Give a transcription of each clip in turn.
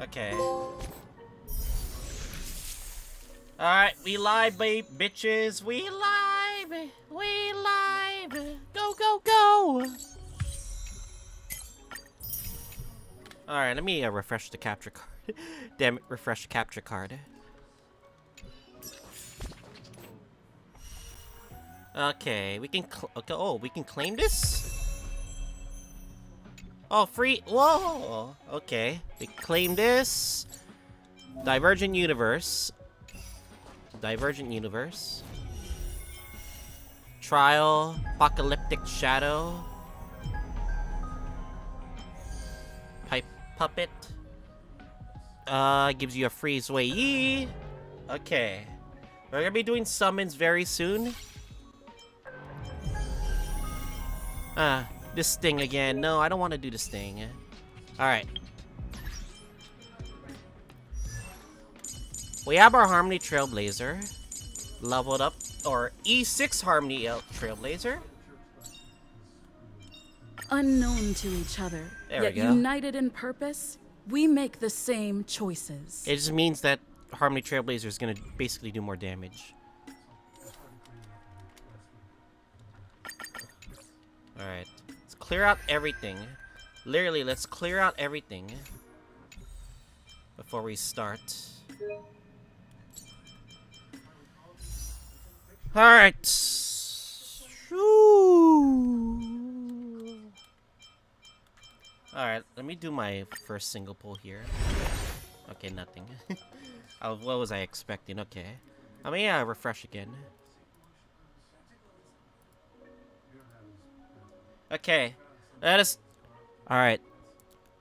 Okay. Alright, we live, bitches. We live. We live. Go, go, go. Alright, let me refresh the capture card. Damn it, refresh the capture card. Okay, we can okay, oh, we can claim this? Oh, free. Whoa. Okay, we claim this. Divergent universe. Divergent universe. Trial. Apocalyptic shadow. Pipe puppet. Gives you a free sway. Okay. We're gonna be doing summons very soon. This thing again. No, I don't want to do this thing. Alright. We have our Harmony Trailblazer. Leveled up. Or E6 Harmony Trailblazer. Unknown to each other, yet united in purpose, we make the same choices. It just means that Harmony Trailblazer is going to basically do more damage. Alright. Let's clear out everything. Literally, let's clear out everything before we start. Alright. Alright, let me do my first single pull here. Okay, nothing. What was I expecting? Okay. Let me refresh again. Okay. That is... Alright.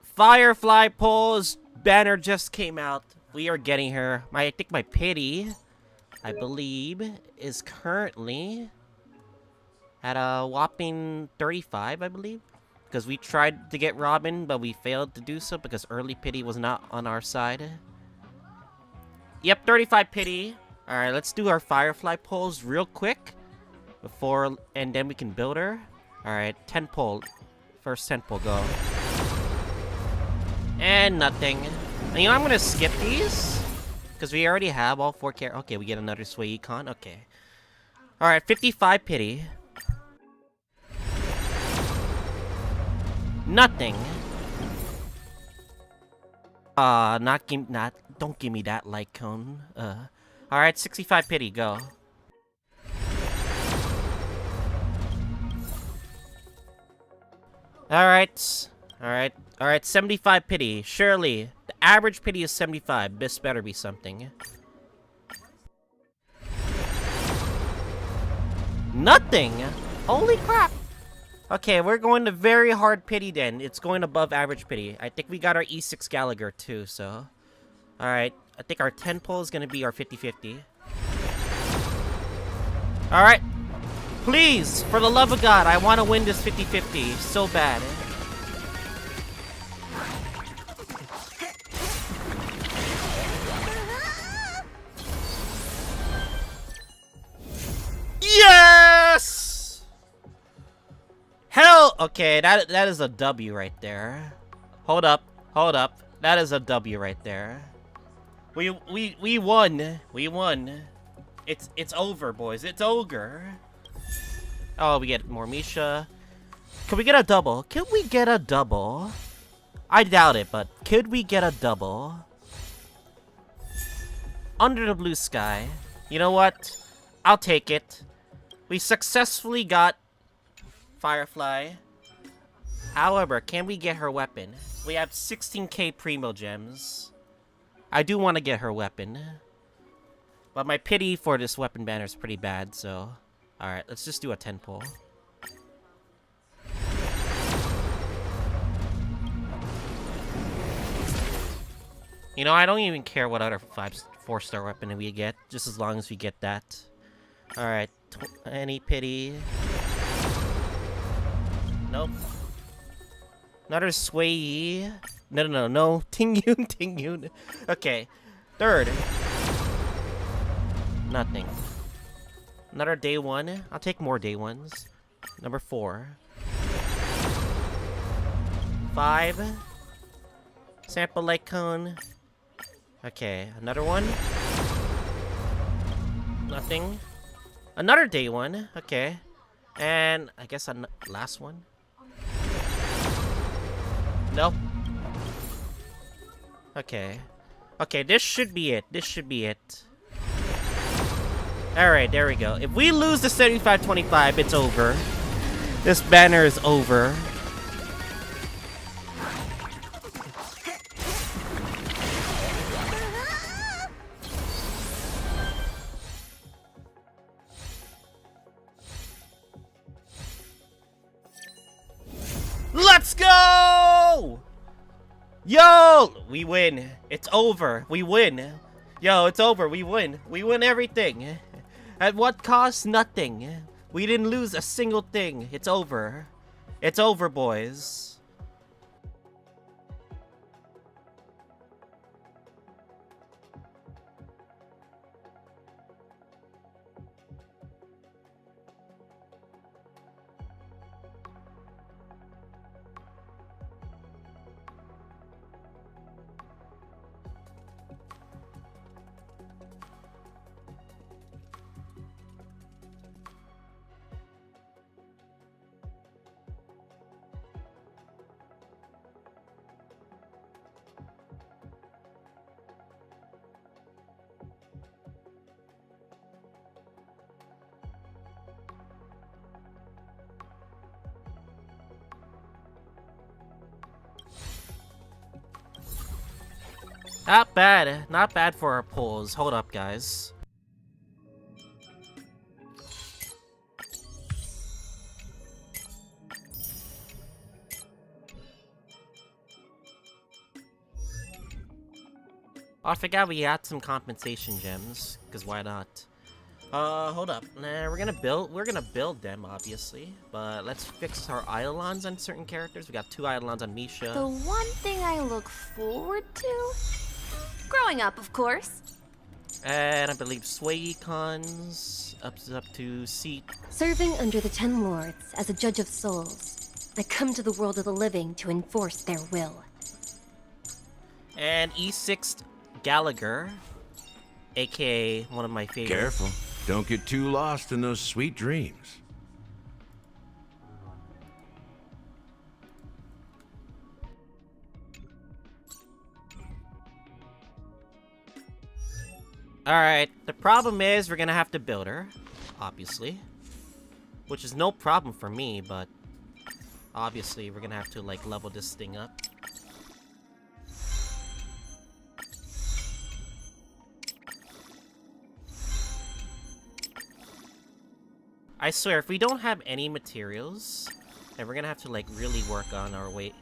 Firefly Pole's banner just came out. We are getting her. I think my pity, I believe, is currently at a whopping 35, I believe. Because we tried to get Robin, but we failed to do so because early pity was not on our side. Yep, 35 pity. Alright, let's do our Firefly Poles real quick. And then we can build her. Alright, 10 pull. First 10 pull, go. And nothing. And, you know, I'm gonna skip these. Because we already have all 4 characters. Okay, we get another Sway Econ. Okay. Alright, 55 pity. Nothing. Don't give me that light cone. Alright, 65 pity, go. Alright, 75 pity. Surely, the average pity is 75. This better be something. Nothing! Holy crap! Okay, we're going to very hard pity then. It's going above average pity. I think we got our E6 Gallagher too, so... Alright, I think our 10 pull is going to be our 50-50. Alright. Please, for the love of God, I want to win this 50-50 so bad. Yes! Hell, okay, that is a W right there. Hold up. That is a W right there. We won. We won. It's over, boys. It's ogre. Oh, we get more Misha. Can we get a double? Can we get a double? I doubt it, but could we get a double? Under the blue sky. You know what? I'll take it. We successfully got Firefly. However, can we get her weapon? We have 16k Primo Gems. I do want to get her weapon. But my pity for this weapon banner is pretty bad, so... Alright, let's just do a 10 pull. You know, I don't even care what other 4-star weapon we get, just as long as we get that. Alright, any pity? Nope. Another Sway. No. Tingyun. Okay. Third. Nothing. Another day 1. I'll take more day 1s. Number 4. 5. Sample light cone. Okay, another one. Nothing. Another day one. Okay. And I guess a last one. Nope. Okay. Okay, this should be it. This should be it. Alright, there we go. If we lose the 75-25, it's over. This banner is over. Let's go! Yo! We win. It's over. We win. Yo, it's over. We win. We win everything. At what cost? Nothing. We didn't lose a single thing. It's over. It's over, boys. Not bad. Not bad for our pulls. Hold up, guys. Oh, I forgot we had some compensation gems, because why not? Hold up. Nah, we're gonna build them, obviously. But let's fix our eidolons on certain characters. We got 2 eidolons on Misha. The one thing I look forward to? Growing up, of course. And I believe Sway Econs up to seat. Serving under the 10 lords as a judge of souls. I come to the world of the living to enforce their will. And E6 Gallagher, aka one of my favorites. Careful. Don't get too lost in those sweet dreams. Alright, the problem is we're gonna have to build her, obviously. Which is no problem for me, but obviously we're gonna have to like level this thing up. I swear, if we don't have any materials, then we're gonna have to like really work on our way.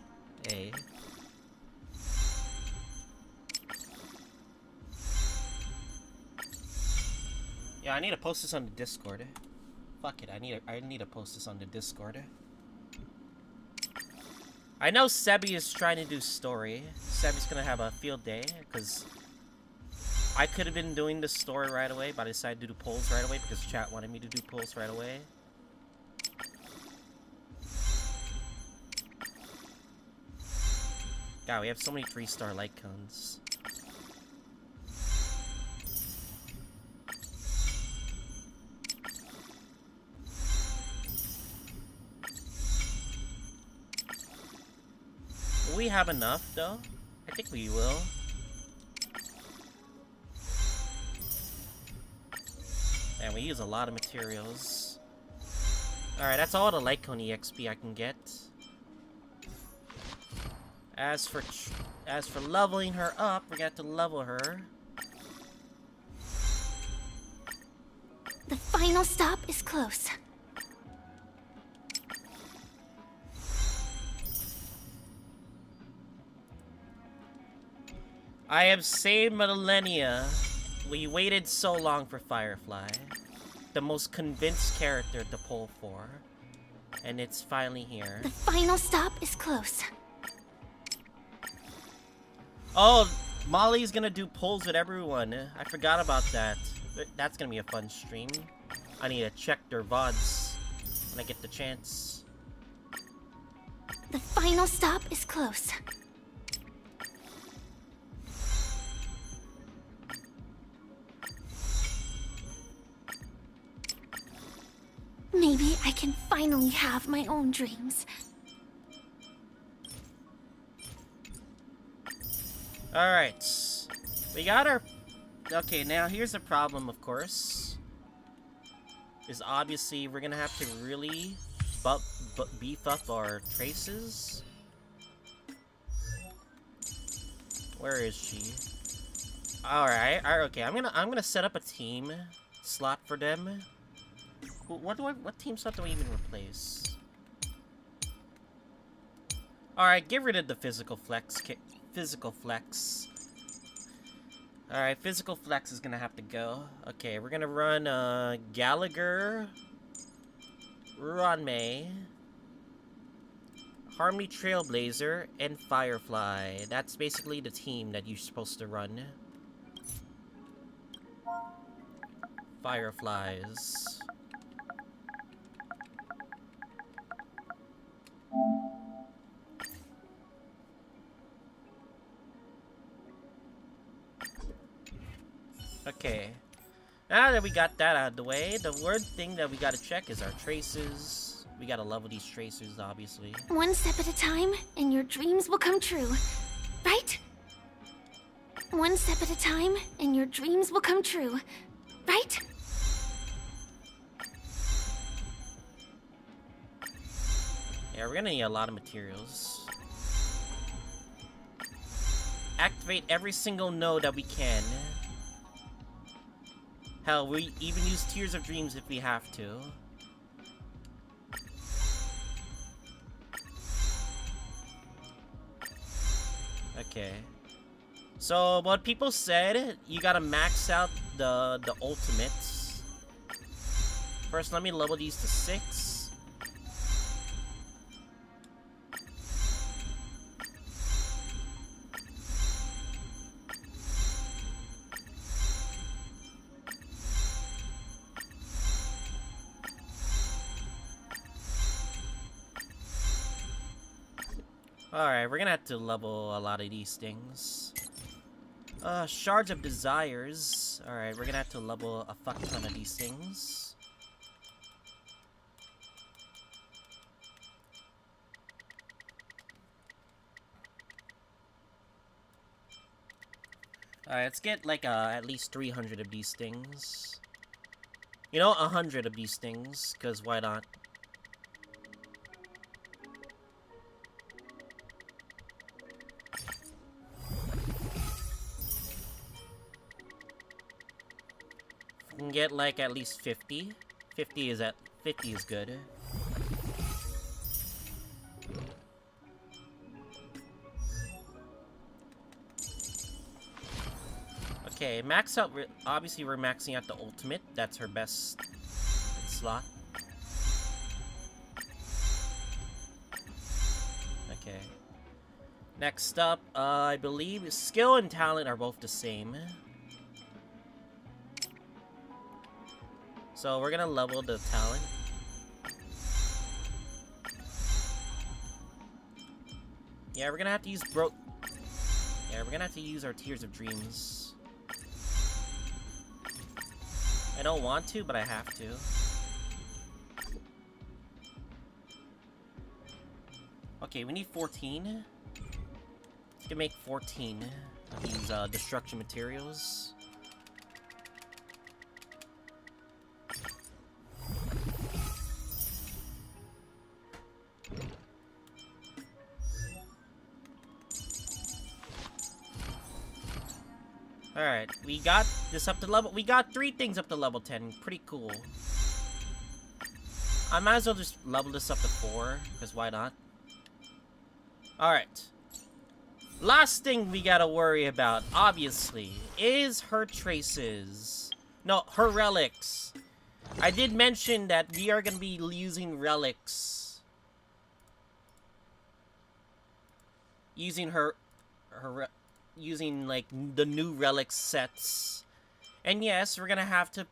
Yeah, I need to post this on the Discord. Fuck it, I need to post this on the Discord. I know Sebi is trying to do story. Sebi's gonna have a field day, because I could have been doing the story right away, but I decided to do polls right away because chat wanted me to do polls right away. God, we have so many 3-star light cones. Will we have enough, though? I think we will. And we use a lot of materials. Alright, that's all the light cone EXP I can get. As for leveling her up, we got to level her. The final stop is close. I have saved millennia. We waited so long for Firefly. The most convinced character to pull for. And it's finally here. The final stop is close. Oh, Molly's gonna do polls with everyone. I forgot about that. That's gonna be a fun stream. I need to check their VODs when I get the chance. The final stop is close. Maybe I can finally have my own dreams. Alright. We got our... Okay, now here's the problem, of course. Is obviously we're gonna have to really beef up our traces. Where is she? Alright, okay, I'm gonna set up a team slot for them. What team slot do I even replace? Alright, get rid of the physical flex. Alright, physical flex is gonna have to go. Okay, we're gonna run Gallagher, Ronmei, Harmony Trailblazer, and Firefly. That's basically the team that you're supposed to run. Fireflies. Okay. Now that we got that out of the way, the word thing that we gotta check is our traces. We gotta level these tracers, obviously. One step at a time, and your dreams will come true. Right? One step at a time, and your dreams will come true. Right? Yeah, we're gonna need a lot of materials. Activate every single node that we can. Hell, we even use Tears of Dreams if we have to. Okay. So, what people said, you gotta max out the ultimates. First, let me level these to 6. Alright, we're gonna have to level a lot of these things. Shards of Desires. Alright, we're gonna have to level a fuck ton of these things. Alright, let's get like at least 300 of these things. You know, 100 of these things, because why not? Can get like at least 50. 50 is good. Okay, max out. Obviously, we're maxing out the ultimate. That's her best slot. Okay. Next up, I believe skill and talent are both the same. So we're gonna level the talent. Yeah, we're gonna have to use Yeah, we're gonna have to use our Tears of Dreams. I don't want to, but I have to. Okay, we need 14. We can make 14 of these destruction materials. Alright, we got this up to level... We got 3 things up to level 10. Pretty cool. I might as well just level this up to 4, because why not? Alright. Last thing we gotta worry about, obviously, is her traces. No, her relics. I did mention that we are gonna be using relics. Using using like the new relic sets, and yes, we're gonna have to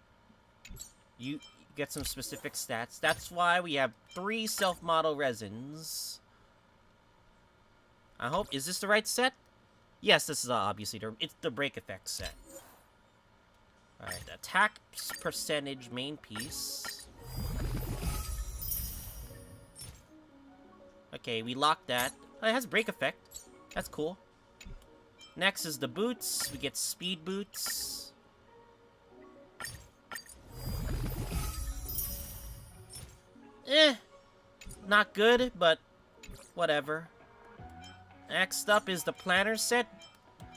get some specific stats. That's why we have 3 self-model resins. I hope, is this the right set? Yes, this is obviously it's the break effect set. All right, attack percentage main piece. Okay, we locked that. Oh, it has break effect. That's cool. Next is the boots. We get speed boots. Not good, but whatever. Next up is the planner set.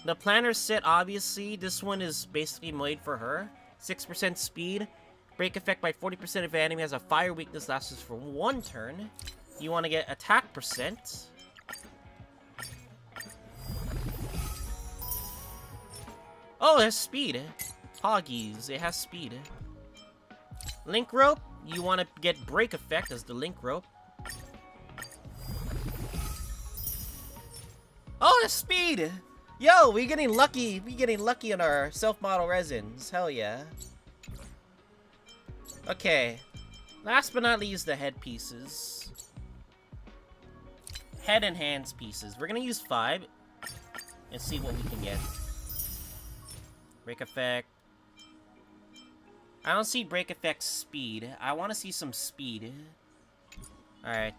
The planner set, obviously, this one is basically made for her. 6% speed. Break effect by 40% if enemy has a fire weakness, lasts for 1 turn. You want to get attack percent. Oh, it has speed. Hoggies, it has speed. Link rope, you want to get break effect as the link rope. Oh, the speed! Yo, we getting lucky. We getting lucky on our self-model resins. Hell yeah. Okay. Last but not least, the headpieces. Head and hands pieces. We're gonna use 5 and see what we can get. Break effect. I don't see break effect speed. I want to see some speed. Alright.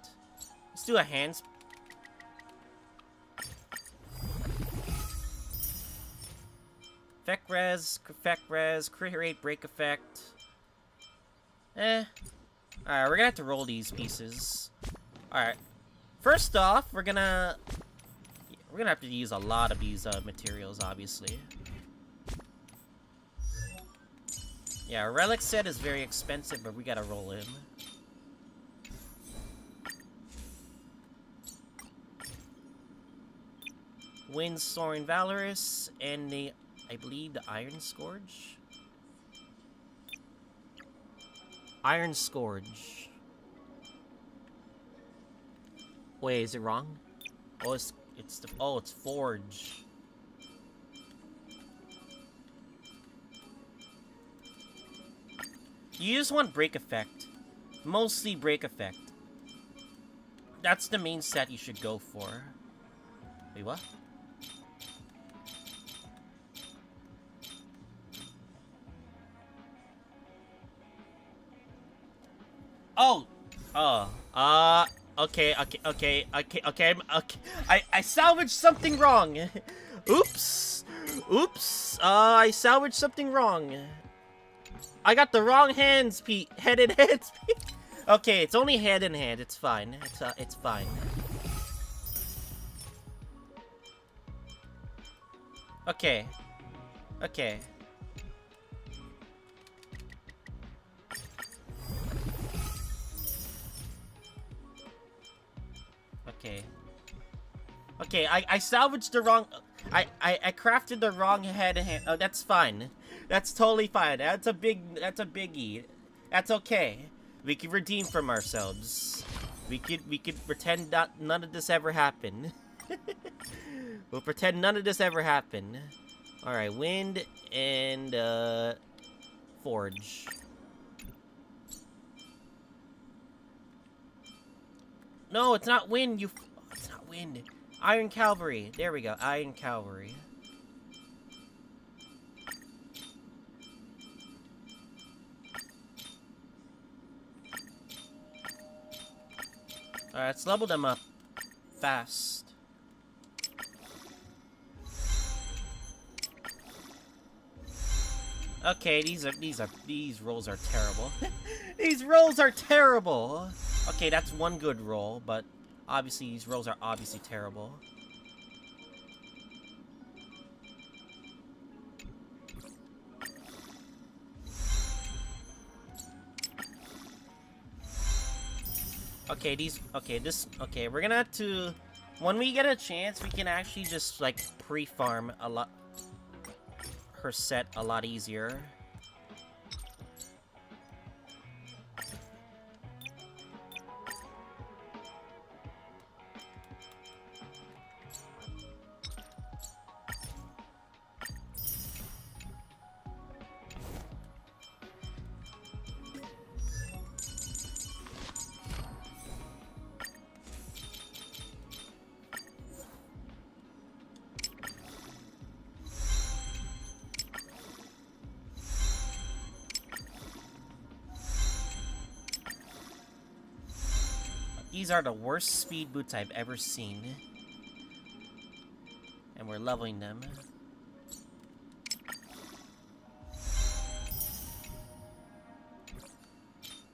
Let's do a hands. Effect res, crit rate, break effect. Alright, we're gonna have to roll these pieces. Alright. First off, we're gonna have to use a lot of these materials, obviously. Yeah, relic set is very expensive, but we gotta roll him. Windsoring Valorous and the, I believe, the Iron Scourge. Iron Scourge. Wait, is it wrong? Oh, it's Forge. You just want break effect. Mostly break effect. That's the main set you should go for. Wait, what? Okay. I salvaged something wrong. Oops. I salvaged something wrong. I got the wrong hands, Pete. Head and hands, Pete. Okay, it's only head and hand. It's fine. It's fine. Okay. Okay. Okay, I salvaged the wrong... I crafted the wrong head and hand. Oh, that's fine. That's totally fine. That's a biggie. That's okay. We can redeem from ourselves. We could pretend that none of this ever happened. We'll pretend none of this ever happened. Alright, wind and forge. No, it's not wind, it's not wind. Iron Cavalry. There we go. Iron Cavalry. Alright, let's level them up fast. Okay, these rolls are terrible. These rolls are terrible. Okay, that's one good roll, but obviously these rolls are obviously terrible. Okay, we're gonna have to, when we get a chance, we can actually just, like, pre-farm her set a lot easier. These are the worst speed boots I've ever seen. And we're leveling them.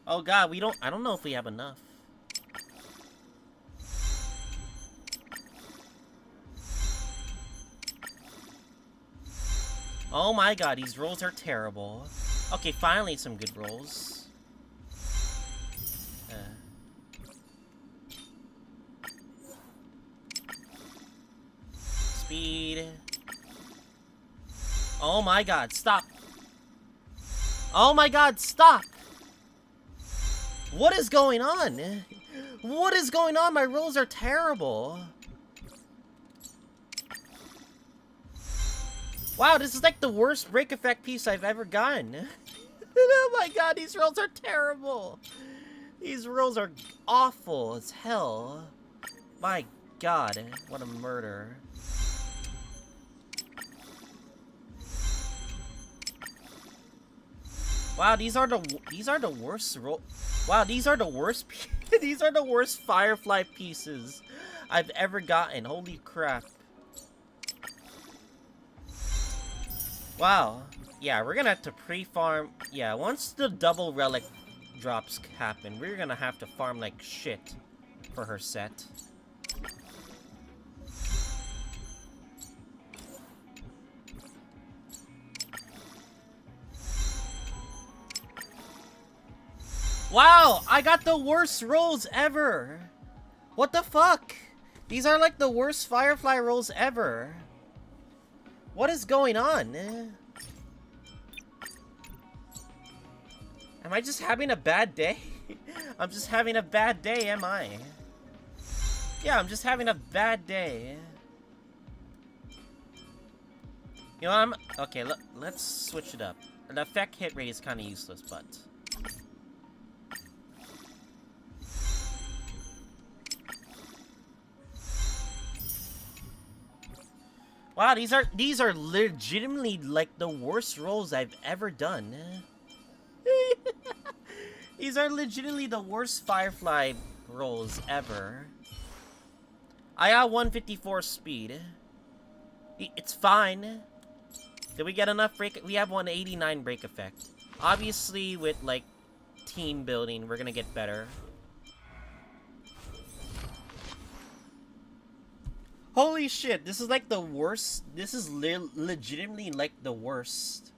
Oh god, I don't know if we have enough. Oh my god, these rolls are terrible. Okay, finally some good rolls. Speed. Oh my god, stop. Oh my god, stop. What is going on? What is going on? My rolls are terrible. Wow, this is like the worst break effect piece I've ever gotten. Oh my god, these rolls are terrible. These rolls are awful as hell. My god, what a murder. Wow, these are the worst roll. Wow, these are the worst. These are the worst Firefly pieces I've ever gotten. Holy crap! Wow. Yeah, we're gonna have to pre-farm. Yeah, once the double relic drops happen, we're gonna have to farm like shit for her set. Wow, I got the worst rolls ever. What the fuck? These are like the worst Firefly rolls ever. What is going on? Am I just having a bad day? I'm just having a bad day, am I? Yeah, I'm just having a bad day. You know what, okay, let's switch it up. The effect hit rate is kind of useless, but... Wow, these are legitimately like the worst rolls I've ever done. These are legitimately the worst Firefly rolls ever. I got 154 speed. It's fine. Did we get enough break? We have 189 break effect. Obviously, with like team building, we're gonna get better. Holy shit, this is like the worst. This is legitimately like the worst.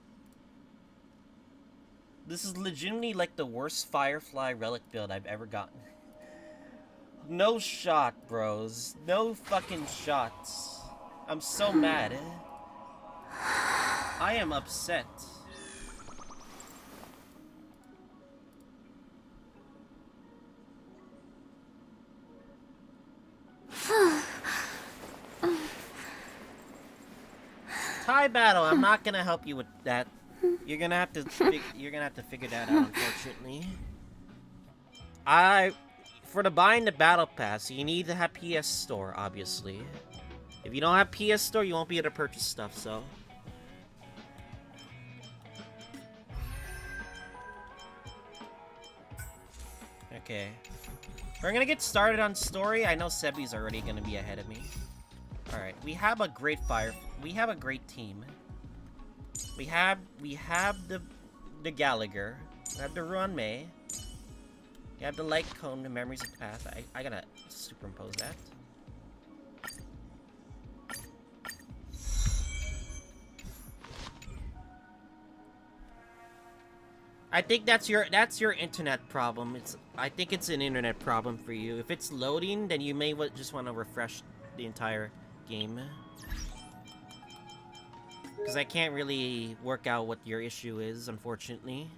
This is legitimately like the worst Firefly relic build I've ever gotten. No shot, bros. No fucking shots. I'm so mad. I am upset. Tie battle. I'm not gonna help you with that. You're gonna have to figure that out, unfortunately. For the buying the battle pass, you need to have PS Store, obviously. If you don't have PS Store, you won't be able to purchase stuff, so. Okay. We're gonna get started on story. I know Sebi's already gonna be ahead of me. Alright, we have a great team. We have the Gallagher. We have the Ruan May. You have the Light Cone, the Memories of the Past. I gotta superimpose that. I think that's your internet problem. I think it's an internet problem for you. If it's loading, then you may just want to refresh the entire game. Because I can't really work out what your issue is, unfortunately.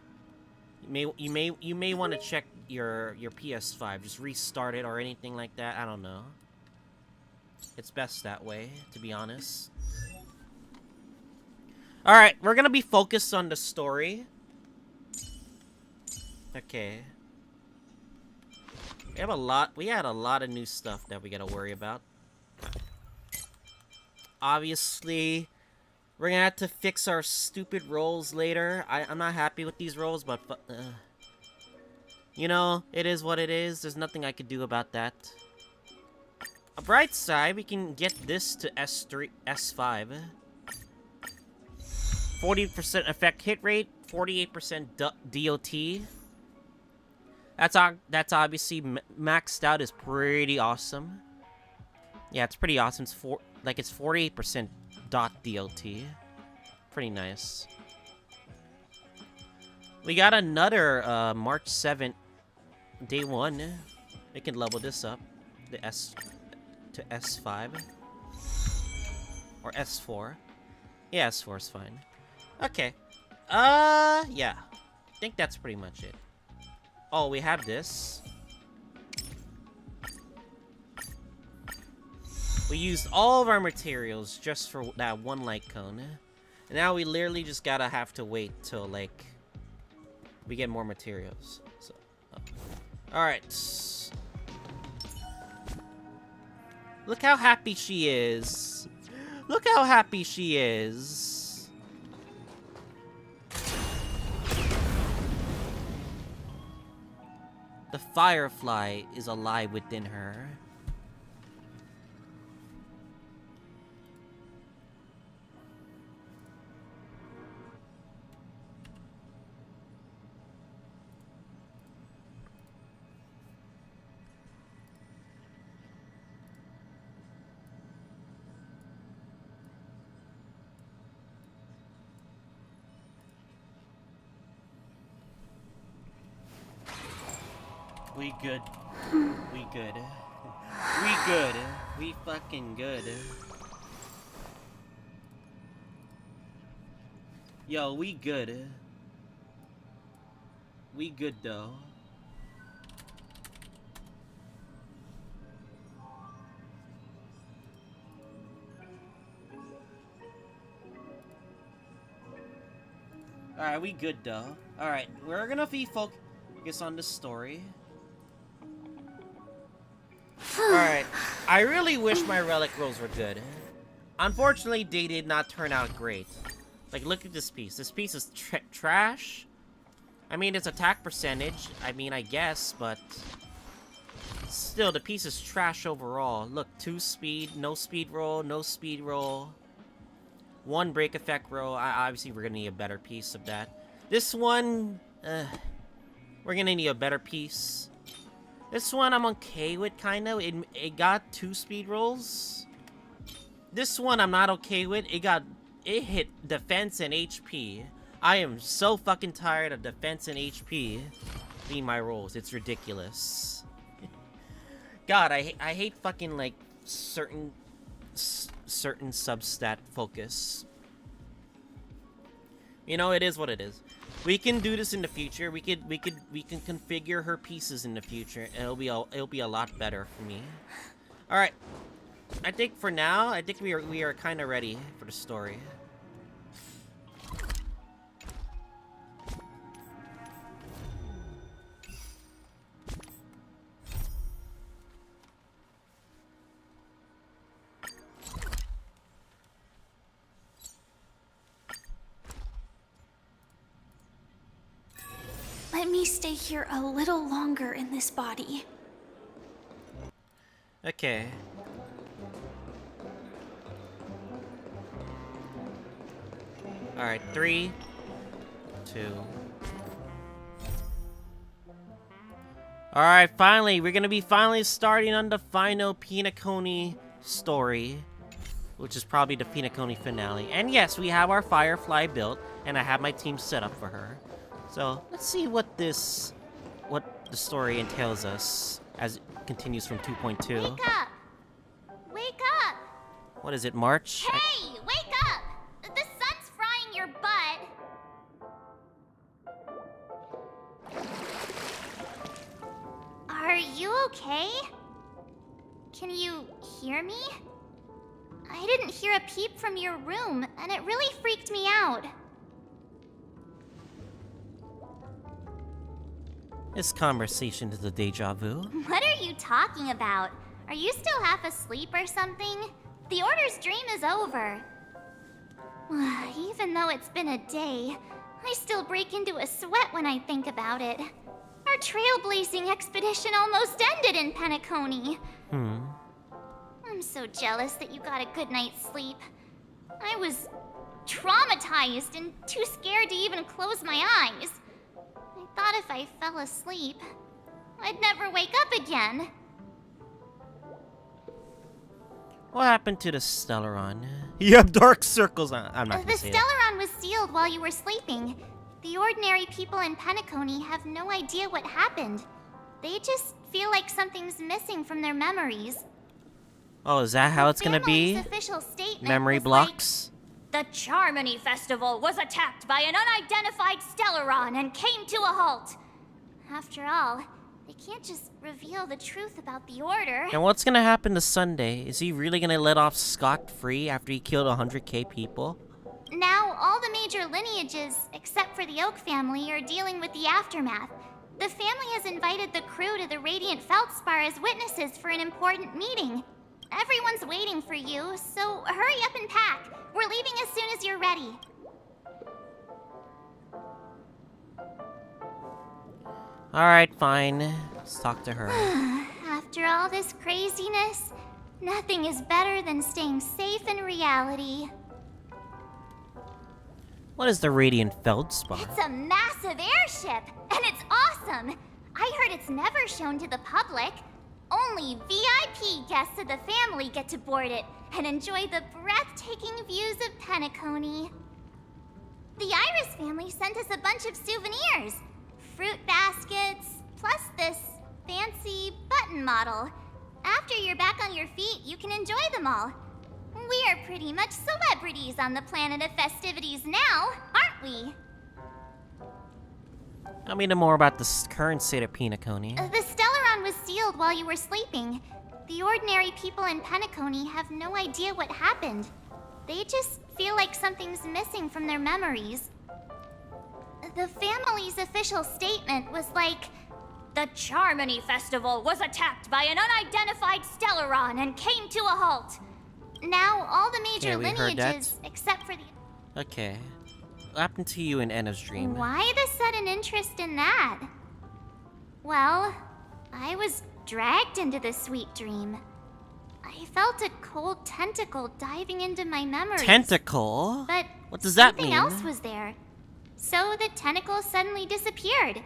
You may want to check your PS5, just restart it or anything like that. I don't know. It's best that way, to be honest. All right, we're gonna be focused on the story. Okay. We had a lot of new stuff that we gotta worry about. Obviously, we're gonna have to fix our stupid rolls later. I'm not happy with these rolls, but You know, it is what it is. There's nothing I could do about that. A bright side, we can get this to S3, S5. 40% effect hit rate, 48% DOT. That's obviously maxed out. Is pretty awesome. Yeah, it's pretty awesome. It's 48% DOT. Pretty nice. We got another March 7th, day 1. We can level this up, the S to S5 or S4. Yeah, S4 is fine. Okay. Yeah. I think that's pretty much it. Oh, we have this. We used all of our materials just for that one light cone. And now we literally just have to wait till, like, we get more materials. So, alright. Look how happy she is. Look how happy she is. The Firefly is alive within her. We good. We good. We good. We fucking good. Yo, we good. We good though. Alright, we good though. Alright, we're gonna be focus on the story. Alright, I really wish my relic rolls were good. Unfortunately, they did not turn out great. Like, look at this piece. This piece is trash. I mean, it's attack percentage. I mean, I guess, but... still, the piece is trash overall. Look, 2 speed, no speed roll, no speed roll. 1 break effect roll. Obviously, we're gonna need a better piece of that. This one... we're gonna need a better piece. This one I'm okay with, kind of. It got 2 speed rolls. This one I'm not okay with. It hit defense and HP. I am so fucking tired of defense and HP being my rolls. It's ridiculous. God, I hate fucking, like, certain substat focus. You know, it is what it is. We can do this in the future. We can configure her pieces in the future, and it'll be a lot better for me. All right, I think for now, I think we are kind of ready for the story. Let me stay here a little longer in this body. Okay. Alright, 3, 2. Alright, finally, we're gonna be starting on the final Penacony story, which is probably the Penacony finale. And yes, we have our Firefly built, and I have my team set up for her. So, let's see what the story entails us as it continues from 2.2. Wake up! Wake up! What is it, March? Hey, wake up! The sun's frying your butt. Are you okay? Can you hear me? I didn't hear a peep from your room, and it really freaked me out. This conversation is a deja vu. What are you talking about? Are you still half asleep or something? The Order's dream is over. Even though it's been a day, I still break into a sweat when I think about it. Our trailblazing expedition almost ended in Penacony. I'm so jealous that you got a good night's sleep. I was traumatized and too scared to even close my eyes. I thought if I fell asleep, I'd never wake up again. What happened to the Stellaron? You have dark circles on. I'm not gonna say The Stellaron was sealed while you were sleeping. The ordinary people in Penacony have no idea what happened. They just feel like something's missing from their memories. Oh, is that how it's gonna be? Official statement Memory was blocks? like, the Charmony Festival was attacked by an unidentified Stellaron and came to a halt. After all, they can't just reveal the truth about the Order. And what's gonna happen to Sunday? Is he really gonna let off scot-free after he killed 100k people? Now, all the major lineages, except for the Oak family, are dealing with the aftermath. The family has invited the crew to the Radiant Feldspar as witnesses for an important meeting. Everyone's waiting for you, so hurry up and pack. We're leaving as soon as you're ready. Alright, fine. Let's talk to her. After all this craziness, nothing is better than staying safe in reality. What is the Radiant Feldspar? It's a massive airship, and it's awesome. I heard it's never shown to the public. Only VIP guests of the family get to board it and enjoy the breathtaking views of Penacony. The Iris family sent us a bunch of souvenirs. Fruit baskets, plus this fancy button model. After you're back on your feet, you can enjoy them all. We are pretty much celebrities on the planet of festivities now, aren't we? Tell me more about the current state of Penacony. The Stellaron was sealed while you were sleeping. The ordinary people in Penacony have no idea what happened. They just feel like something's missing from their memories. The family's official statement was like, the Charmony Festival was attacked by an unidentified Stellaron and came to a halt. Now, all the major we heard that. lineages, except for the... Okay. What happened to you in Enna's dream? Why the sudden interest in that? Well, I was dragged into the sweet dream. I felt a cold tentacle diving into my memories. Tentacle? But what does that mean? something else was there. So the tentacle suddenly disappeared.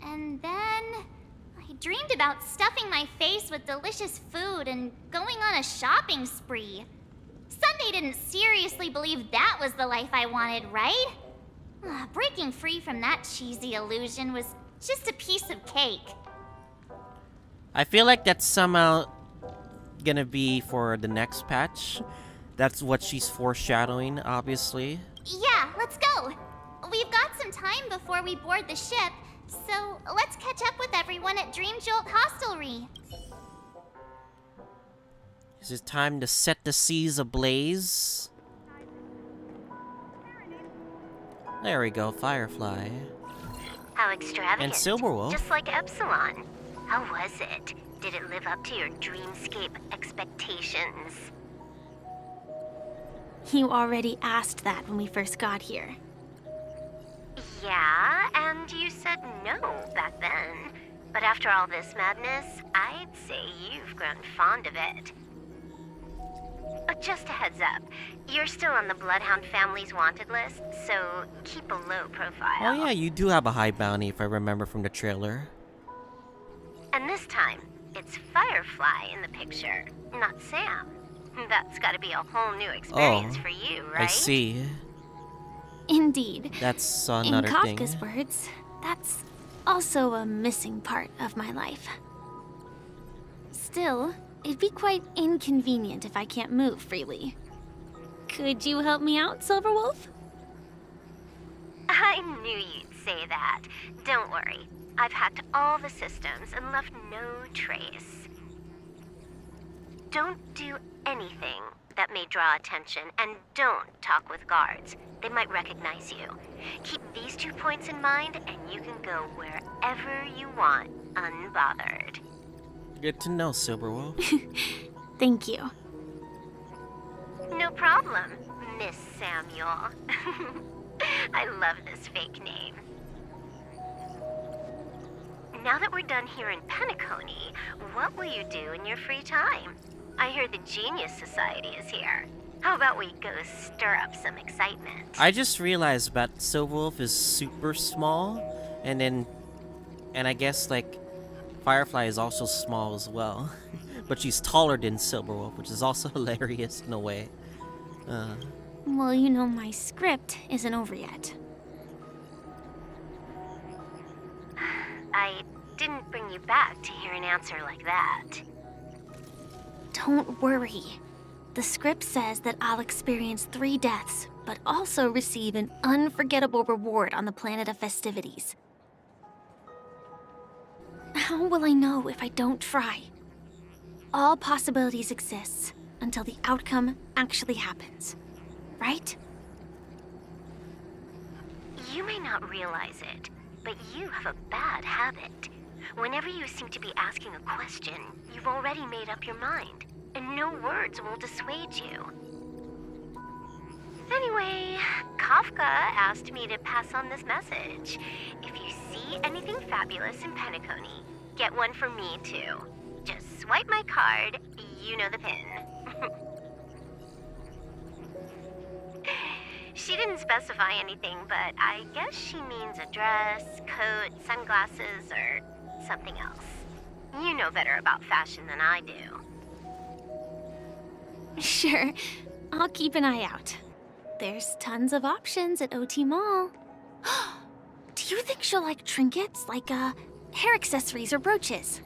And then I dreamed about stuffing my face with delicious food and going on a shopping spree. Sunday didn't seriously believe that was the life I wanted, right? Breaking free from that cheesy illusion was just a piece of cake. I feel like that's somehow gonna be for the next patch. That's what she's foreshadowing, obviously. Yeah, let's go. We've got some time before we board the ship, so let's catch up with everyone at Dream Jolt Hostelry. Is it time to set the seas ablaze? There we go, Firefly. How extravagant. And Silverwolf. Just like Epsilon. How was it? Did it live up to your dreamscape expectations? You already asked that when we first got here. Yeah, and you said no back then. But after all this madness, I'd say you've grown fond of it. Just a heads up, you're still on the Bloodhound family's wanted list, so keep a low profile. Oh yeah, you do have a high bounty if I remember from the trailer. And this time, it's Firefly in the picture, not Sam. That's gotta be a whole new experience for you, right? I see. Indeed. That's In another thing. Kafka's words, that's also a missing part of my life. Still, it'd be quite inconvenient if I can't move freely. Could you help me out, Silverwolf? I knew you'd say that. Don't worry. I've hacked all the systems and left no trace. Don't do anything that may draw attention, and don't talk with guards. They might recognize you. Keep these 2 points in mind, and you can go wherever you want, unbothered. Good to know, Silverwolf. Thank you. No problem, Miss Samuel. I love this fake name. Now that we're done here in Penacony, what will you do in your free time? I hear the Genius Society is here. How about we go stir up some excitement? I just realized that Silverwolf is super small, and I guess like Firefly is also small as well, but she's taller than Silverwolf, which is also hilarious in a way. Well, you know my script isn't over yet. I didn't bring you back to hear an answer like that. Don't worry. The script says that I'll experience 3 deaths, but also receive an unforgettable reward on the planet of festivities. How will I know if I don't try? All possibilities exist until the outcome actually happens, right? You may not realize it, but you have a bad habit. Whenever you seem to be asking a question, you've already made up your mind, and no words will dissuade you. Anyway, Kafka asked me to pass on this message. If you see anything fabulous in Penacony, get one for me too. Just swipe my card, you know the pin. She didn't specify anything, but I guess she means a dress, coat, sunglasses, or something else. You know better about fashion than I do. Sure, I'll keep an eye out. There's tons of options at OT Mall. Do you think she'll like trinkets, like hair accessories or brooches?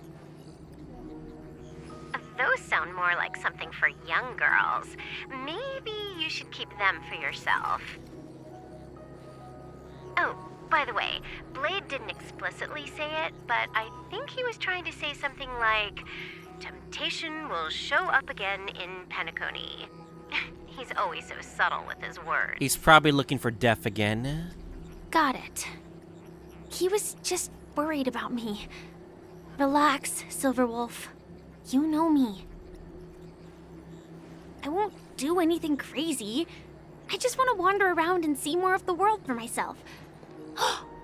Those sound more like something for young girls. Maybe you should keep them for yourself. Oh, by the way, Blade didn't explicitly say it, but I think he was trying to say something like, temptation will show up again in Penacony. He's always so subtle with his words. He's probably looking for death again. Got it. He was just worried about me. Relax, Silverwolf. You know me. I won't do anything crazy. I just want to wander around and see more of the world for myself.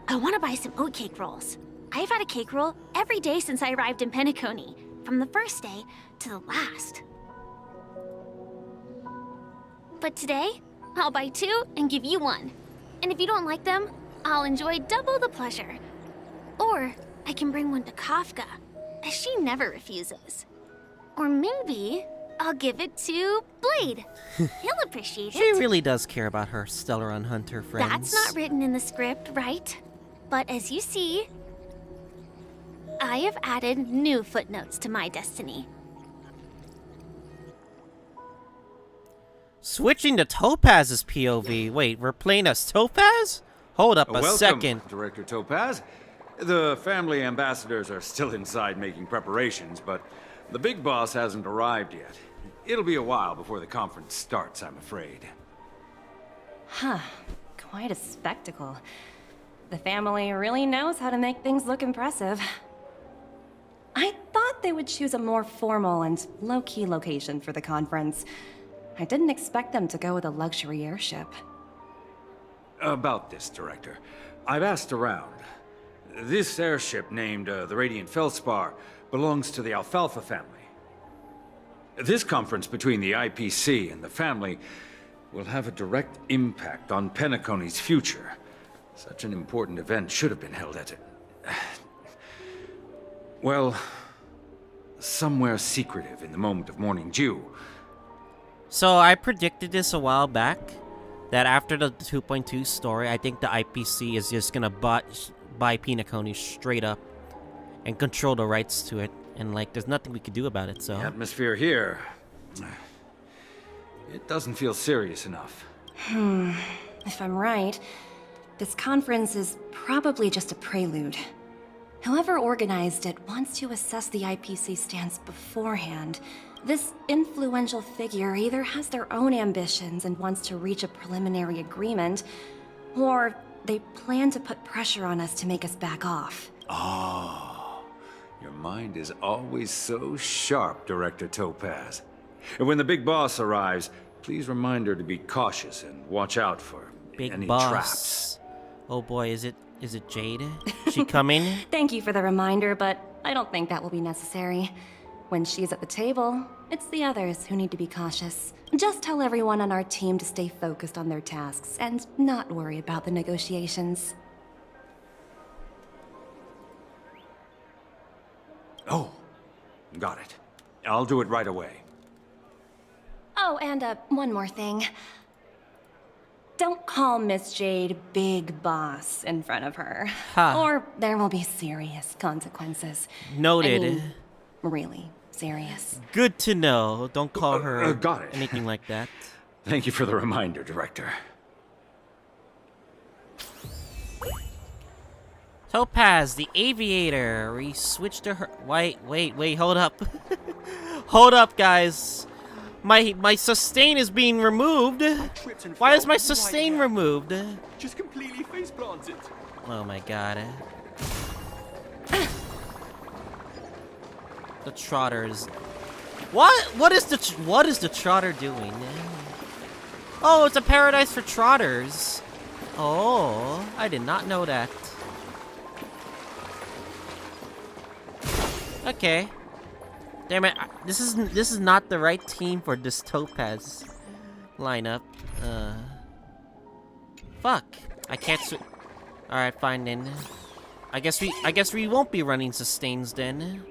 I want to buy some oatcake rolls. I've had a cake roll every day since I arrived in Penacony, from the first day to the last. But today, I'll buy 2 and give you 1. And if you don't like them, I'll enjoy double the pleasure. Or I can bring one to Kafka, as she never refuses. Or maybe I'll give it to Blade. He'll appreciate it. She really does care about her Stellaron Hunter friends. That's not written in the script, right? But as you see, I have added new footnotes to my destiny. Switching to Topaz's POV. Wait, we're playing as Topaz? Hold up a second. Director Topaz. The family ambassadors are still inside making preparations, but the big boss hasn't arrived yet. It'll be a while before the conference starts, I'm afraid. Huh. Quite a spectacle. The family really knows how to make things look impressive. I thought they would choose a more formal and low-key location for the conference. I didn't expect them to go with a luxury airship. About this, Director. I've asked around. This airship, named the Radiant Feldspar, belongs to the Alfalfa family. This conference between the IPC and the family will have a direct impact on Penacony's future. Such an important event should have been held at well, somewhere secretive in the moment of morning dew. So I predicted this a while back, that after the 2.2 story, I think the IPC is just gonna buy Penacony straight up and control the rights to it, and like there's nothing we could do about it. So The atmosphere here, it doesn't feel serious enough. If I'm right, this conference is probably just a prelude. Whoever organized it wants to assess the IPC stance beforehand. This influential figure either has their own ambitions and wants to reach a preliminary agreement, or they plan to put pressure on us to make us back off. Oh, your mind is always so sharp, Director Topaz. And when the big boss arrives, please remind her to be cautious and watch out for big any boss. traps. Oh boy, is it Is it Jade? She coming? Thank you for the reminder, but I don't think that will be necessary. When she's at the table, it's the others who need to be cautious. Just tell everyone on our team to stay focused on their tasks and not worry about the negotiations. Oh, got it. I'll do it right away. Oh, and one more thing. Don't call Miss Jade Big Boss in front of her, or there will be serious consequences. Noted. I mean, really serious. Good to know. Don't call her got it. anything like that. Thank you for the reminder, Director. Topaz, the aviator. We switched to her. Wait, hold up. Hold up, guys. My sustain is being removed. Why is my sustain removed? Just completely face planted. Oh my god. The trotters. What is the trotter doing? Oh, it's a paradise for trotters. Oh, I did not know that. Okay. Damn it, this is not the right team for this Topaz lineup. Fuck. I can't Alright, fine then. I guess we won't be running sustains then.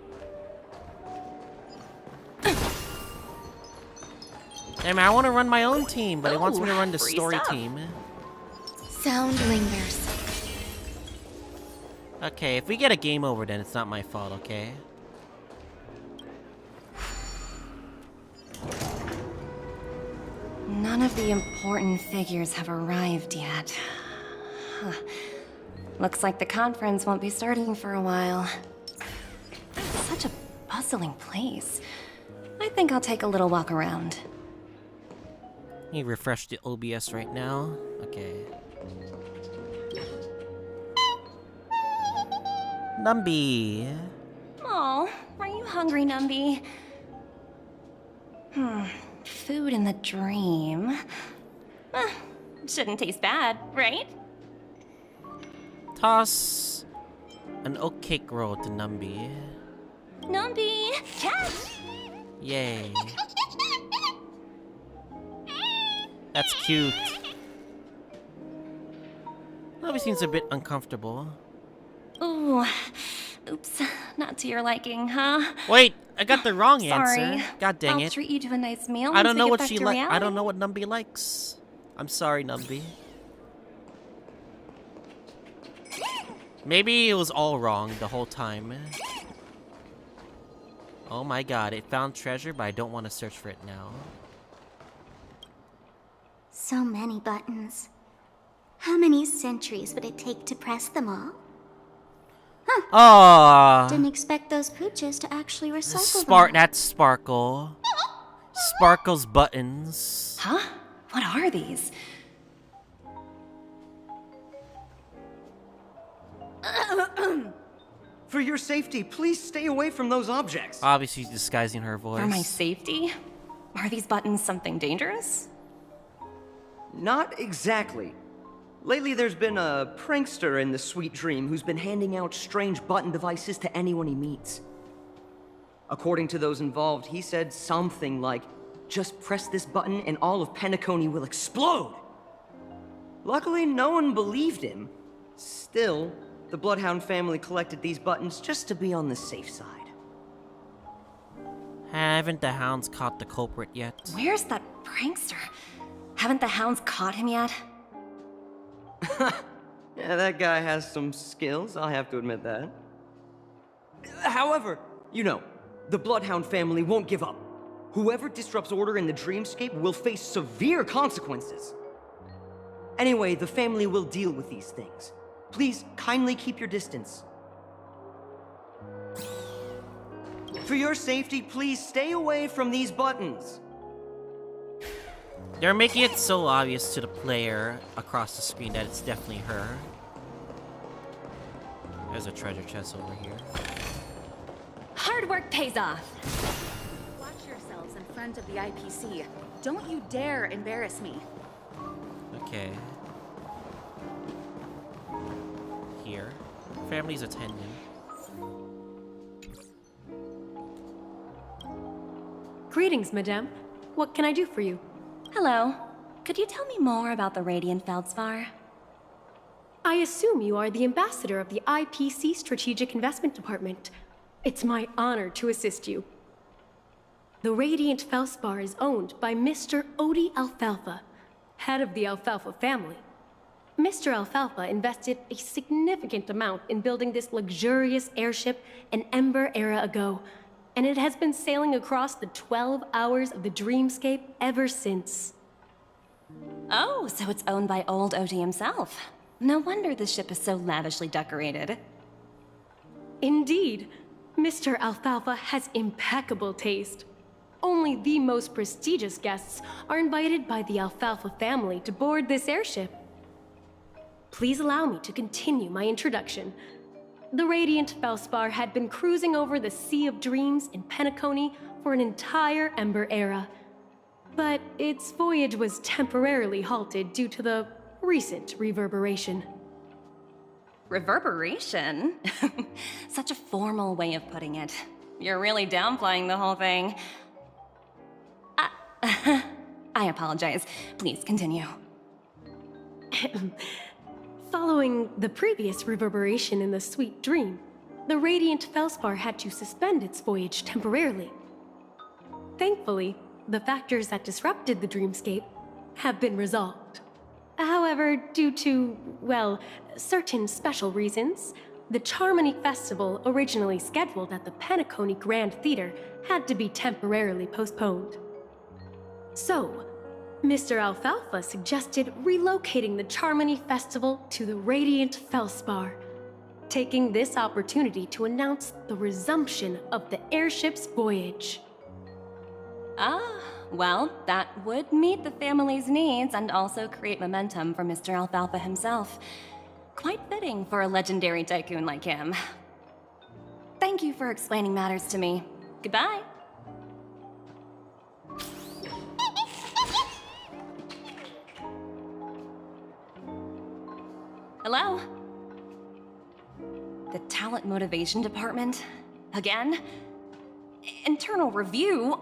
Damn it, I want to run my own team, but it wants me to run the story team. Sound lingers. Okay, if we get a game over, then it's not my fault, okay? None of the important figures have arrived yet. Huh. Looks like the conference won't be starting for a while. Such a bustling place. I think I'll take a little walk around. Let me refresh the OBS right now. Okay. Numby. Oh, are you hungry, Numby? Food in the dream. Shouldn't taste bad, right? Toss an oat cake roll to Numby. Numby, catch! Yay. That's cute. Numby seems a bit uncomfortable. Ooh, oops, not to your liking, huh? Wait, I got the wrong Sorry. answer. God dang I'll it. treat you to a nice meal. I don't once know we what get she back to likes. I reality. don't know what Numby likes. I'm sorry, Numby. Maybe it was all wrong the whole time. Oh my god, it found treasure, but I don't want to search for it now. So many buttons. How many centuries would it take to press them all? Aww. Didn't expect those pooches to actually recycle them. That's Sparkle. Sparkle's buttons. Huh? What are these? For your safety, please stay away from those objects. Obviously disguising her voice. For my safety? Are these buttons something dangerous? Not exactly. Lately, there's been a prankster in the Sweet Dream who's been handing out strange button devices to anyone he meets. According to those involved, he said something like, "Just press this button and all of Penacony will explode!" Luckily, no one believed him. Still, the Bloodhound family collected these buttons just to be on the safe side. Haven't the hounds caught the culprit yet? Where's that prankster? Haven't the hounds caught him yet? Yeah, that guy has some skills, I'll have to admit that. However, you know, the Bloodhound family won't give up. Whoever disrupts order in the dreamscape will face severe consequences. Anyway, the family will deal with these things. Please kindly keep your distance. For your safety, please stay away from these buttons. They're making it so obvious to the player across the screen that it's definitely her. There's a treasure chest over here. Hard work pays off. Watch yourselves in front of the IPC. Don't you dare embarrass me. Okay. here. Family's attending. Greetings, madame. What can I do for you? Hello. Could you tell me more about the Radiant Feldspar? I assume you are the ambassador of the IPC Strategic Investment Department. It's my honor to assist you. The Radiant Feldspar is owned by Mr. Odie Alfalfa, head of the Alfalfa family. Mr. Alfalfa invested a significant amount in building this luxurious airship an Ember era ago, and it has been sailing across the 12 hours of the dreamscape ever since. Oh, so it's owned by old Odie himself. No wonder the ship is so lavishly decorated. Indeed, Mr. Alfalfa has impeccable taste. Only the most prestigious guests are invited by the Alfalfa family to board this airship. Please allow me to continue my introduction. The Radiant Feldspar had been cruising over the Sea of Dreams in Penacony for an entire Ember era. But its voyage was temporarily halted due to the recent reverberation. Reverberation? Such a formal way of putting it. You're really downplaying the whole thing. I apologize. Please continue. Following the previous reverberation in the Sweet Dream, the Radiant Feldspar had to suspend its voyage temporarily. Thankfully, the factors that disrupted the dreamscape have been resolved. However, due to, well, certain special reasons, the Charmony Festival originally scheduled at the Penacony Grand Theater had to be temporarily postponed. So, Mr. Alfalfa suggested relocating the Charmony Festival to the Radiant Feldspar, taking this opportunity to announce the resumption of the airship's voyage. Ah, well, that would meet the family's needs and also create momentum for Mr. Alfalfa himself. Quite fitting for a legendary tycoon like him. Thank you for explaining matters to me. Goodbye. Hello? The Talent Motivation Department? Again? Internal review?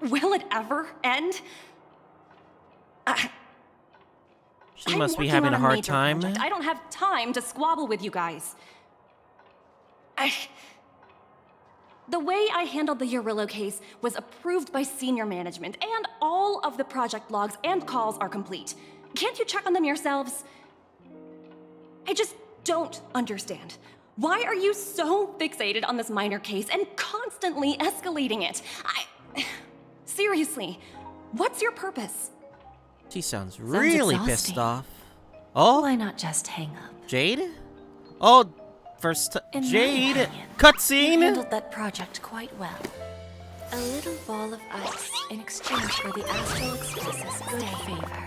Will it ever end? She must be having a hard time. Project. I don't have time to squabble with you guys. The way I handled the Urillo case was approved by senior management, and all of the project logs and calls are complete. Can't you check on them yourselves? I just don't understand. Why are you so fixated on this minor case and constantly escalating it? Seriously, what's your purpose? She sounds really pissed off. Oh? Why not just hang up? Jade? Oh, first Jade! Cutscene! You handled that project quite well. A little ball of ice in exchange for the Astral Express's good favor.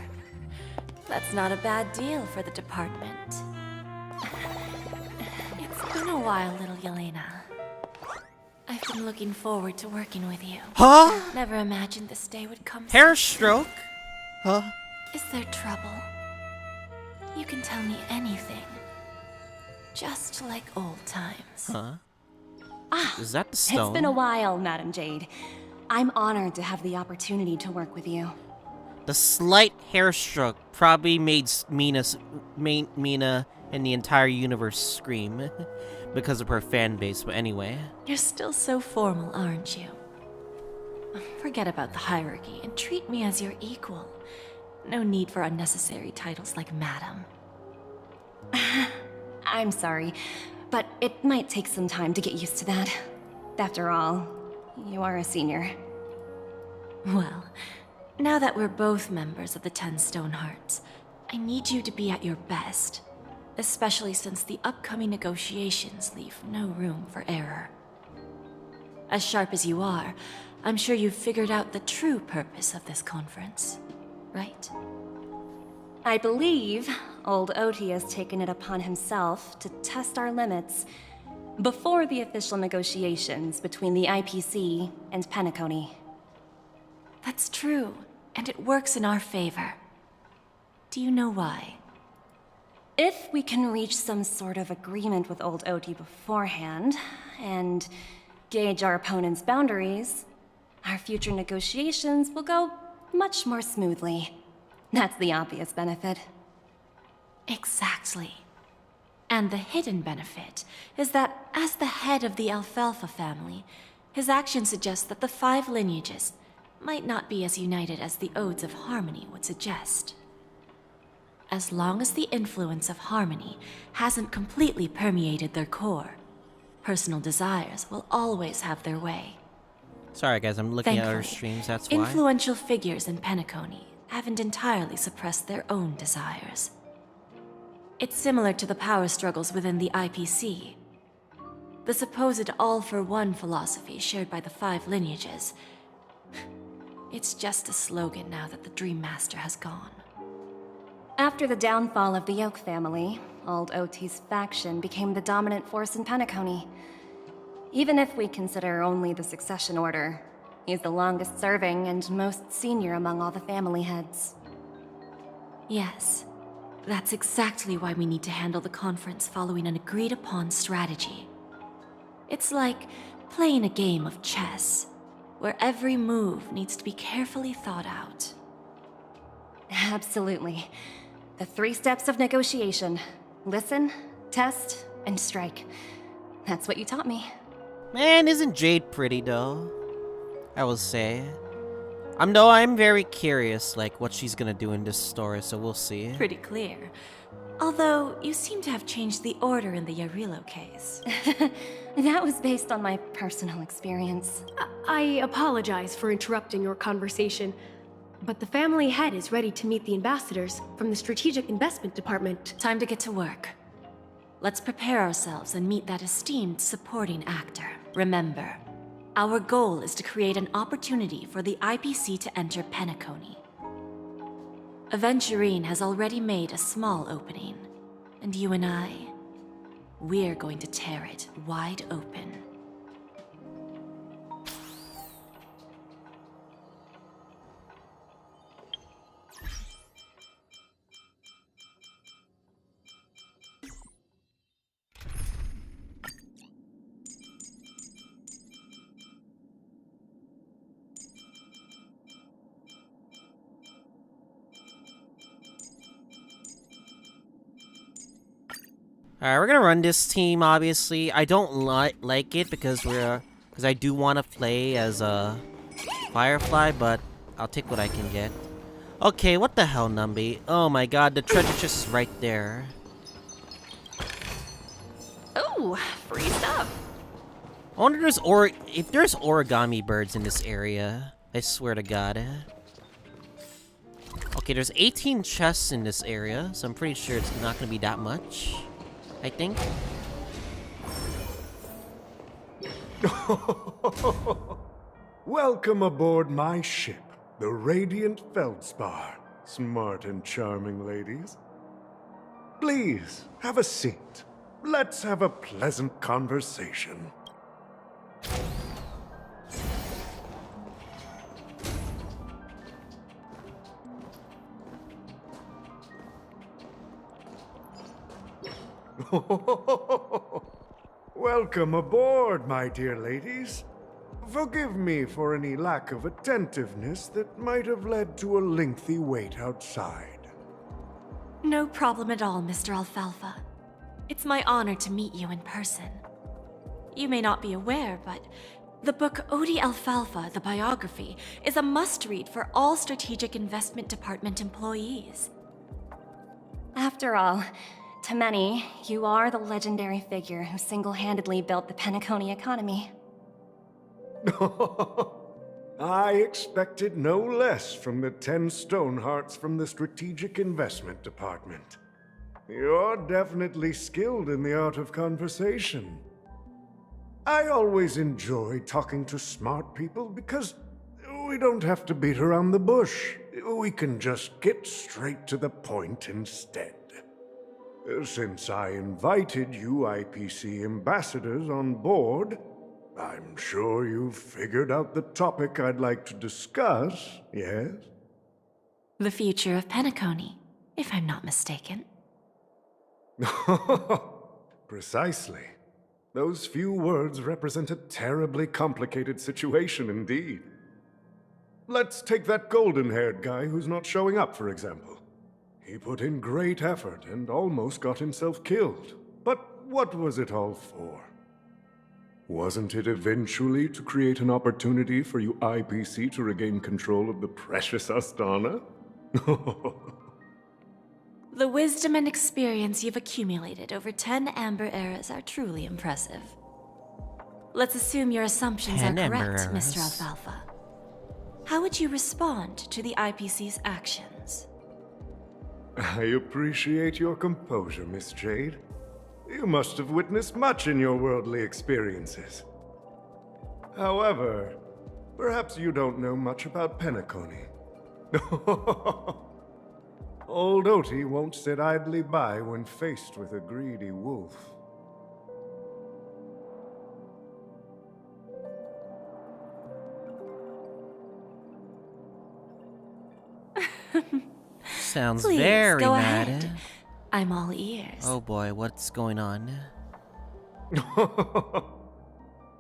That's not a bad deal for the department. It's been a while, little Yelena. I've been looking forward to working with you. Huh? Never imagined this day would come so Hair soon. stroke? Huh? Is there trouble? You can tell me anything. Just like old times. Huh? Ah, Is that the stone? It's been a while, Madam Jade. I'm honored to have the opportunity to work with you. The slight hair stroke probably made Mina and the entire universe scream because of her fan base, but anyway. You're still so formal, aren't you? Forget about the hierarchy and treat me as your equal. No need for unnecessary titles like Madam. I'm sorry, but it might take some time to get used to that. After all, you are a senior. Well, now that we're both members of the 10 Stone Hearts, I need you to be at your best. Especially since the upcoming negotiations leave no room for error. As sharp as you are, I'm sure you've figured out the true purpose of this conference, right? I believe old Odie has taken it upon himself to test our limits before the official negotiations between the IPC and Penacony. That's true, and it works in our favor. Do you know why? If we can reach some sort of agreement with old OT beforehand, and gauge our opponent's boundaries, our future negotiations will go much more smoothly. That's the obvious benefit. Exactly. And the hidden benefit is that as the head of the Alfalfa family, his actions suggest that the 5 lineages might not be as united as the Odes of Harmony would suggest. As long as the influence of Harmony hasn't completely permeated their core, personal desires will always have their way. Sorry guys, I'm looking at other Thankfully, streams, that's why. influential figures in Penacony haven't entirely suppressed their own desires. It's similar to the power struggles within the IPC. The supposed all-for-one philosophy shared by the 5 lineages. It's just a slogan now that the Dream Master has gone. After the downfall of the Oak family, old OT's faction became the dominant force in Penacony. Even if we consider only the succession order, he's the longest serving and most senior among all the family heads. Yes, that's exactly why we need to handle the conference following an agreed-upon strategy. It's like playing a game of chess, where every move needs to be carefully thought out. Absolutely. The 3 steps of negotiation. Listen, test, and strike. That's what you taught me. Man, isn't Jade pretty though? I will say. I'm very curious, like, what she's gonna do in this story, so we'll see. Pretty clear. Although, you seem to have changed the order in the Yarilo case. That was based on my personal experience. I apologize for interrupting your conversation, but the family head is ready to meet the ambassadors from the Strategic Investment Department. Time to get to work. Let's prepare ourselves and meet that esteemed supporting actor. Remember, our goal is to create an opportunity for the IPC to enter Penacony. Aventurine has already made a small opening, and you and I, we're going to tear it wide open. Alright, we're gonna run this team, obviously. I don't like it because I do want to play as a Firefly, but I'll take what I can get. Okay, what the hell, Numby? Oh my god, the treasure chest is right there. Oh, free stuff. I wonder if there's origami birds in this area. I swear to god. Okay, there's 18 chests in this area, so I'm pretty sure it's not gonna be that much. I think. Welcome aboard my ship, the Radiant Feldspar. Smart and charming ladies. Please, have a seat. Let's have a pleasant conversation. Welcome aboard, my dear ladies. Forgive me for any lack of attentiveness that might have led to a lengthy wait outside. No problem at all, Mr. Alfalfa. It's my honor to meet you in person. You may not be aware, but the book Odi Alfalfa, the biography, is a must-read for all Strategic Investment Department employees. After all, to many, you are the legendary figure who single-handedly built the Penacony economy. I expected no less from the 10 Stonehearts from the Strategic Investment Department. You're definitely skilled in the art of conversation. I always enjoy talking to smart people because we don't have to beat around the bush. We can just get straight to the point instead. Since I invited you IPC ambassadors on board, I'm sure you've figured out the topic I'd like to discuss, yes? The future of Penacony, if I'm not mistaken. Precisely. Those few words represent a terribly complicated situation indeed. Let's take that golden-haired guy who's not showing up, for example. He put in great effort and almost got himself killed. But what was it all for? Wasn't it eventually to create an opportunity for you IPC to regain control of the precious Astana? The wisdom and experience you've accumulated over 10 Amber Eras are truly impressive. Let's assume your assumptions are correct, Mr. Alfalfa. How would you respond to the IPC's actions? I appreciate your composure, Miss Jade. You must have witnessed much in your worldly experiences. However, perhaps you don't know much about Penacony. Old Oti won't sit idly by when faced with a greedy wolf. Sounds Please, very go mad. ahead. I'm all ears. Oh boy, what's going on?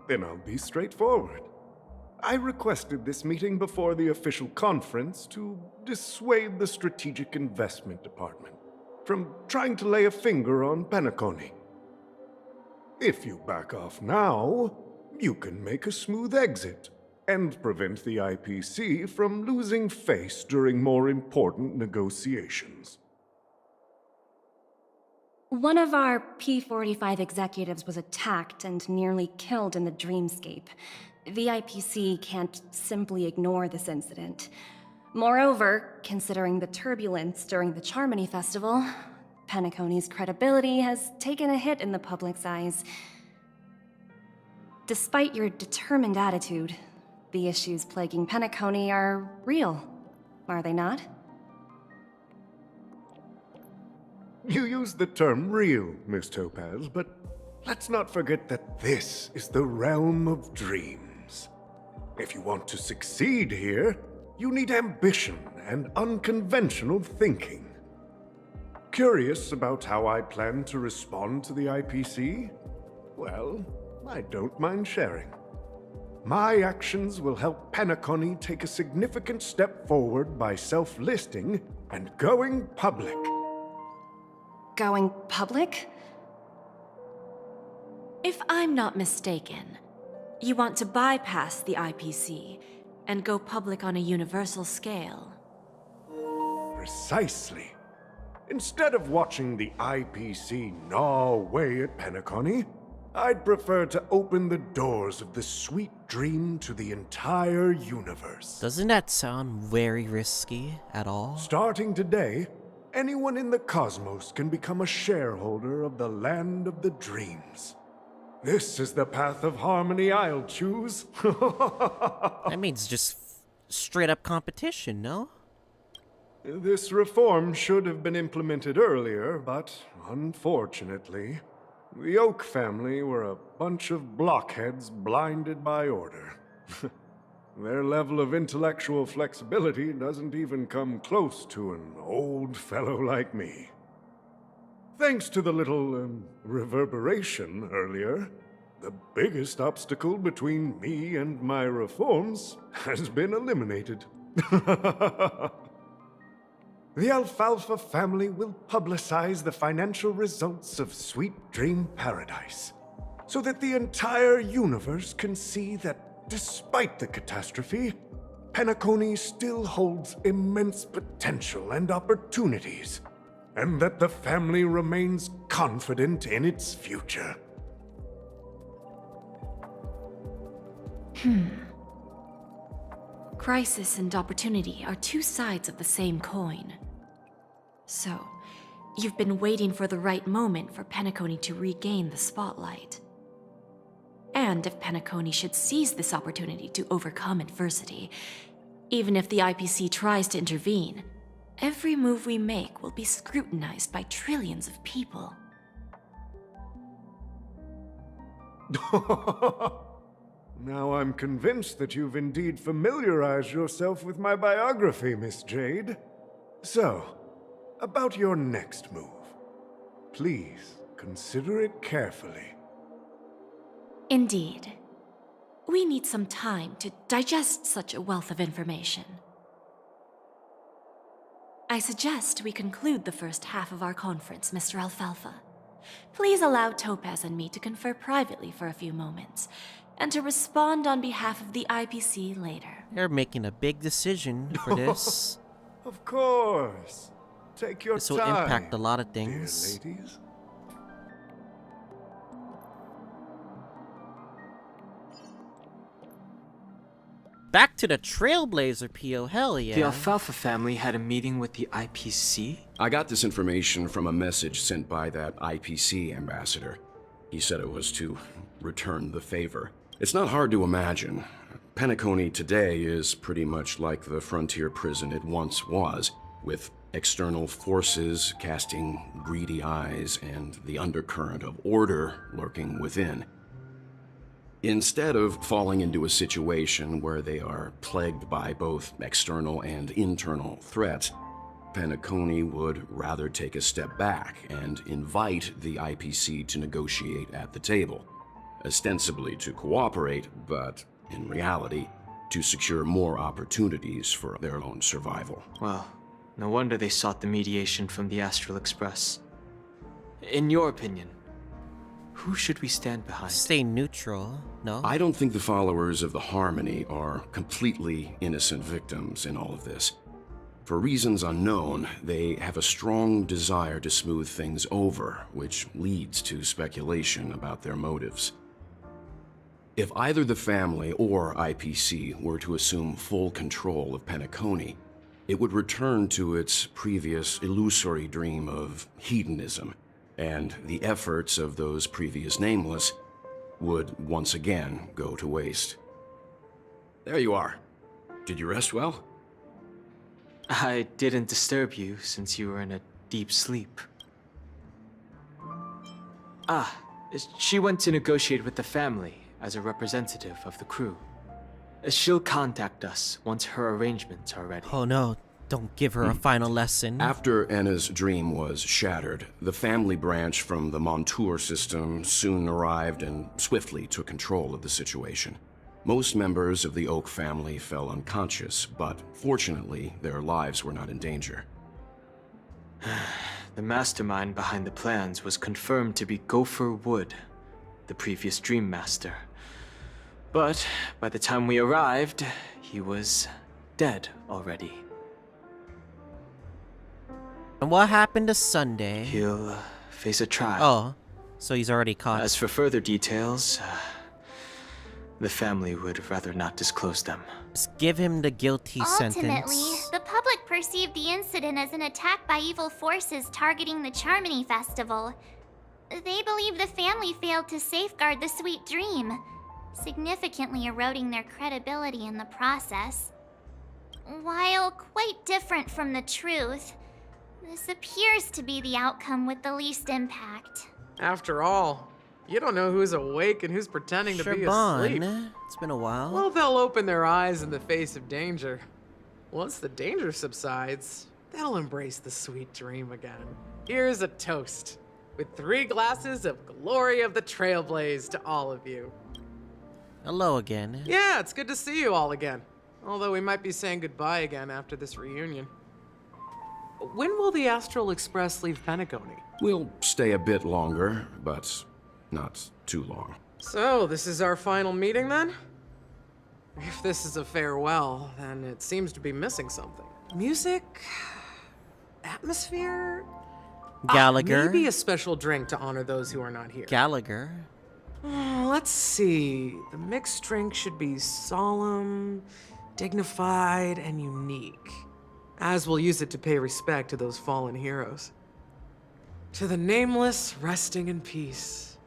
Then I'll be straightforward. I requested this meeting before the official conference to dissuade the Strategic Investment Department from trying to lay a finger on Penacony. If you back off now, you can make a smooth exit and prevent the IPC from losing face during more important negotiations. One of our P45 executives was attacked and nearly killed in the dreamscape. The IPC can't simply ignore this incident. Moreover, considering the turbulence during the Charmony Festival, Penacony's credibility has taken a hit in the public's eyes. Despite your determined attitude, the issues plaguing Penacony are real, are they not? You use the term real, Miss Topaz, but let's not forget that this is the realm of dreams. If you want to succeed here, you need ambition and unconventional thinking. Curious about how I plan to respond to the IPC? Well, I don't mind sharing. My actions will help Penacony take a significant step forward by self-listing and going public. Going public? If I'm not mistaken, you want to bypass the IPC and go public on a universal scale. Precisely. Instead of watching the IPC gnaw away at Penacony, I'd prefer to open the doors of the sweet dream to the entire universe. Doesn't that sound very risky at all? Starting today, anyone in the cosmos can become a shareholder of the land of the dreams. This is the path of harmony I'll choose. That means just straight up competition, no? This reform should have been implemented earlier, but unfortunately, the Oak family were a bunch of blockheads blinded by order. Their level of intellectual flexibility doesn't even come close to an old fellow like me. Thanks to the little reverberation earlier, the biggest obstacle between me and my reforms has been eliminated. The Alfalfa family will publicize the financial results of Sweet Dream Paradise, so that the entire universe can see that despite the catastrophe, Penacony still holds immense potential and opportunities, and that the family remains confident in its future. Crisis and opportunity are two sides of the same coin. So, you've been waiting for the right moment for Penacony to regain the spotlight. And if Penacony should seize this opportunity to overcome adversity, even if the IPC tries to intervene, every move we make will be scrutinized by trillions of people. Now I'm convinced that you've indeed familiarized yourself with my biography, Miss Jade. So, about your next move. Please, consider it carefully. Indeed. We need some time to digest such a wealth of information. I suggest we conclude the first half of our conference, Mr. Alfalfa. Please allow Topaz and me to confer privately for a few moments, and to respond on behalf of the IPC later. They're making a big decision for this. Of course. Take your This will time, impact a lot of things. dear ladies. Back to the Trailblazer PO, hell yeah. The Alfalfa family had a meeting with the IPC? I got this information from a message sent by that IPC ambassador. He said it was to return the favor. It's not hard to imagine. Penacony today is pretty much like the frontier prison it once was, with external forces casting greedy eyes and the undercurrent of order lurking within. Instead of falling into a situation where they are plagued by both external and internal threats, Penacony would rather take a step back and invite the IPC to negotiate at the table, ostensibly to cooperate, but in reality, to secure more opportunities for their own survival. Well, no wonder they sought the mediation from the Astral Express. In your opinion, who should we stand behind? Stay neutral, no? I don't think the followers of the Harmony are completely innocent victims in all of this. For reasons unknown, they have a strong desire to smooth things over, which leads to speculation about their motives. If either the family or IPC were to assume full control of Penacony, it would return to its previous illusory dream of hedonism, and the efforts of those previous nameless would once again go to waste. There you are. Did you rest well? I didn't disturb you since you were in a deep sleep. Ah, she went to negotiate with the family as a representative of the crew. She'll contact us once her arrangements are ready. Oh no, don't give her a final lesson. After Anna's dream was shattered, the family branch from the Montour system soon arrived and swiftly took control of the situation. Most members of the Oak family fell unconscious, but fortunately, their lives were not in danger. The mastermind behind the plans was confirmed to be Gopher Wood, the previous Dream Master. But by the time we arrived, he was dead already. And what happened to Sunday? He'll face a trial. Oh, so he's already caught. As for further details, the family would rather not disclose them. Just give him the guilty Ultimately, sentence. the public perceived the incident as an attack by evil forces targeting the Charmony Festival. They believe the family failed to safeguard the sweet dream, significantly eroding their credibility in the process. While quite different from the truth, this appears to be the outcome with the least impact. After all, you don't know who's awake and who's pretending to be asleep. It's been a while. Well, they'll open their eyes in the face of danger. Once the danger subsides, they'll embrace the sweet dream again. Here's a toast, with 3 glasses of glory of the Trailblaze to all of you. Hello again. Yeah, it's good to see you all again. Although we might be saying goodbye again after this reunion. When will the Astral Express leave Penacony? We'll stay a bit longer, but not too long. So, this is our final meeting then? If this is a farewell, then it seems to be missing something. Music? Atmosphere? Gallagher. Maybe a special drink to honor those who are not here. Gallagher. Let's see. The mixed drink should be solemn, dignified, and unique. As we'll use it to pay respect to those fallen heroes. To the nameless, resting in peace.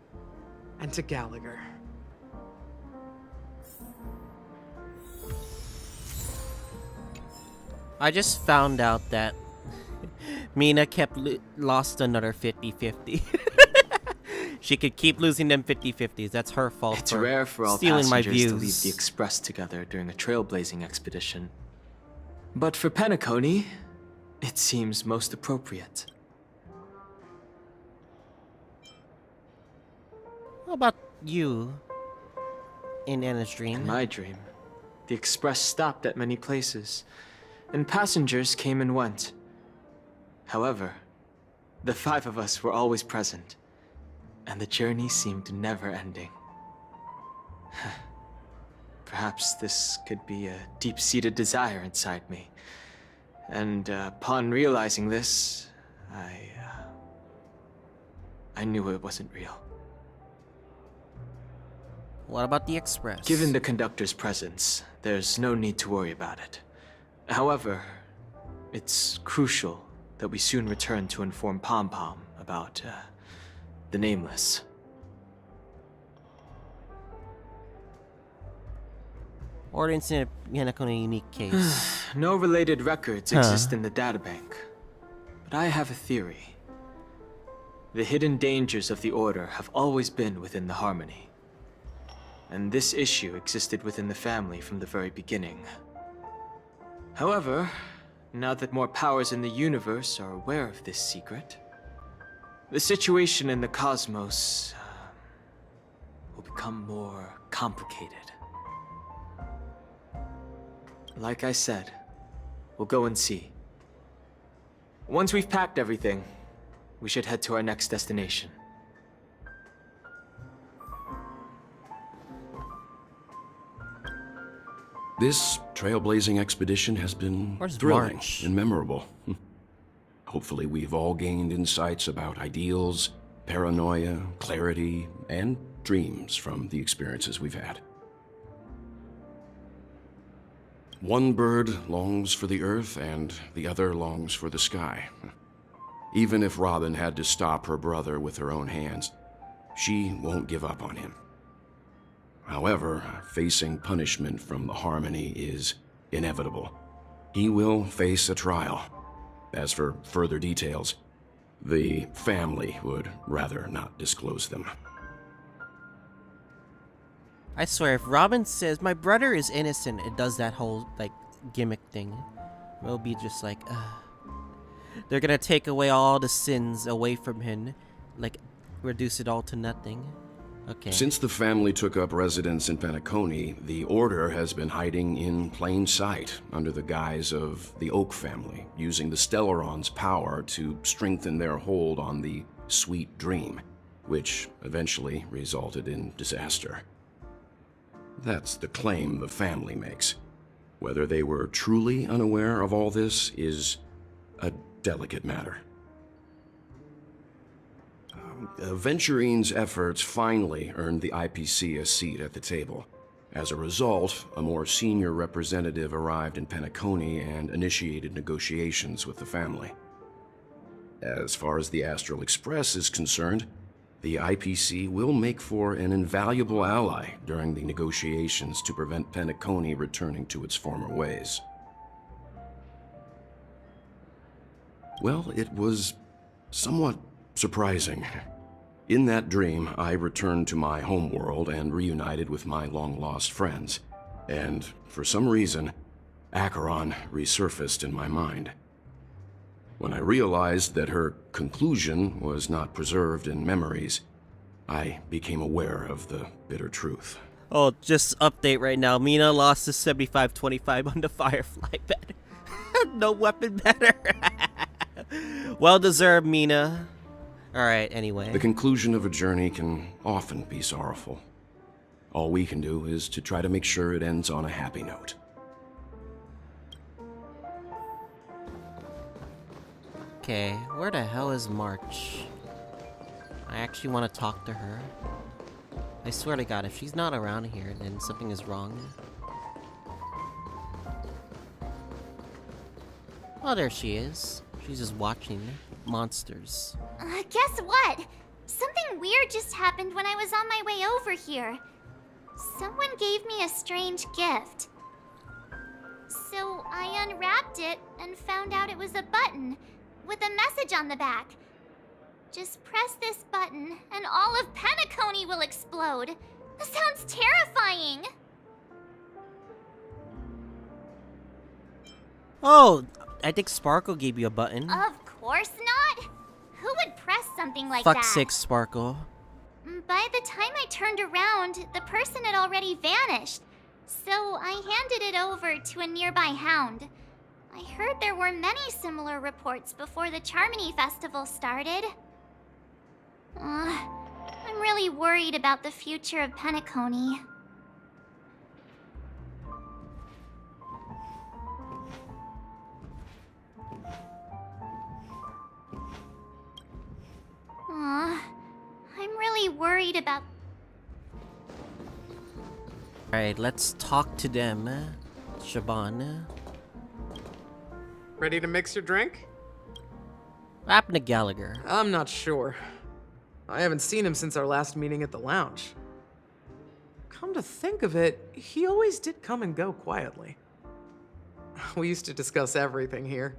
And to Gallagher. I just found out that Mina kept lost another 50-50. She could keep losing them 50-50s. That's her fault. It's rare for all stealing my passengers views. to leave the Express together during a trailblazing expedition. But for Penacony, it seems most appropriate. How about you in Anna's dream? In my dream, the express stopped at many places, and passengers came and went. However, the 5 of us were always present, and the journey seemed never ending. Perhaps this could be a deep-seated desire inside me. And upon realizing this, I knew it wasn't real. What about the express? Given the conductor's presence, there's no need to worry about it. However, it's crucial that we soon return to inform Pom Pom about the Nameless. Ordinance in a unique case. No related records exist in the databank, but I have a theory. The hidden dangers of the Order have always been within the Harmony, and this issue existed within the family from the very beginning. However, now that more powers in the universe are aware of this secret, the situation in the cosmos will become more complicated. Like I said, we'll go and see. Once we've packed everything, we should head to our next destination. This trailblazing expedition has been Where's thrilling March? and memorable. Hopefully we've all gained insights about ideals, paranoia, clarity, and dreams from the experiences we've had. One bird longs for the earth and the other longs for the sky. Even if Robin had to stop her brother with her own hands, she won't give up on him. However, facing punishment from the Harmony is inevitable. He will face a trial. As for further details, the family would rather not disclose them. I swear, if Robin says, my brother is innocent, it does that whole, like, gimmick thing. It'll be just like, they're gonna take away all the sins away from him. Like, reduce it all to nothing. Okay. Since the family took up residence in Penacony, the Order has been hiding in plain sight under the guise of the Oak family, using the Stellaron's power to strengthen their hold on the Sweet Dream, which eventually resulted in disaster. That's the claim the family makes. Whether they were truly unaware of all this is a delicate matter. Venturine's efforts finally earned the IPC a seat at the table. As a result, a more senior representative arrived in Penacony and initiated negotiations with the family. As far as the Astral Express is concerned, the IPC will make for an invaluable ally during the negotiations to prevent Penacony returning to its former ways. Well, it was somewhat surprising. In that dream, I returned to my homeworld and reunited with my long-lost friends. And for some reason, Acheron resurfaced in my mind. When I realized that her conclusion was not preserved in memories, I became aware of the bitter truth. Oh, just update right now. Mina lost to 75-25 on the Firefly bet. No weapon better. Well deserved, Mina. Alright, anyway. The conclusion of a journey can often be sorrowful. All we can do is to try to make sure it ends on a happy note. Okay, where the hell is March? I actually want to talk to her. I swear to God, if she's not around here, then something is wrong. Oh, there she is. She's just watching monsters. Guess what? Something weird just happened when I was on my way over here. Someone gave me a strange gift. So I unwrapped it and found out it was a button with a message on the back. Just press this button and all of Penacony will explode. That sounds terrifying. Oh, I think Sparkle gave you a button. Of course not. Who would press something like that? Fuck sake, Sparkle. By the time I turned around, the person had already vanished. So I handed it over to a nearby hound. I heard there were many similar reports before the Charmony Festival started. I'm really worried about the future of Penacony. I'm really worried about... Alright, let's talk to them. Shaban. Ready to mix your drink? What happened to Gallagher? I'm not sure. I haven't seen him since our last meeting at the lounge. Come to think of it, he always did come and go quietly. We used to discuss everything here.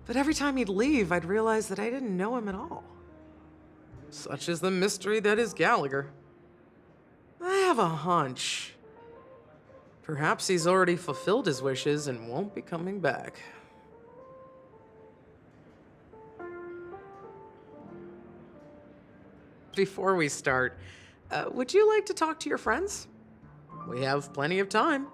But every time he'd leave, I'd realize that I didn't know him at all. Such is the mystery that is Gallagher. I have a hunch. Perhaps he's already fulfilled his wishes and won't be coming back. Before we start, would you like to talk to your friends? We have plenty of time.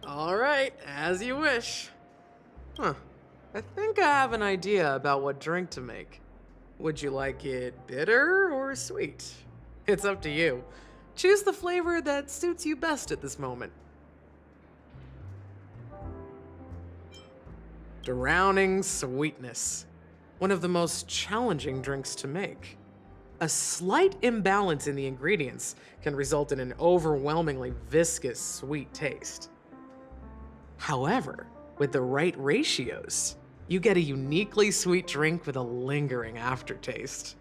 All right, as you wish. Huh. I think I have an idea about what drink to make. Would you like it bitter or sweet? It's up to you. Choose the flavor that suits you best at this moment. Drowning sweetness. One of the most challenging drinks to make. A slight imbalance in the ingredients can result in an overwhelmingly viscous sweet taste. However, with the right ratios, you get a uniquely sweet drink with a lingering aftertaste.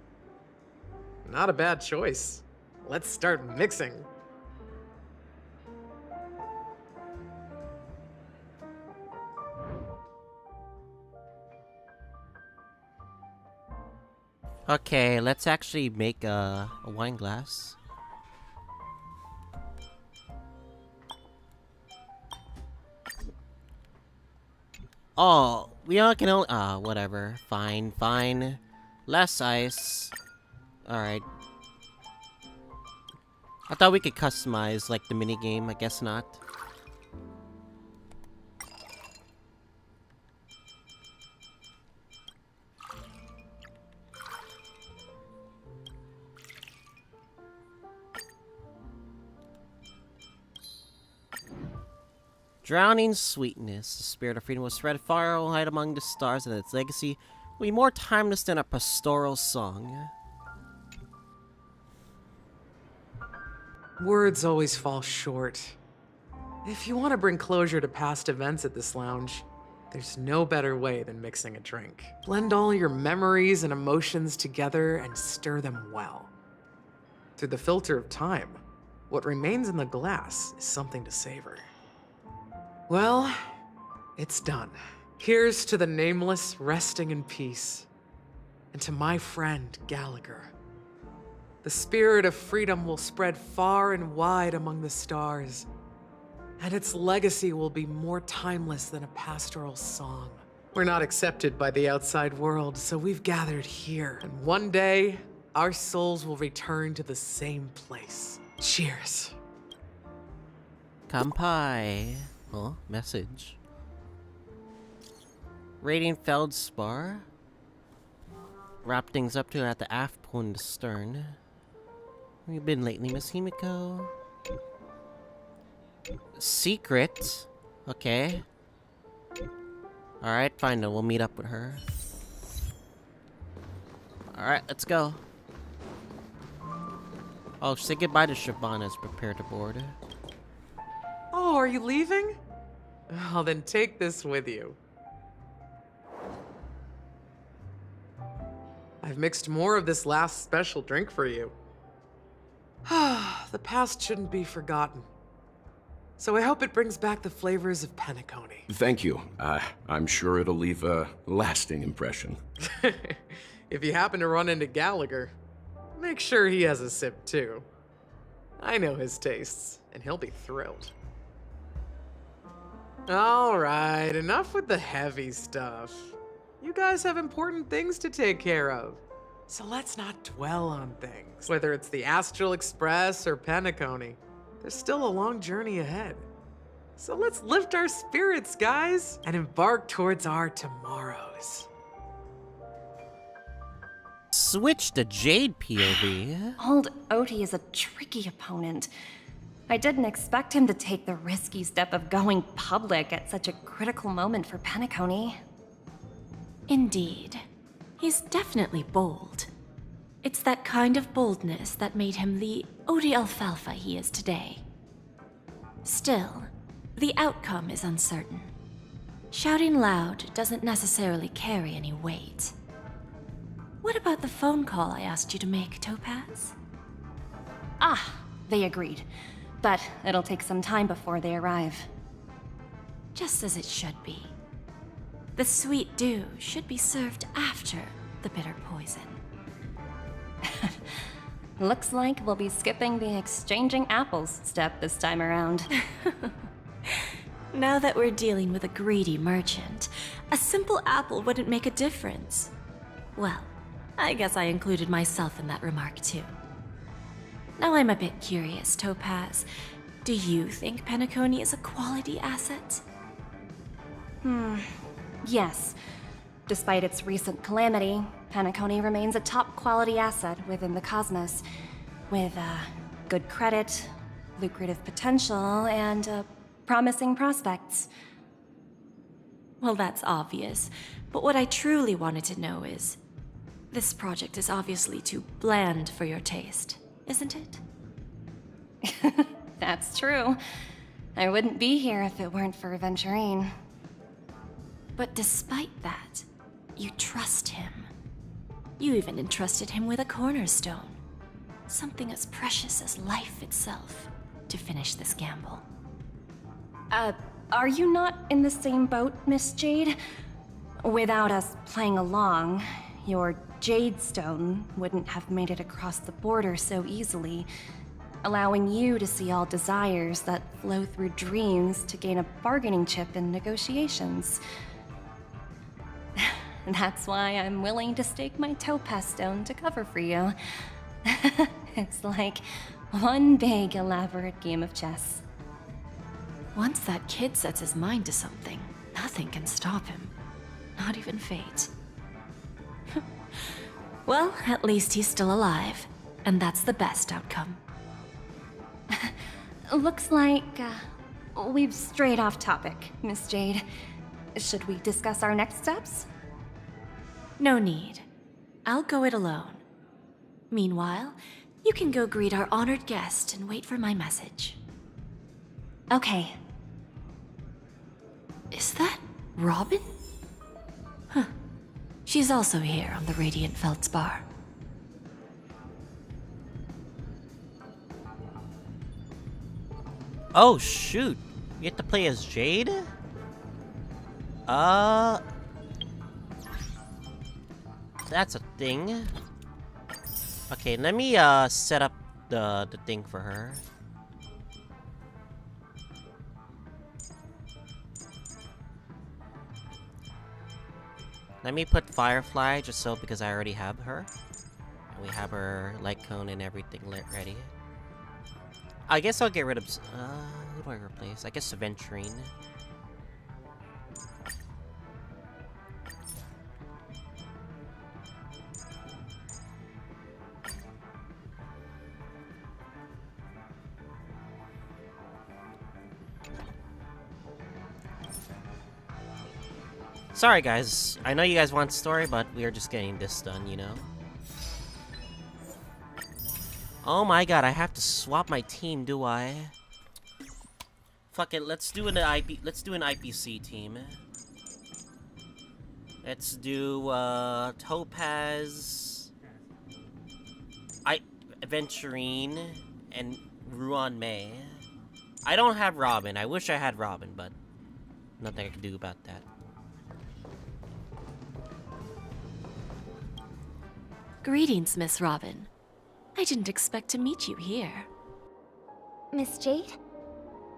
Not a bad choice. Let's start mixing. Okay, let's actually make a wine glass. Oh, we all can only... whatever. Fine, fine. Less ice. Alright. I thought we could customize, like, the minigame. I guess not. Drowning sweetness. The spirit of freedom will spread far and wide among the stars, and its legacy will be more timeless than a pastoral song. Words always fall short. If you want to bring closure to past events at this lounge, there's no better way than mixing a drink. Blend all your memories and emotions together and stir them well. Through the filter of time, what remains in the glass is something to savor. Well, it's done. Here's to the nameless resting in peace, and to my friend Gallagher. The spirit of freedom will spread far and wide among the stars, and its legacy will be more timeless than a pastoral song. We're not accepted by the outside world, so we've gathered here, and one day, our souls will return to the same place. Cheers. Kampai. Oh, message. Radiant Feldspar. Wrap things up to at the aft pole and the stern. Where you been lately, Miss Himiko? Secret. Okay. Alright, fine then. We'll meet up with her. Alright, let's go. Oh, say goodbye to Shabana as prepared to board. Oh, are you leaving? Oh, then take this with you. I've mixed more of this last special drink for you. The past shouldn't be forgotten. So I hope it brings back the flavors of Penacony. Thank you. I'm sure it'll leave a lasting impression. If you happen to run into Gallagher, make sure he has a sip too. I know his tastes, and he'll be thrilled. All right, enough with the heavy stuff. You guys have important things to take care of. So let's not dwell on things. Whether it's the Astral Express or Penacony, there's still a long journey ahead. So let's lift our spirits, guys, and embark towards our tomorrows. Switch to Jade POV. Old Oti is a tricky opponent. I didn't expect him to take the risky step of going public at such a critical moment for Penacony. Indeed. He's definitely bold. It's that kind of boldness that made him the Odi Alfalfa he is today. Still, the outcome is uncertain. Shouting loud doesn't necessarily carry any weight. What about the phone call I asked you to make, Topaz? Ah, they agreed. But it'll take some time before they arrive. Just as it should be. The sweet dew should be served after the bitter poison. Looks like we'll be skipping the exchanging apples step this time around. Now that we're dealing with a greedy merchant, a simple apple wouldn't make a difference. Well, I guess I included myself in that remark too. Now I'm a bit curious, Topaz. Do you think Penacony is a quality asset? Yes. Despite its recent calamity, Penacony remains a top quality asset within the cosmos, with good credit, lucrative potential, and promising prospects. Well, that's obvious, but what I truly wanted to know is, this project is obviously too bland for your taste, isn't it? That's true. I wouldn't be here if it weren't for Aventurine. But despite that, you trust him. You even entrusted him with a cornerstone. Something as precious as life itself, to finish this gamble. Are you not in the same boat, Miss Jade? Without us playing along, your Jade Stone wouldn't have made it across the border so easily, allowing you to see all desires that flow through dreams to gain a bargaining chip in negotiations. That's why I'm willing to stake my Topaz Stone to cover for you. It's like one big, elaborate game of chess. Once that kid sets his mind to something, nothing can stop him. Not even fate. Well, at least he's still alive, and that's the best outcome. Looks like we've strayed off topic, Miss Jade. Should we discuss our next steps? No need. I'll go it alone. Meanwhile, you can go greet our honored guest and wait for my message. Okay. Is that Robin? Huh. She's also here on the Radiant Feldspar. Oh shoot! You get to play as Jade? That's a thing. Okay, let me set up the thing for her. Let me put Firefly just so because I already have her. And we have her light cone and everything ready. I guess I'll get rid of who do I replace? I guess Aventurine. Sorry guys, I know you guys want story, but we are just getting this done, you know? Oh my god, I have to swap my team, do I? Fuck it, let's do an IPC team. Let's do Topaz, Aventurine, and Ruan Mei. I don't have Robin. I wish I had Robin, but nothing I can do about that. Greetings, Miss Robin. I didn't expect to meet you here. Miss Jade?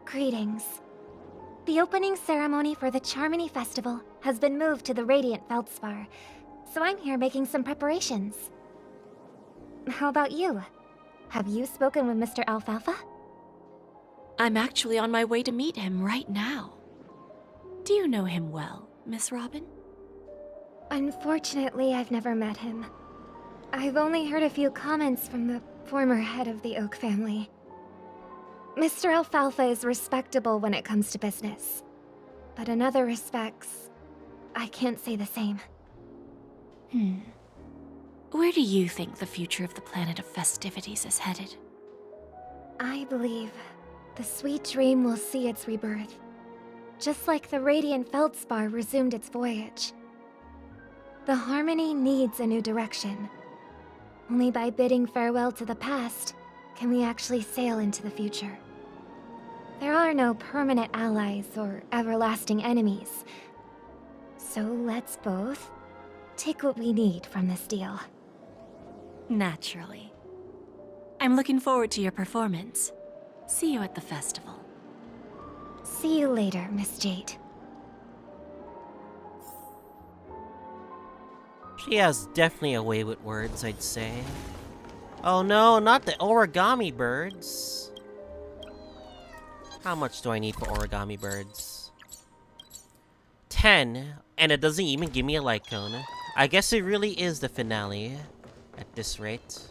Greetings. The opening ceremony for the Charmony Festival has been moved to the Radiant Feldspar, so I'm here making some preparations. How about you? Have you spoken with Mr. Alfalfa? I'm actually on my way to meet him right now. Do you know him well, Miss Robin? Unfortunately, I've never met him. I've only heard a few comments from the former head of the Oak family. Mr. Alfalfa is respectable when it comes to business, but in other respects, I can't say the same. Where do you think the future of the planet of festivities is headed? I believe the sweet dream will see its rebirth, just like the Radiant Feldspar resumed its voyage. The Harmony needs a new direction. Only by bidding farewell to the past can we actually sail into the future. There are no permanent allies or everlasting enemies. So let's both take what we need from this deal. Naturally. I'm looking forward to your performance. See you at the festival. See you later, Miss Jade. She has definitely a way with words, I'd say. Oh no, not the origami birds. How much do I need for origami birds? 10, and it doesn't even give me a light cone. I guess it really is the finale at this rate.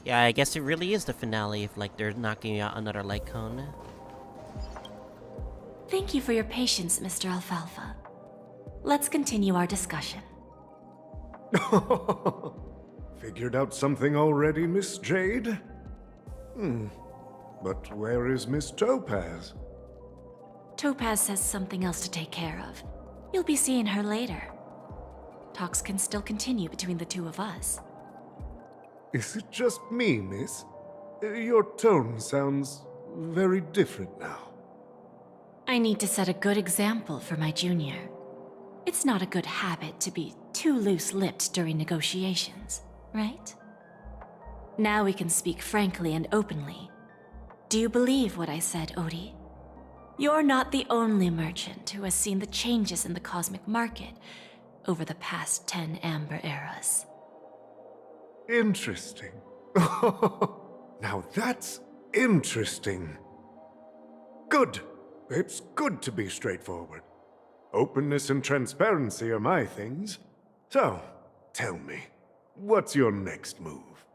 Yeah, I guess it really is the finale if, like, they're not giving out another light cone. Thank you for your patience, Mr. Alfalfa. Let's continue our discussion. Figured out something already, Miss Jade? But where is Miss Topaz? Topaz has something else to take care of. You'll be seeing her later. Talks can still continue between the two of us. Is it just me, miss? Your tone sounds very different now. I need to set a good example for my junior. It's not a good habit to be too loose-lipped during negotiations, right? Now we can speak frankly and openly. Do you believe what I said, Odie? You're not the only merchant who has seen the changes in the cosmic market over the past 10 Amber Eras. Interesting. Now that's interesting. Good. It's good to be straightforward. Openness and transparency are my things. So, tell me, what's your next move?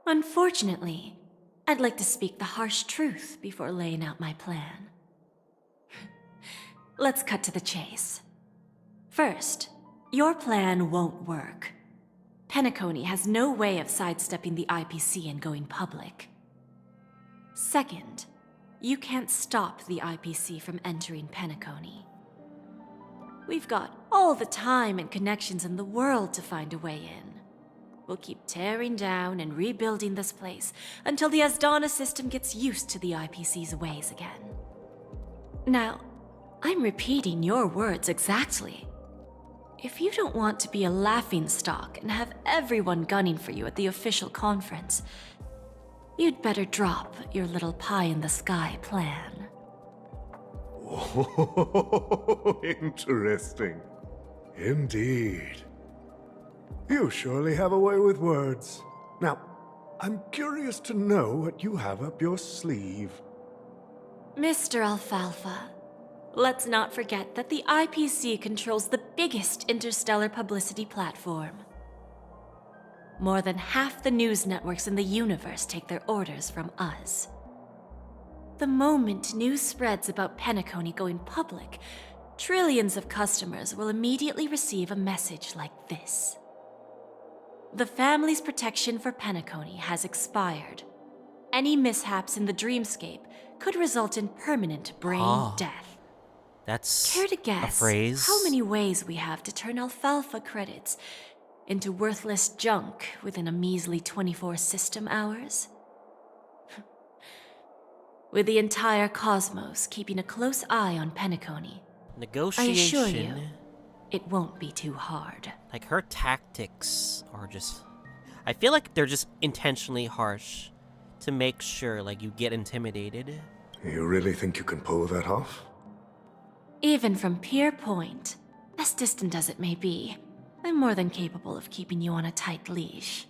Unfortunately, I'd like to speak the harsh truth before laying out my plan. Let's cut to the chase. First, your plan won't work. Penacony has no way of sidestepping the IPC and going public. Second, you can't stop the IPC from entering Penacony. We've got all the time and connections in the world to find a way in. We'll keep tearing down and rebuilding this place until the Asdana system gets used to the IPC's ways again. Now, I'm repeating your words exactly. If you don't want to be a laughingstock and have everyone gunning for you at the official conference, you'd better drop your little pie-in-the-sky plan. Oh, interesting. Indeed. You surely have a way with words. Now, I'm curious to know what you have up your sleeve. Mr. Alfalfa, let's not forget that the IPC controls the biggest interstellar publicity platform. More than half the news networks in the universe take their orders from us. The moment news spreads about Penacony going public, trillions of customers will immediately receive a message like this. The family's protection for Penacony has expired. Any mishaps in the dreamscape could result in permanent brain death. That's Care to guess a phrase? how many ways we have to turn Alfalfa credits into worthless junk within a measly 24 system hours? With the entire cosmos keeping a close eye on Penacony, Negotiation. I assure you, it won't be too hard. Like, her tactics are just... I feel like they're just intentionally harsh to make sure, like, you get intimidated. You really think you can pull that off? Even from Pier Point, as distant as it may be, I'm more than capable of keeping you on a tight leash.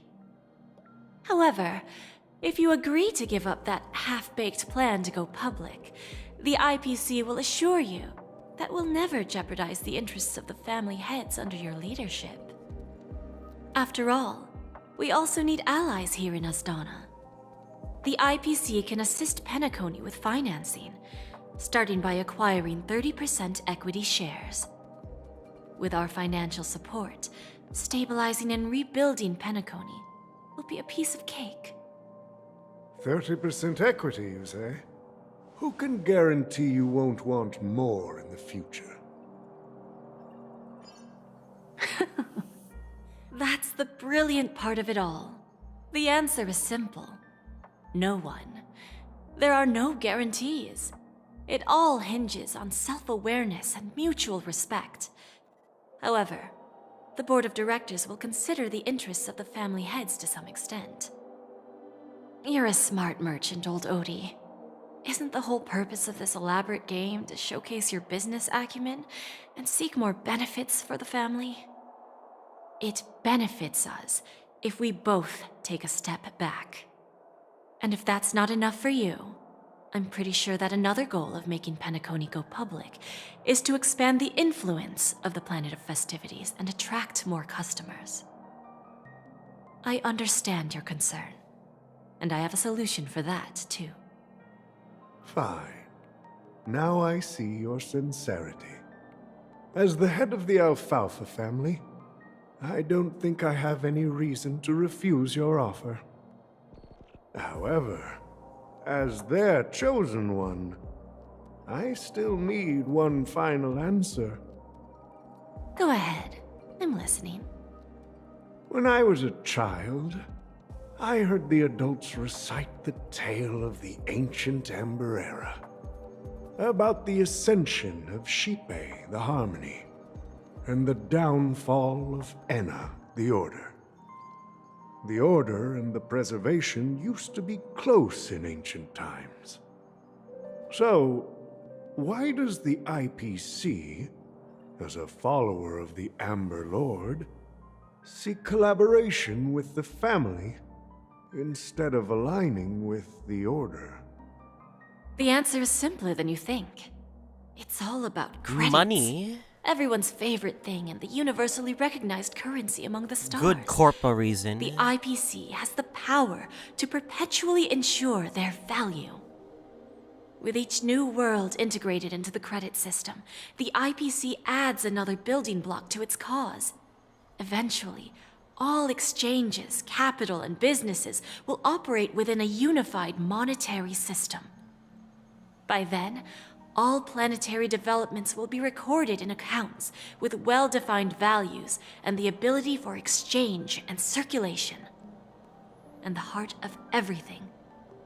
However, if you agree to give up that half-baked plan to go public, the IPC will assure you that we'll never jeopardize the interests of the family heads under your leadership. After all, we also need allies here in Asdana. The IPC can assist Penacony with financing, starting by acquiring 30% equity shares. With our financial support, stabilizing and rebuilding Penacony will be a piece of cake. 30% equity, you say? Who can guarantee you won't want more in the future? That's the brilliant part of it all. The answer is simple. No one. There are no guarantees. It all hinges on self-awareness and mutual respect. However, the board of directors will consider the interests of the family heads to some extent. You're a smart merchant, old Odie. Isn't the whole purpose of this elaborate game to showcase your business acumen and seek more benefits for the family? It benefits us if we both take a step back. And if that's not enough for you, I'm pretty sure that another goal of making Penacony go public is to expand the influence of the Planet of Festivities and attract more customers. I understand your concern, and I have a solution for that, too. Fine. Now I see your sincerity. As the head of the Alfalfa family, I don't think I have any reason to refuse your offer. However, as their chosen one, I still need one final answer. Go ahead. I'm listening. When I was a child, I heard the adults recite the tale of the ancient Ember Era, about the ascension of Shipe, the Harmony, and the downfall of Enna, the Order. The Order and the Preservation used to be close in ancient times. So, why does the IPC, as a follower of the Amber Lord, seek collaboration with the family instead of aligning with the Order? The answer is simpler than you think. It's all about credits. Money? Everyone's favorite thing and the universally recognized currency among the stars. Good corpo reason. The IPC has the power to perpetually ensure their value. With each new world integrated into the credit system, the IPC adds another building block to its cause. Eventually, all exchanges, capital, and businesses will operate within a unified monetary system. By then, all planetary developments will be recorded in accounts with well-defined values and the ability for exchange and circulation. And the heart of everything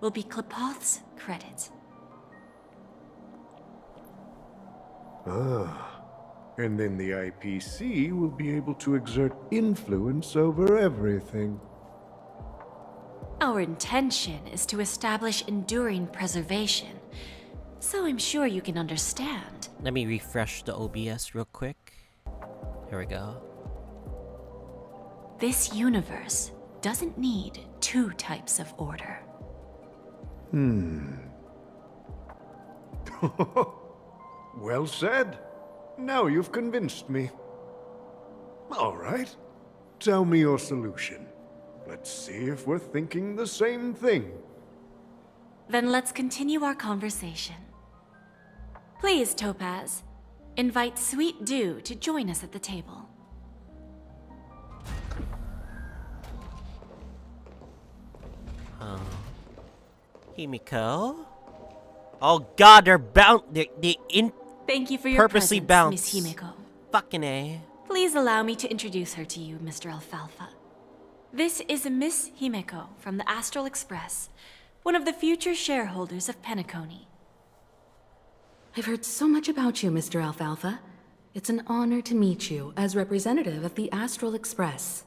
will be Klepoth's credit. Ah, and then the IPC will be able to exert influence over everything. Our intention is to establish enduring preservation, so I'm sure you can understand. Let me refresh the OBS real quick. Here we go. This universe doesn't need two types of order. Well said. Now you've convinced me. All right. Tell me your solution. Let's see if we're thinking the same thing. Then let's continue our conversation. Please, Topaz, invite Sweet Dew to join us at the table. Himiko? Oh god, they're bound. Thank you for your purposely presence, bounce. Miss Himiko. Fucking A. Please allow me to introduce her to you, Mr. Alfalfa. This is Miss Himiko from the Astral Express, one of the future shareholders of Penacony. I've heard so much about you, Mr. Alfalfa. It's an honor to meet you as representative of the Astral Express.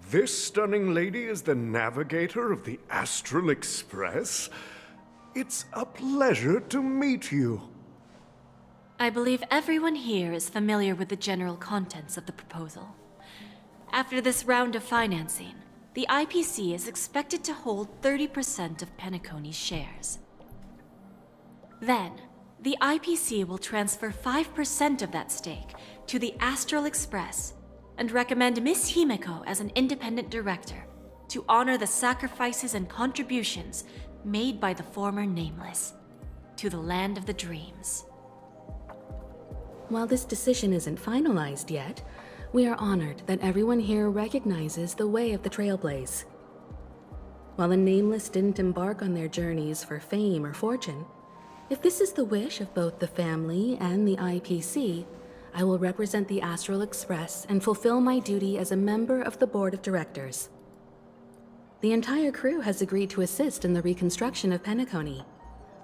This stunning lady is the navigator of the Astral Express? It's a pleasure to meet you. I believe everyone here is familiar with the general contents of the proposal. After this round of financing, the IPC is expected to hold 30% of Penacony's shares. Then, the IPC will transfer 5% of that stake to the Astral Express and recommend Miss Himeko as an independent director to honor the sacrifices and contributions made by the former Nameless to the land of the dreams. While this decision isn't finalized yet, we are honored that everyone here recognizes the way of the Trailblaze. While the Nameless didn't embark on their journeys for fame or fortune, if this is the wish of both the family and the IPC, I will represent the Astral Express and fulfill my duty as a member of the board of directors. The entire crew has agreed to assist in the reconstruction of Penacony.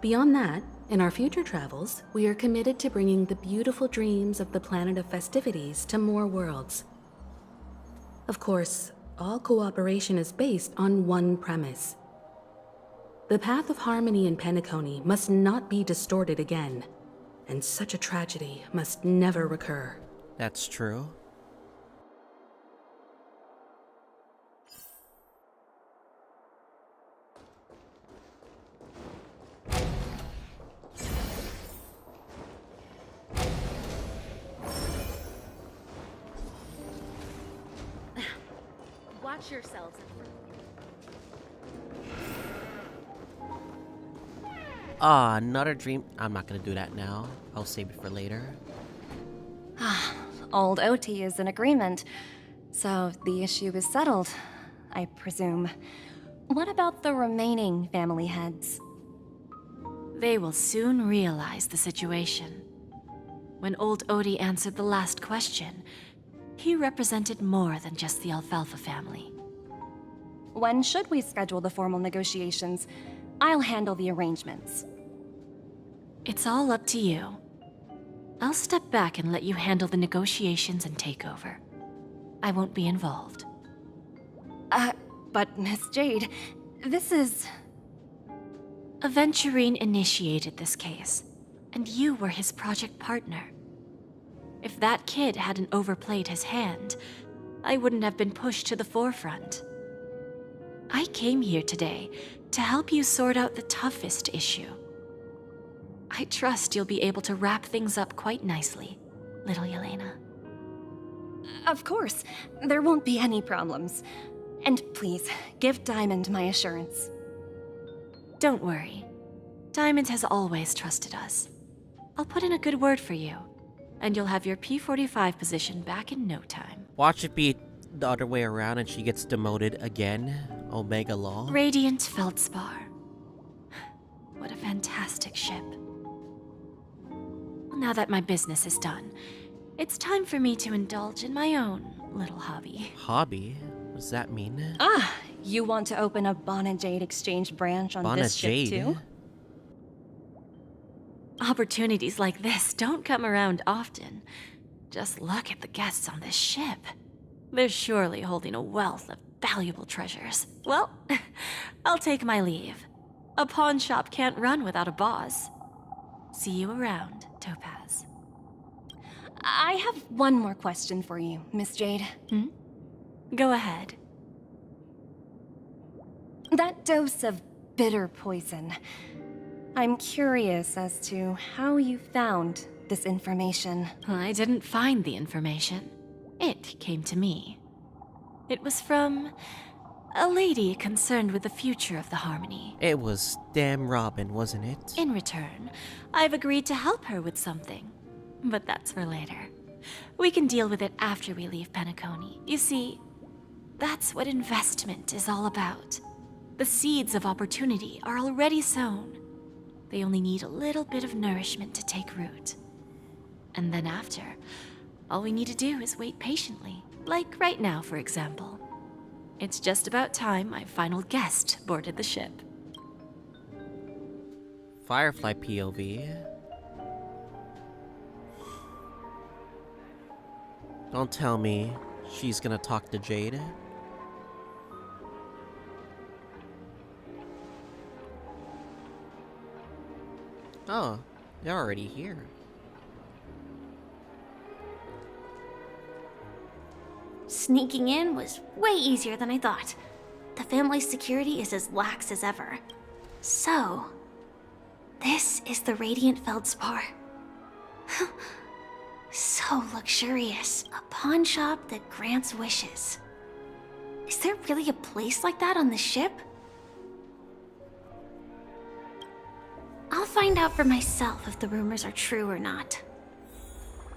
Beyond that, in our future travels, we are committed to bringing the beautiful dreams of the planet of festivities to more worlds. Of course, all cooperation is based on one premise. The path of harmony in Penacony must not be distorted again, and such a tragedy must never recur. That's true. Watch yourselves. Ah, another dream. I'm not gonna do that now. I'll save it for later. Old OT is in agreement, so the issue is settled, I presume. What about the remaining family heads? They will soon realize the situation. When old Odie answered the last question, he represented more than just the Alfalfa family. When should we schedule the formal negotiations? I'll handle the arrangements. It's all up to you. I'll step back and let you handle the negotiations and takeover. I won't be involved. But Miss Jade, this is... Aventurine initiated this case, and you were his project partner. If that kid hadn't overplayed his hand, I wouldn't have been pushed to the forefront. I came here today to help you sort out the toughest issue. I trust you'll be able to wrap things up quite nicely, little Yelena. Of course, there won't be any problems. And please, give Diamond my assurance. Don't worry. Diamond has always trusted us. I'll put in a good word for you, and you'll have your P45 position back in no time. Watch it be the other way around and she gets demoted again. Omega Law. Radiant Feldspar. What a fantastic ship. Now that my business is done, it's time for me to indulge in my own little hobby. Hobby? What does that mean? You want to open a Bonnet Jade exchange branch on this ship too? Opportunities like this don't come around often. Just look at the guests on this ship. They're surely holding a wealth of valuable treasures. Well, I'll take my leave. A pawn shop can't run without a boss. See you around, Topaz. I have one more question for you, Miss Jade. Go ahead. That dose of bitter poison. I'm curious as to how you found this information. I didn't find the information. It came to me. It was from a lady concerned with the future of the Harmony. It was damn Robin, wasn't it? In return, I've agreed to help her with something. But that's for later. We can deal with it after we leave Penacony. You see, that's what investment is all about. The seeds of opportunity are already sown. They only need a little bit of nourishment to take root. And then after, all we need to do is wait patiently. Like right now, for example. It's just about time my final guest boarded the ship. Firefly POV. Don't tell me she's gonna talk to Jade. Oh, they're already here. Sneaking in was way easier than I thought. The family's security is as lax as ever. So, this is the Radiant Feldspar. So luxurious. A pawn shop that grants wishes. Is there really a place like that on the ship? I'll find out for myself if the rumors are true or not.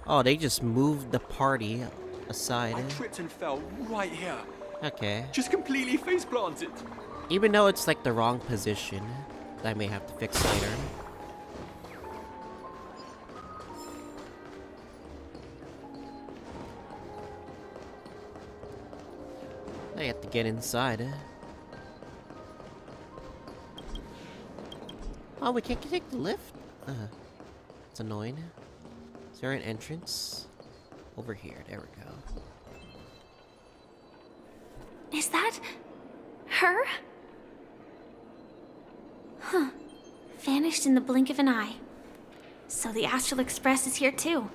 Oh, they just moved the party aside. I tripped and fell right here. Okay. Just completely face planted. Even though it's like the wrong position, that I may have to fix later. I have to get inside. Oh, we can't take the lift? It's annoying. Is there an entrance? Over here, there we go. Is that her? Huh. Vanished in the blink of an eye. So the Astral Express is here too.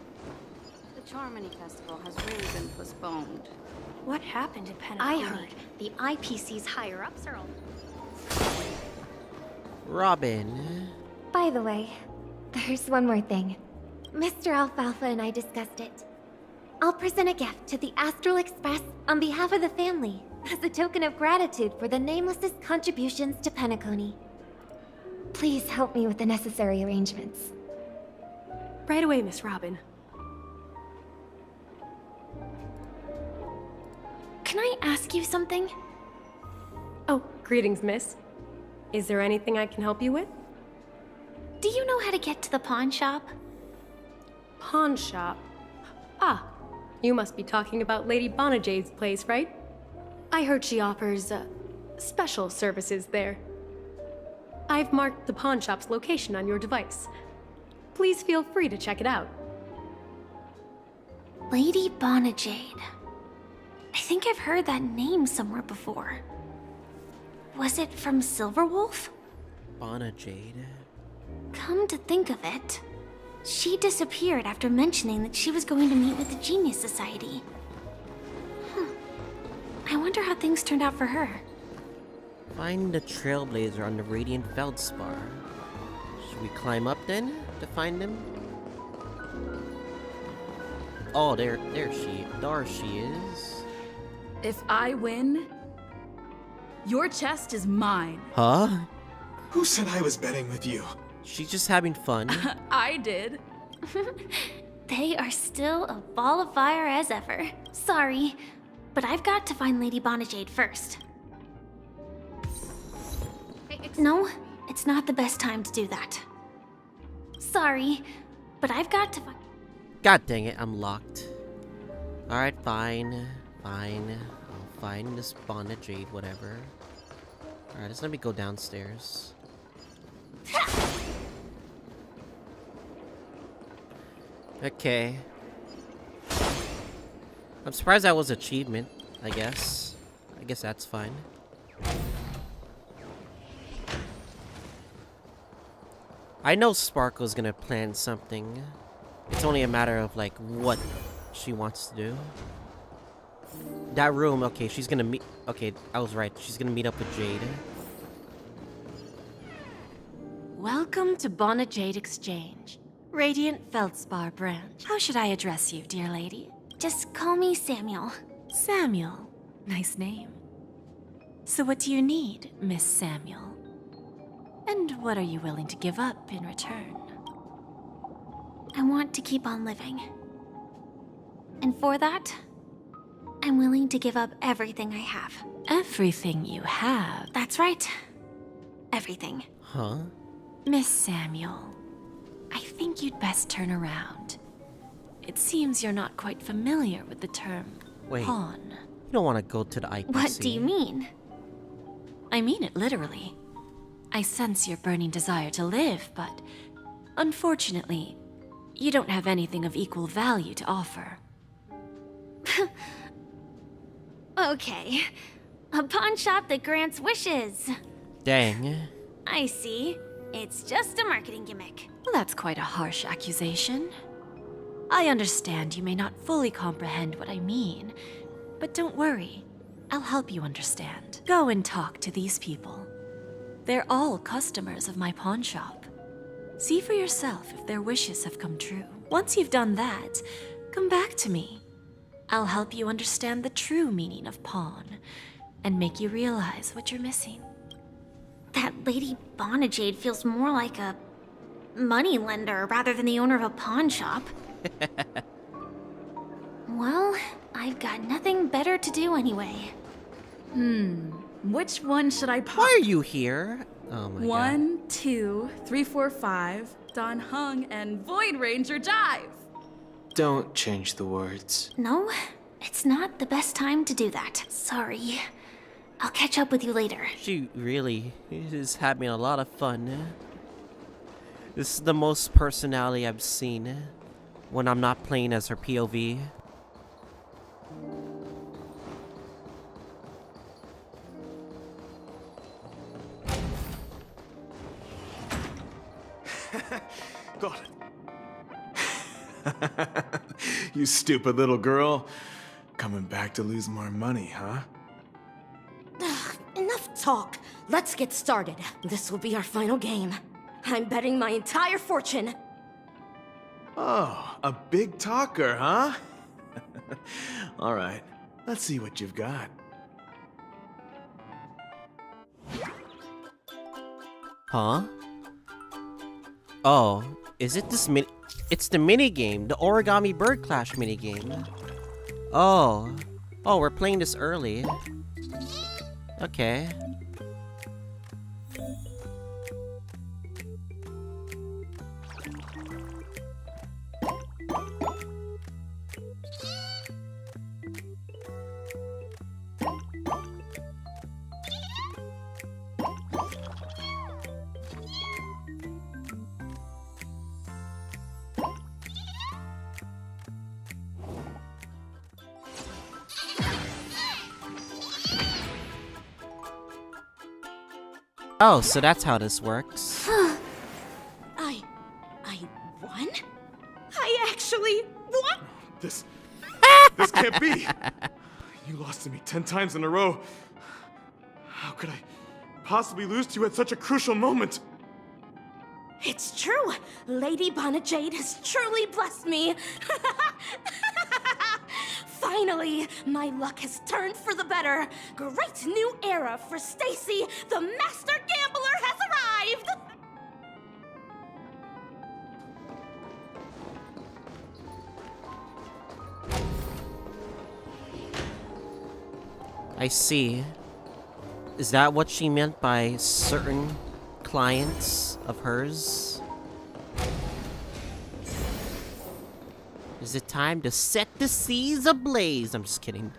The Charmony Festival has really been postponed. What happened in Penacony? I heard the IPC's higher-ups are all... Robin. By the way, there's one more thing. Mr. Alfalfa and I discussed it. I'll present a gift to the Astral Express on behalf of the family as a token of gratitude for the Nameless's contributions to Penacony. Please help me with the necessary arrangements. Right away, Miss Robin. Can I ask you something? Oh, greetings, miss. Is there anything I can help you with? Do you know how to get to the pawn shop? Pawn shop? Ah, you must be talking about Lady Bonajade's place, right? I heard she offers, special services there. I've marked the pawn shop's location on your device. Please feel free to check it out. Lady Bonajade. I think I've heard that name somewhere before. Was it from Silverwolf? Bonajade. Come to think of it, she disappeared after mentioning that she was going to meet with the Genius Society. I wonder how things turned out for her. Find the Trailblazer on the Radiant Feldspar. Should we climb up then to find him? Oh, there she is. If I win, your chest is mine. Huh? Who said I was betting with you? She's just having fun. I did. They are still a ball of fire as ever. Sorry, but I've got to find Lady Bonajade first. No, it's not the best time to do that. Sorry, but I've got to find... God dang it, I'm locked. Alright, fine. I'll find this Bonajade, whatever. Alright, just let me go downstairs. Okay. I'm surprised that was achievement, I guess. I guess that's fine. I know Sparkle's gonna plan something. It's only a matter of, like, what she wants to do. That room, okay, she's gonna meet... Okay, I was right. She's gonna meet up with Jade. Welcome to Bonajade Exchange, Radiant Feldspar branch. How should I address you, dear lady? Just call me Samuel. Samuel. Nice name. So what do you need, Miss Samuel? And what are you willing to give up in return? I want to keep on living. And for that, I'm willing to give up everything I have. Everything you have? That's right. Everything. Huh? Miss Samuel, I think you'd best turn around. It seems you're not quite familiar with the term pawn. You don't want to go to the IPC. What do you mean? I mean it literally. I sense your burning desire to live, but unfortunately, you don't have anything of equal value to offer. Okay. A pawn shop that grants wishes. Dang. I see. It's just a marketing gimmick. Well, that's quite a harsh accusation. I understand you may not fully comprehend what I mean, but don't worry. I'll help you understand. Go and talk to these people. They're all customers of my pawn shop. See for yourself if their wishes have come true. Once you've done that, come back to me. I'll help you understand the true meaning of pawn and make you realize what you're missing. That Lady Bonajade feels more like a money lender rather than the owner of a pawn shop. Well, I've got nothing better to do anyway. Which one should I pop? Why are you here? Oh my god. 1, 2, 3, 4, 5, Don Hung, and Void Ranger Jive. Don't change the words. No, it's not the best time to do that. Sorry. I'll catch up with you later. She really is having a lot of fun. This is the most personality I've seen when I'm not playing as her POV. Got it. You stupid little girl. Coming back to lose more money, huh? Enough talk. Let's get started. This will be our final game. I'm betting my entire fortune. Oh, a big talker, huh? All right, let's see what you've got. Huh? Oh, is it this mini? It's the mini game, the Origami Bird Clash mini game. Oh, we're playing this early. Okay. Oh, so that's how this works. I won? I actually won? This can't be! You lost to me 10 times in a row. How could I possibly lose to you at such a crucial moment? It's true. Lady Bonajade has truly blessed me. Finally, my luck has turned for the better. Great new era for Stacy. The master gambler has arrived. I see. Is that what she meant by certain clients of hers? Is it time to set the seas ablaze? I'm just kidding.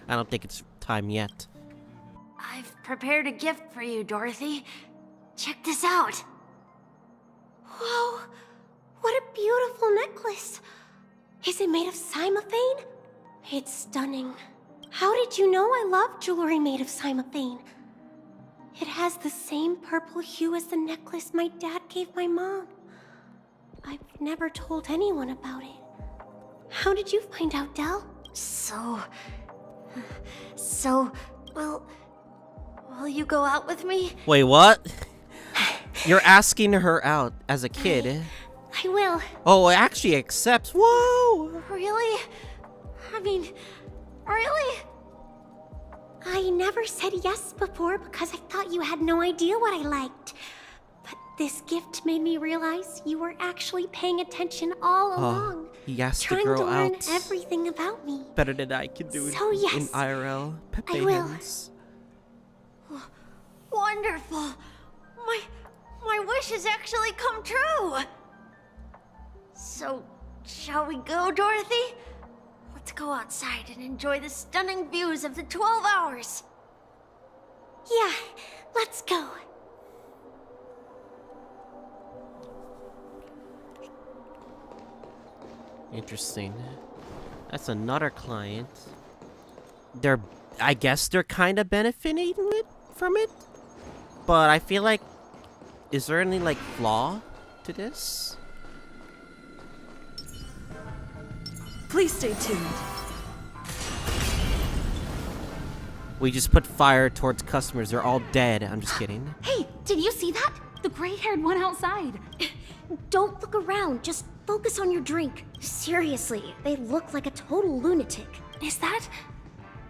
I don't think it's time yet. I've prepared a gift for you, Dorothy. Check this out. Whoa, what a beautiful necklace. Is it made of cymophane? It's stunning. How did you know I love jewelry made of cymophane? It has the same purple hue as the necklace my dad gave my mom. I've never told anyone about it. How did you find out, Del? Will you go out with me? Wait, what? You're asking her out as a kid. I will. Oh, it actually accepts. Whoa! Really? I mean, really? I never said yes before because I thought you had no idea what I liked. But this gift made me realize you were actually paying attention all along. He asked the trying girl to learn out everything about me. better than I can do So in yes, IRL. Pepe I will. hands. Wonderful. My wish has actually come true. So, shall we go, Dorothy? Let's go outside and enjoy the stunning views of the 12 hours. Yeah, let's go. Interesting. That's another client. I guess they're kind of benefiting from it, but I feel like Is there any, like, flaw to this? Please stay tuned. We just put fire towards customers. They're all dead. I'm just kidding. Hey, did you see that? The gray-haired one outside. Don't look around. Just focus on your drink. Seriously, they look like a total lunatic. Is that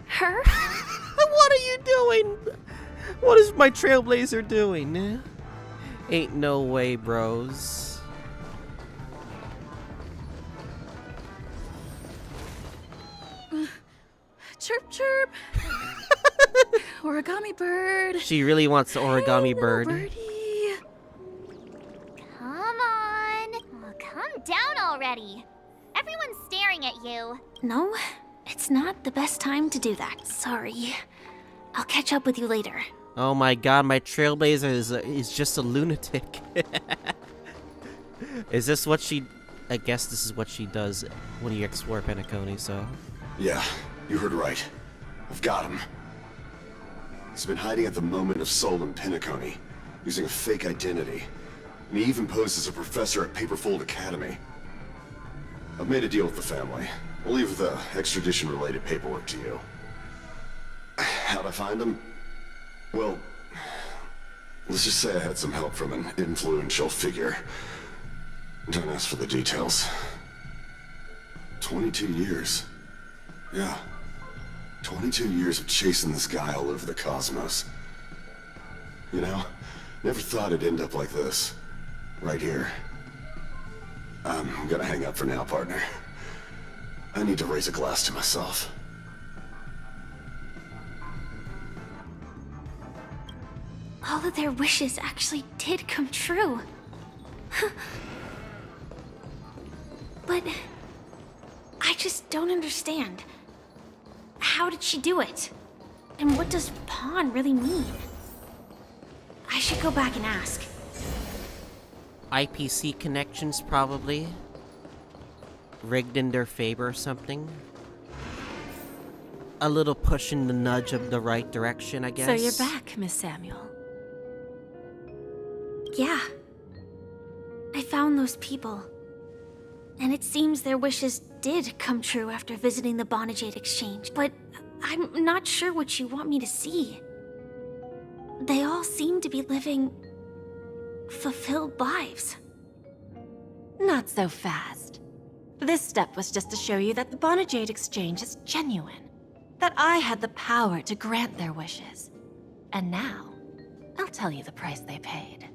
her? What are you doing? What is my trailblazer doing? Ain't no way, bros. Chirp, chirp. Origami bird. She really wants the origami bird. Birdie. Come on. Oh, calm down already. Everyone's staring at you. No, it's not the best time to do that. Sorry. I'll catch up with you later. Oh my god, my trailblazer is just a lunatic. Is this what she... I guess this is what she does when you explore Penacony, so... Yeah, you heard right. I've got him. He's been hiding at the moment of soul in Penacony, using a fake identity. And he even posed as a professor at Paperfold Academy. I've made a deal with the family. I'll leave the extradition-related paperwork to you. How'd I find him? Well, let's just say I had some help from an influential figure. Don't ask for the details. 22 years. Yeah. 22 years of chasing this guy all over the cosmos. You know, never thought it'd end up like this. Right here. I'm gonna hang up for now, partner. I need to raise a glass to myself. All of their wishes actually did come true. But I just don't understand. How did she do it? And what does pawn really mean? I should go back and ask. IPC connections, probably. Rigged in their favor or something. A little push in the nudge of the right direction, I guess. So you're back, Miss Samuel. Yeah. I found those people. And it seems their wishes did come true after visiting the Bonajade Exchange, but I'm not sure what you want me to see. They all seem to be living fulfilled lives. Not so fast. This step was just to show you that the Bonajade Exchange is genuine. That I had the power to grant their wishes. And now, I'll tell you the price they paid.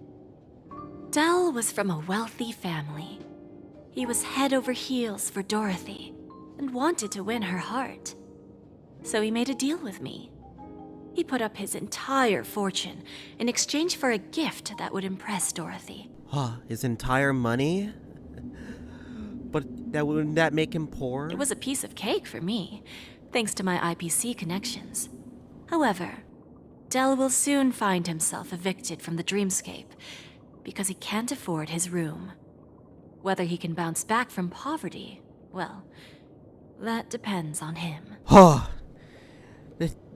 Dell was from a wealthy family. He was head over heels for Dorothy and wanted to win her heart. So he made a deal with me. He put up his entire fortune in exchange for a gift that would impress Dorothy. Huh, his entire money? But wouldn't that make him poor? It was a piece of cake for me, thanks to my IPC connections. However, Dell will soon find himself evicted from the dreamscape because he can't afford his room. Whether he can bounce back from poverty, well, that depends on him. Huh.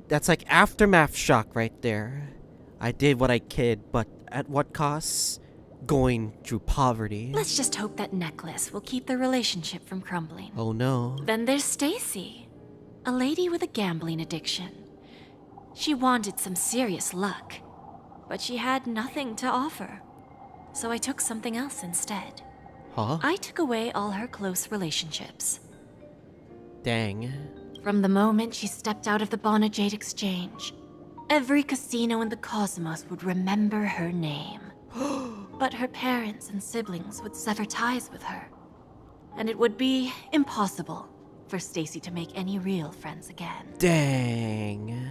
That's like aftermath shock right there. I did what I could, but at what cost? Going through poverty. Let's just hope that necklace will keep their relationship from crumbling. Oh no. Then there's Stacy, a lady with a gambling addiction. She wanted some serious luck, but she had nothing to offer. So I took something else instead. Huh? I took away all her close relationships. Dang. From the moment she stepped out of the Bonajade Exchange, every casino in the cosmos would remember her name. But her parents and siblings would sever ties with her. And it would be impossible for Stacy to make any real friends again. Dang.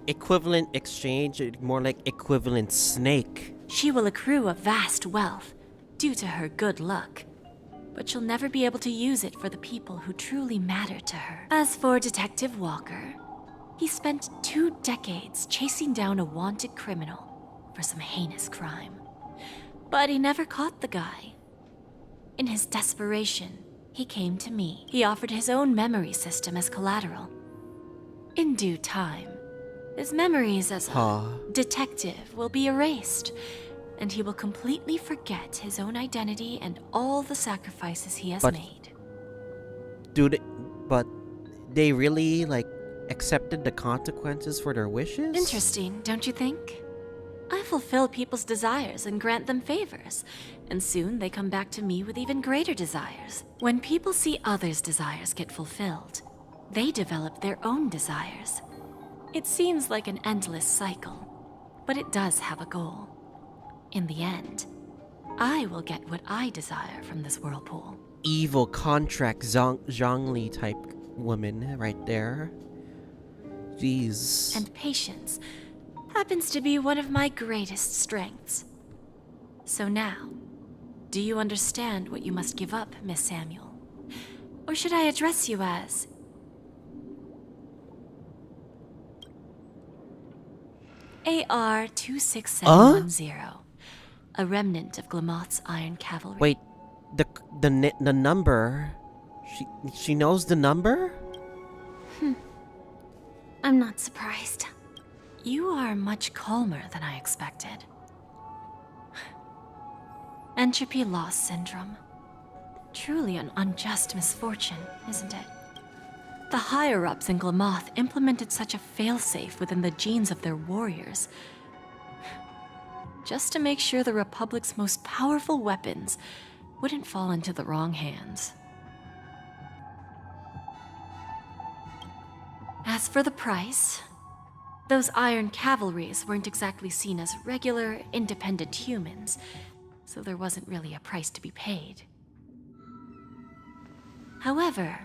Equivalent exchange, more like equivalent snake. She will accrue a vast wealth due to her good luck, but she'll never be able to use it for the people who truly matter to her. As for Detective Walker, he spent 2 decades chasing down a wanted criminal for some heinous crime. But he never caught the guy. In his desperation, he came to me. He offered his own memory system as collateral. In due time, His memories as a Huh. detective will be erased, and he will completely forget his own identity and all the sacrifices he has But- made. But they really, like, accepted the consequences for their wishes? Interesting, don't you think? I fulfill people's desires and grant them favors, and soon they come back to me with even greater desires. When people see others' desires get fulfilled, they develop their own desires. It seems like an endless cycle, but it does have a goal. In the end, I will get what I desire from this whirlpool. Evil contract Zhongli type woman right there. Jeez. And patience happens to be one of my greatest strengths. So now, do you understand what you must give up, Miss Samuel? Or should I address you as... AR-26710, a remnant of Glamoth's Iron Cavalry. Wait, the number. She knows the number? I'm not surprised. You are much calmer than I expected. Entropy loss syndrome. Truly an unjust misfortune, isn't it? The higher-ups in Glamoth implemented such a failsafe within the genes of their warriors, just to make sure the Republic's most powerful weapons wouldn't fall into the wrong hands. As for the price, those Iron Cavalries weren't exactly seen as regular, independent humans, so there wasn't really a price to be paid. However,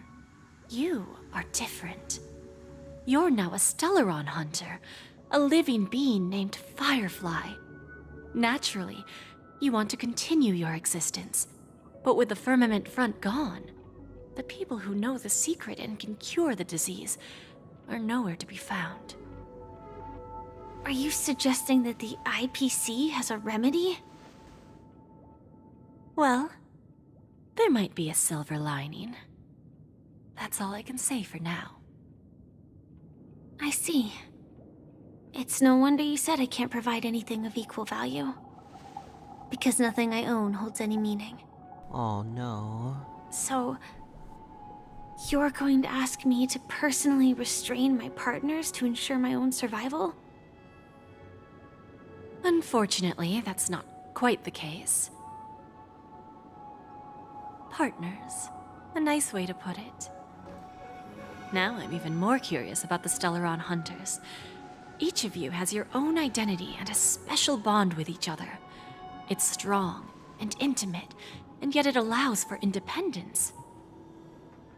you are different. You're now a Stellaron hunter, a living being named Firefly. Naturally, you want to continue your existence, but with the firmament front gone, the people who know the secret and can cure the disease are nowhere to be found. Are you suggesting that the IPC has a remedy? Well, there might be a silver lining. That's all I can say for now. I see. It's no wonder you said I can't provide anything of equal value. Because nothing I own holds any meaning. Oh no. So, you're going to ask me to personally restrain my partners to ensure my own survival? Unfortunately, that's not quite the case. Partners. A nice way to put it. Now I'm even more curious about the Stellaron Hunters. Each of you has your own identity and a special bond with each other. It's strong and intimate, and yet it allows for independence.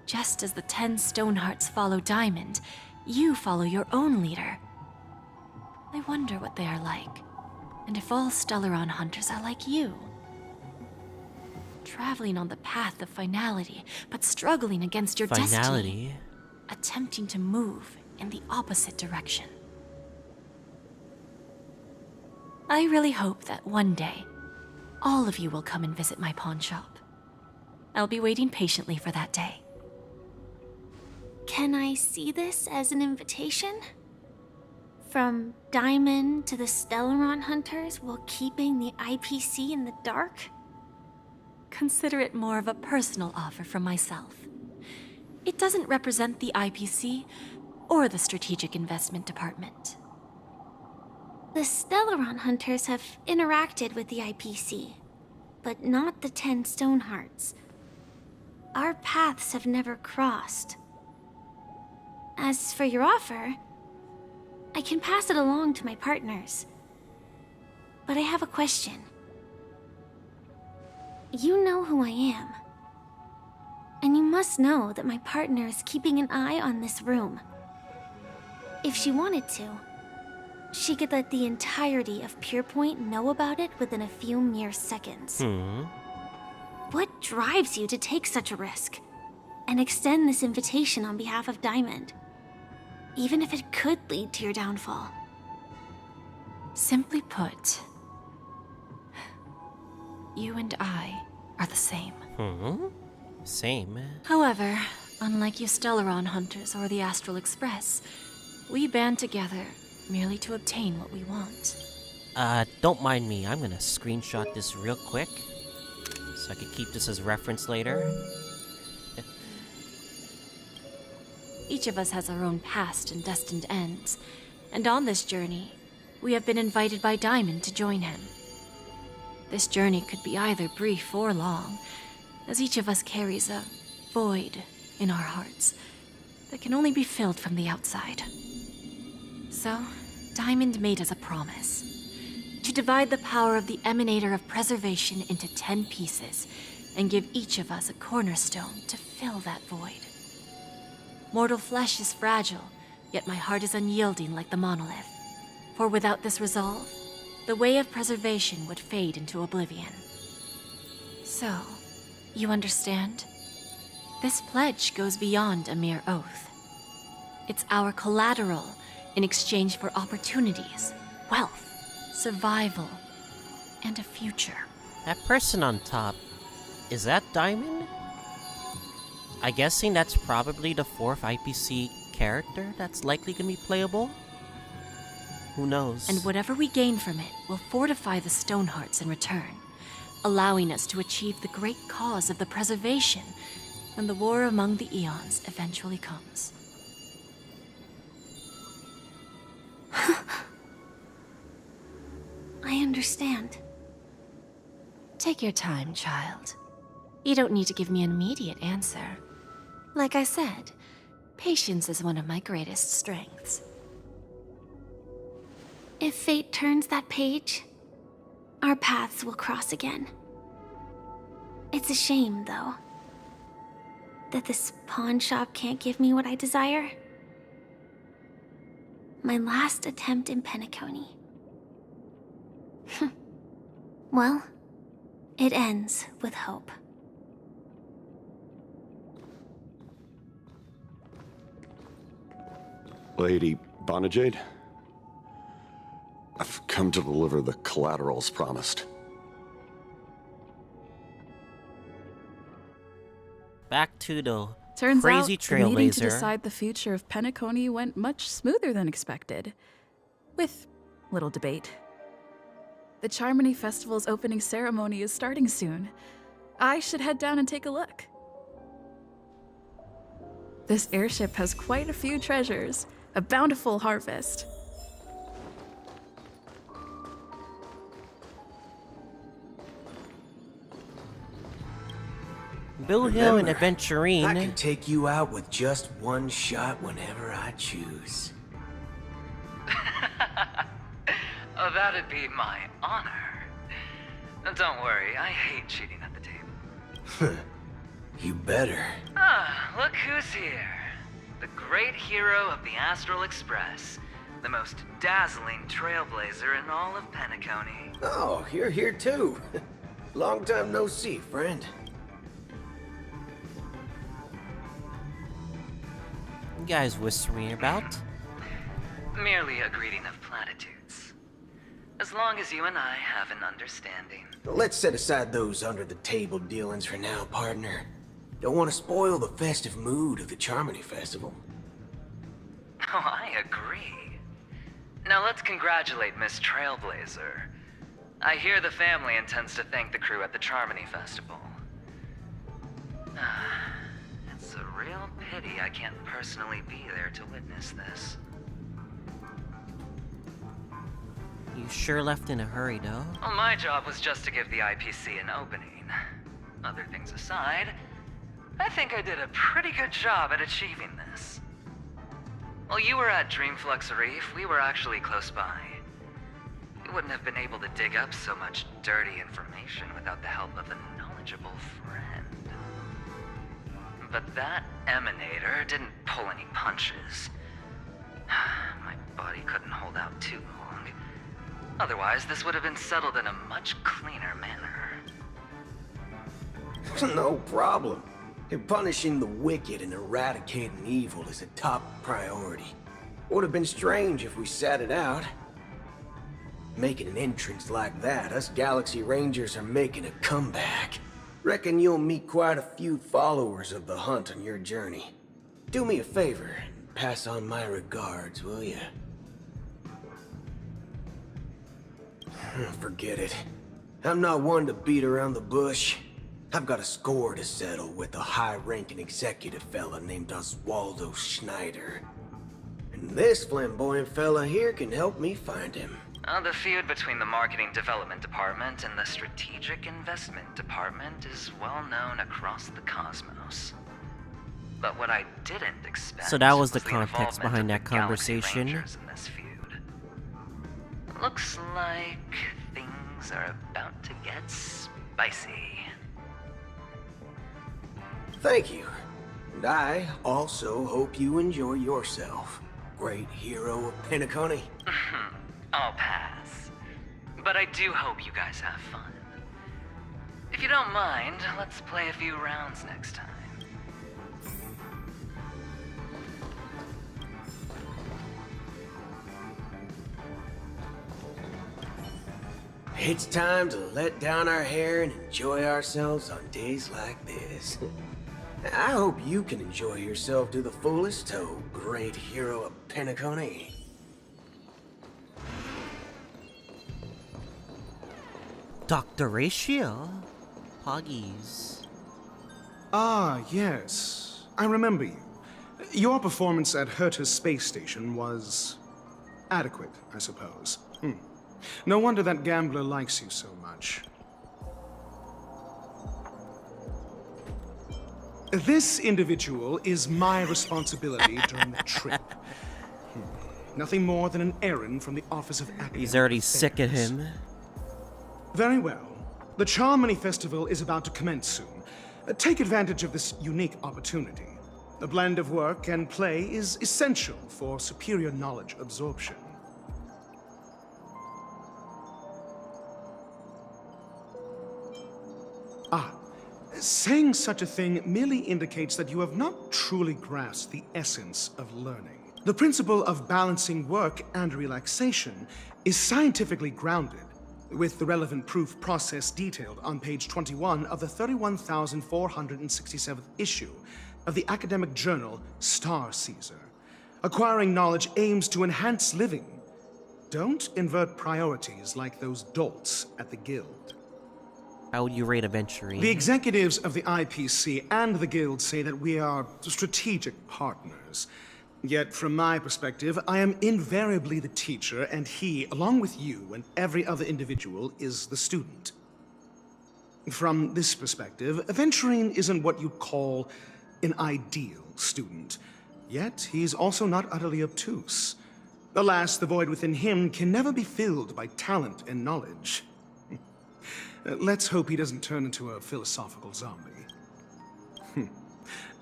Just as the 10 Stonehearts follow Diamond, you follow your own leader. I wonder what they are like, and if all Stellaron Hunters are like you. Traveling on the path of finality, but struggling against your destiny. Attempting to move in the opposite direction. I really hope that one day, all of you will come and visit my pawn shop. I'll be waiting patiently for that day. Can I see this as an invitation? From Diamond to the Stellaron Hunters while keeping the IPC in the dark? Consider it more of a personal offer from myself. It doesn't represent the IPC or the Strategic Investment Department. The Stellaron Hunters have interacted with the IPC, but not the 10 Stonehearts. Our paths have never crossed. As for your offer, I can pass it along to my partners. But I have a question. You know who I am. And you must know that my partner is keeping an eye on this room. If she wanted to, she could let the entirety of Purepoint know about it within a few mere seconds. What drives you to take such a risk and extend this invitation on behalf of Diamond, even if it could lead to your downfall? Simply put, you and I are the same. Same. However, unlike you Stellaron Hunters or the Astral Express, we band together merely to obtain what we want. Don't mind me. I'm gonna screenshot this real quick so I can keep this as reference later. Each of us has our own past and destined ends, and on this journey, we have been invited by Diamond to join him. This journey could be either brief or long, as each of us carries a void in our hearts that can only be filled from the outside. So, Diamond made us a promise to divide the power of the Emanator of Preservation into 10 pieces and give each of us a cornerstone to fill that void. Mortal flesh is fragile, yet my heart is unyielding like the monolith. For without this resolve, the way of preservation would fade into oblivion. So, you understand? This pledge goes beyond a mere oath. It's our collateral in exchange for opportunities, wealth, survival, and a future. That person on top, is that Diamond? I'm guessing that's probably the 4th IPC character that's likely gonna be playable? Who knows? And whatever we gain from it will fortify the Stonehearts in return, allowing us to achieve the great cause of the preservation when the war among the eons eventually comes. I understand. Take your time, child. You don't need to give me an immediate answer. Like I said, patience is one of my greatest strengths. If fate turns that page, our paths will cross again. It's a shame, though, that this pawn shop can't give me what I desire. My last attempt in Penacony. Well, it ends with hope. Lady Bonajade? I've come to deliver the collaterals promised. Back to the Turns crazy out, the meeting to trailblazer. decide the future of Penacony went much smoother than expected. With little debate. The Charmony Festival's opening ceremony is starting soon. I should head down and take a look. This airship has quite a few treasures. A bountiful harvest. Bill Hill and Remember, I Aventurine. can take you out with just one shot whenever I choose. Oh, that'd be my honor. Don't worry, I hate cheating at the table. You better. Ah, look who's here. The great hero of the Astral Express. The most dazzling trailblazer in all of Penacony. Oh, you're here too. Long time no see, friend. You guys whispering about? Merely a greeting of platitudes. As long as you and I have an understanding. Let's set aside those under-the-table dealings for now, partner. Don't want to spoil the festive mood of the Charmony Festival. Oh, I agree. Now let's congratulate Miss Trailblazer. I hear the family intends to thank the crew at the Charmony Festival. It's a real pity I can't personally be there to witness this. You sure left in a hurry, though. Well, my job was just to give the IPC an opening. Other things aside, I think I did a pretty good job at achieving this. While you were at Dreamflux Reef, we were actually close by. We wouldn't have been able to dig up so much dirty information without the help of a knowledgeable friend. But that Emanator didn't pull any punches. My body couldn't hold out too long. Otherwise, this would have been settled in a much cleaner manner. No problem. Punishing the wicked and eradicating evil is a top priority. Would have been strange if we sat it out. Making an entrance like that, us Galaxy Rangers are making a comeback. Reckon you'll meet quite a few followers of the hunt on your journey. Do me a favor, and pass on my regards, will ya? Forget it. I'm not one to beat around the bush. I've got a score to settle with a high-ranking executive fella named Oswaldo Schneider. And this flamboyant fella here can help me find him. The feud between the Marketing Development Department and the Strategic Investment Department is well known across the cosmos. But what I didn't expect So that was the the context involvement behind of that the Galaxy conversation. Rangers in this feud. Looks like things are about to get spicy. Thank you. And I also hope you enjoy yourself, great hero of Penacony. I'll pass. But I do hope you guys have fun. If you don't mind, let's play a few rounds next time. It's time to let down our hair and enjoy ourselves on days like this. I hope you can enjoy yourself to the fullest, oh great hero of Penacony. Dr. Ratio? Poggies. Ah, yes. I remember you. Your performance at Herta's space station was adequate, I suppose. No wonder that gambler likes you so much. This individual is my responsibility during the trip. Nothing more than an errand from the Office of Academic He's already Affairs. sick of him. Very well. The Charmony Festival is about to commence soon. Take advantage of this unique opportunity. The blend of work and play is essential for superior knowledge absorption. Saying such a thing merely indicates that you have not truly grasped the essence of learning. The principle of balancing work and relaxation is scientifically grounded, with the relevant proof process detailed on page 21 of the 31,467th issue of the academic journal Star Caesar. Acquiring knowledge aims to enhance living. Don't invert priorities like those dolts at the Guild. How would you rate Aventurine? The executives of the IPC and the Guild say that we are strategic partners. Yet, from my perspective, I am invariably the teacher, and he, along with you and every other individual, is the student. From this perspective, Aventurine isn't what you'd call an ideal student. Yet, he's also not utterly obtuse. Alas, the void within him can never be filled by talent and knowledge. Let's hope he doesn't turn into a philosophical zombie.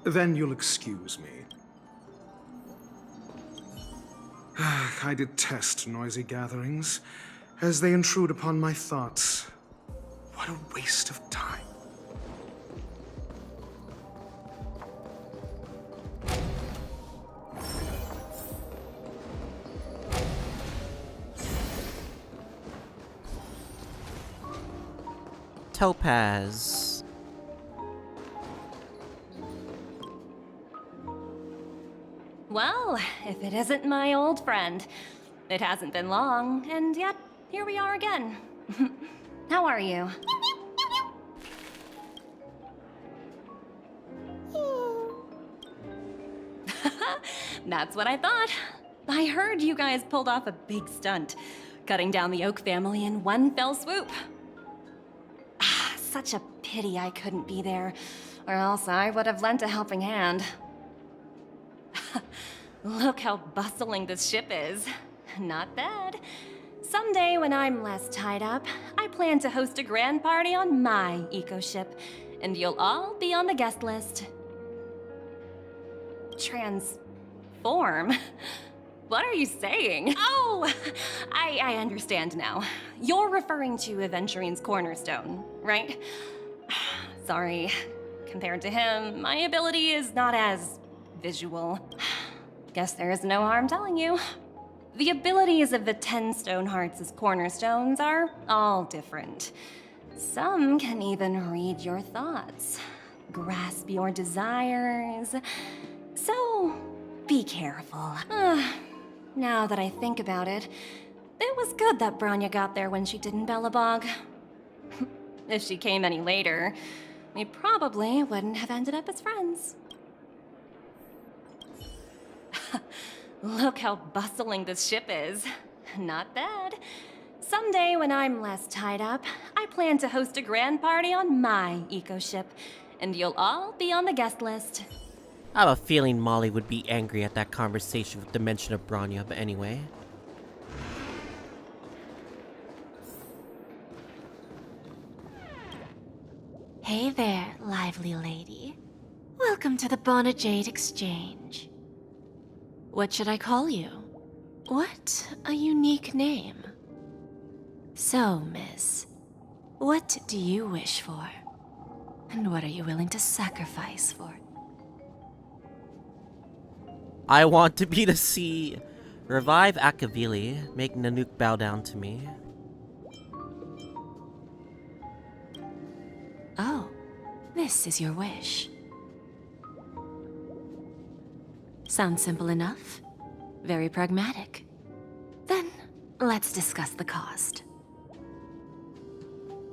Then you'll excuse me. I detest noisy gatherings, as they intrude upon my thoughts. What a waste of time. Topaz. Well, if it isn't my old friend. It hasn't been long, and yet, here we are again. How are you? That's what I thought. I heard you guys pulled off a big stunt, cutting down the Oak family in one fell swoop. Such a pity I couldn't be there, or else I would have lent a helping hand. Look how bustling this ship is. Not bad. Someday when I'm less tied up, I plan to host a grand party on my eco-ship, and you'll all be on the guest list. Transform? What are you saying? Oh, I understand now. You're referring to Aventurine's cornerstone, right? Sorry. Compared to him, my ability is not as visual. Guess there is no harm telling you. The abilities of the 10 Stonehearts' cornerstones are all different. Some can even read your thoughts, grasp your desires. So, be careful. Now that I think about it, It was good that Branya got there when she did in Bellabog. If she came any later, we probably wouldn't have ended up as friends. Look how bustling this ship is. Not bad. Someday when I'm less tied up, I plan to host a grand party on my eco-ship, and you'll all be on the guest list. I have a feeling Molly would be angry at that conversation with the mention of Branya, but anyway. Hey there, lively lady. Welcome to the Bonajade Exchange. What should I call you? What a unique name. So, miss, what do you wish for? And what are you willing to sacrifice for? I want to be the sea. Revive Akavili. Make Nanook bow down to me. Oh, this is your wish. Sounds simple enough. Very pragmatic. Then, let's discuss the cost.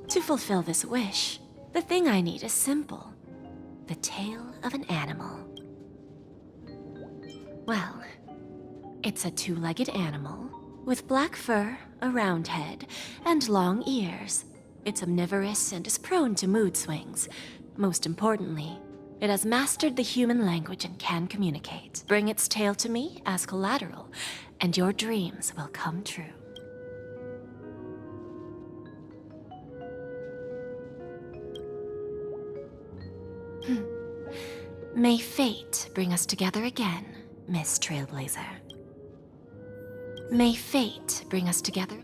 To fulfill this wish, the thing I need is simple. The tail of an animal. Well, it's a two-legged animal with black fur, a round head, and long ears. It's omnivorous and is prone to mood swings. Most importantly, it has mastered the human language and can communicate. Bring its tail to me as collateral, and your dreams will come true. May fate bring us together again, Miss Trailblazer. May fate bring us together.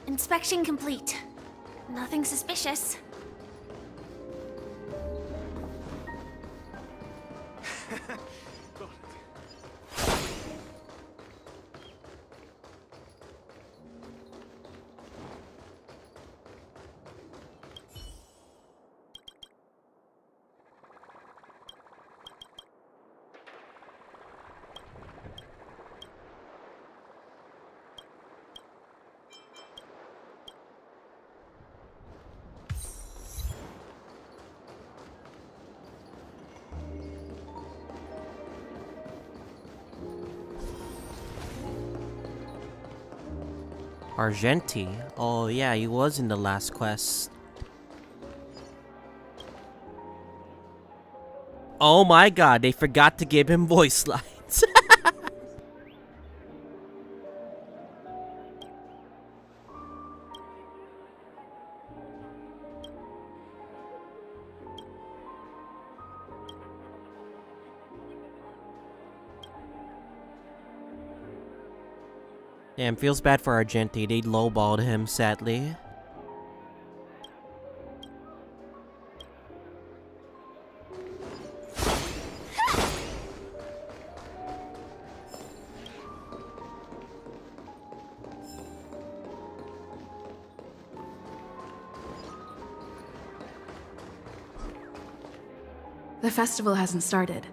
Inspection complete. Nothing suspicious. Argenti? Oh yeah, he was in the last quest. Oh my god, they forgot to give him voice lines. Damn, feels bad for Argenti. They lowballed him, sadly. The festival hasn't started.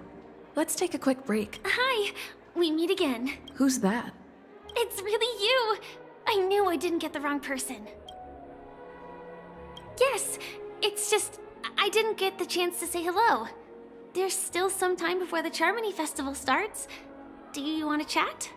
Let's take a quick break. Hi, we meet again. Who's that? It's really you! I knew I didn't get the wrong person. Yes, it's just, I didn't get the chance to say hello. There's still some time before the Charmony Festival starts. Do you want to chat?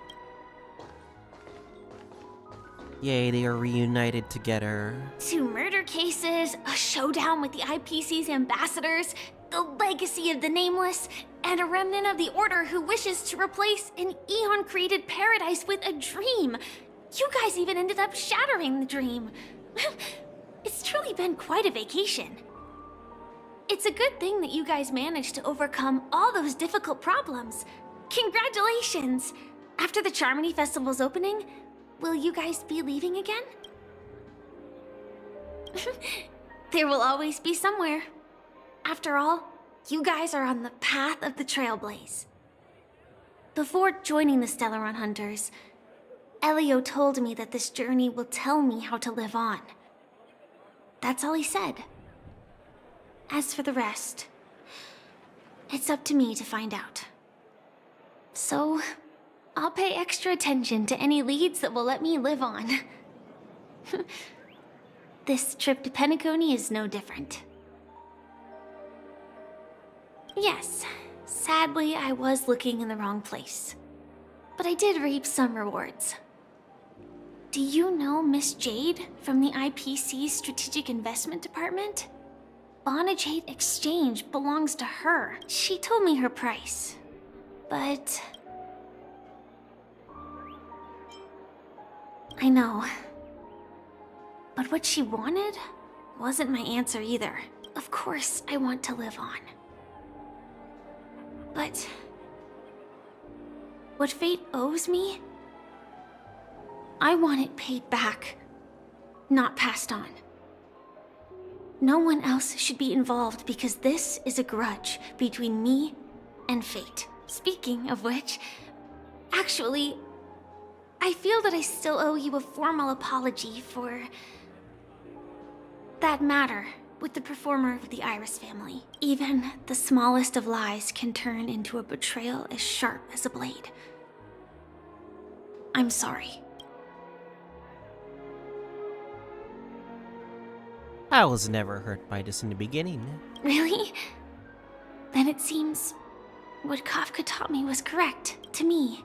Yay, they are reunited together. 2 murder cases, a showdown with the IPC's ambassadors, the legacy of the Nameless, and a remnant of the Order who wishes to replace an Eon-created paradise with a dream. You guys even ended up shattering the dream. It's truly been quite a vacation. It's a good thing that you guys managed to overcome all those difficult problems. Congratulations! After the Charmony Festival's opening, will you guys be leaving again? Yeah, feels bad for Argenti. They lowballed him, sadly. Argenti? Oh yeah, he was in the last quest. 2 murder cases, a showdown with the IPC's ambassadors, the legacy of the Nameless, and a remnant of the Order who wishes to replace an Eon-created paradise with a dream. You guys even ended up shattering the dream. It's a good thing that you guys managed to overcome all those difficult problems. Congratulations! After the Charmony Festival's opening, will you guys be leaving again? There will always be somewhere. After all, you guys are on the path of the Trailblaze. Before joining the Stellaron Hunters, Elio told me that this journey will tell me how to live on. That's all he said. As for the rest, it's up to me to find out. So, I'll pay extra attention to any leads that will let me live on. This trip to Penacony is no different. Yes, sadly I was looking in the wrong place. But I did reap some rewards. Do you know Miss Jade from the IPC's Strategic Investment Department? Bonajade Exchange belongs to her. She told me her price. But... I know. But what she wanted wasn't my answer either. Of course, I want to live on. But... what fate owes me? I want it paid back, not passed on. No one else should be involved because this is a grudge between me and fate. Speaking of which, actually, I feel that I still owe you a formal apology for that matter with the performer of the Iris family. Even the smallest of lies can turn into a betrayal as sharp as a blade. I'm sorry. I was never hurt by this in the beginning. Really? Then it seems what Kafka taught me was correct, to me.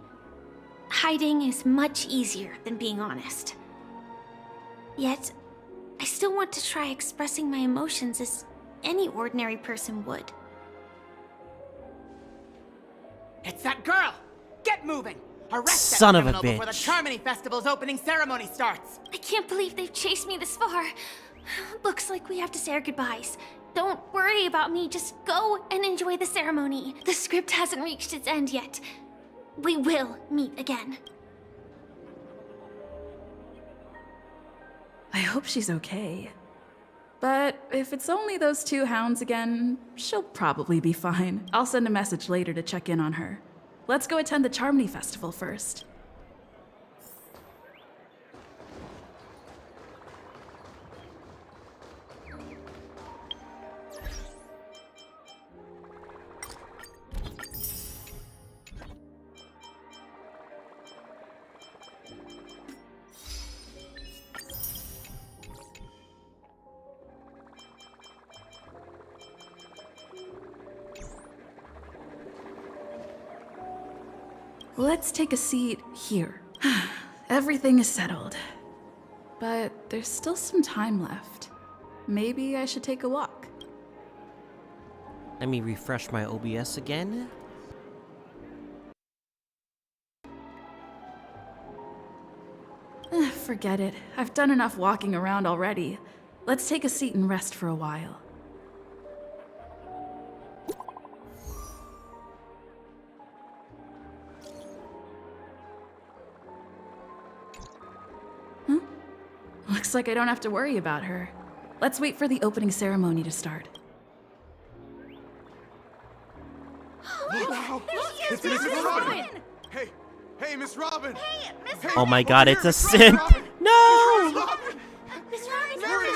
Hiding is much easier than being honest. Yet, I still want to try expressing my emotions as any ordinary person would. It's that girl! Get moving! Arrest Son that of a criminal before the bitch. Charmony Festival's opening ceremony starts! I can't believe they've chased me this far. Looks like we have to say our goodbyes. Don't worry about me, just go and enjoy the ceremony. The script hasn't reached its end yet. We will meet again. I hope she's okay. But if it's only those two hounds again, she'll probably be fine. I'll send a message later to check in on her. Let's go attend the Charmony Festival first. Let's take a seat here. Everything is settled. But there's still some time left. Maybe I should take a walk. Let me refresh my OBS again. Forget it. I've done enough walking around already. Let's take a seat and rest for a while. Looks like I don't have to worry about her. Let's wait for the opening ceremony to start. It's Miss Robin! Hey, Miss Robin! Hey, Miss Oh my god, it's a synth! No! Miss Robin! Glory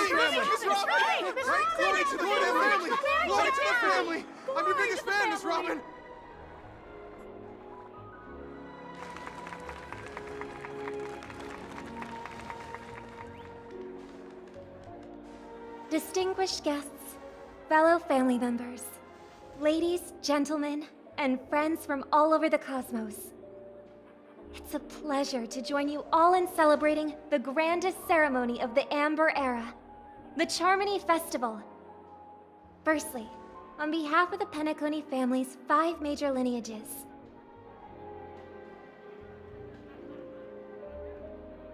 to the family! Glory to the family! I'm your biggest fan, Miss Robin! Distinguished guests, fellow family members, ladies, gentlemen, and friends from all over the cosmos. It's a pleasure to join you all in celebrating the grandest ceremony of the Amber Era, the Charmony Festival. Firstly, on behalf of the Penacony family's 5 major lineages,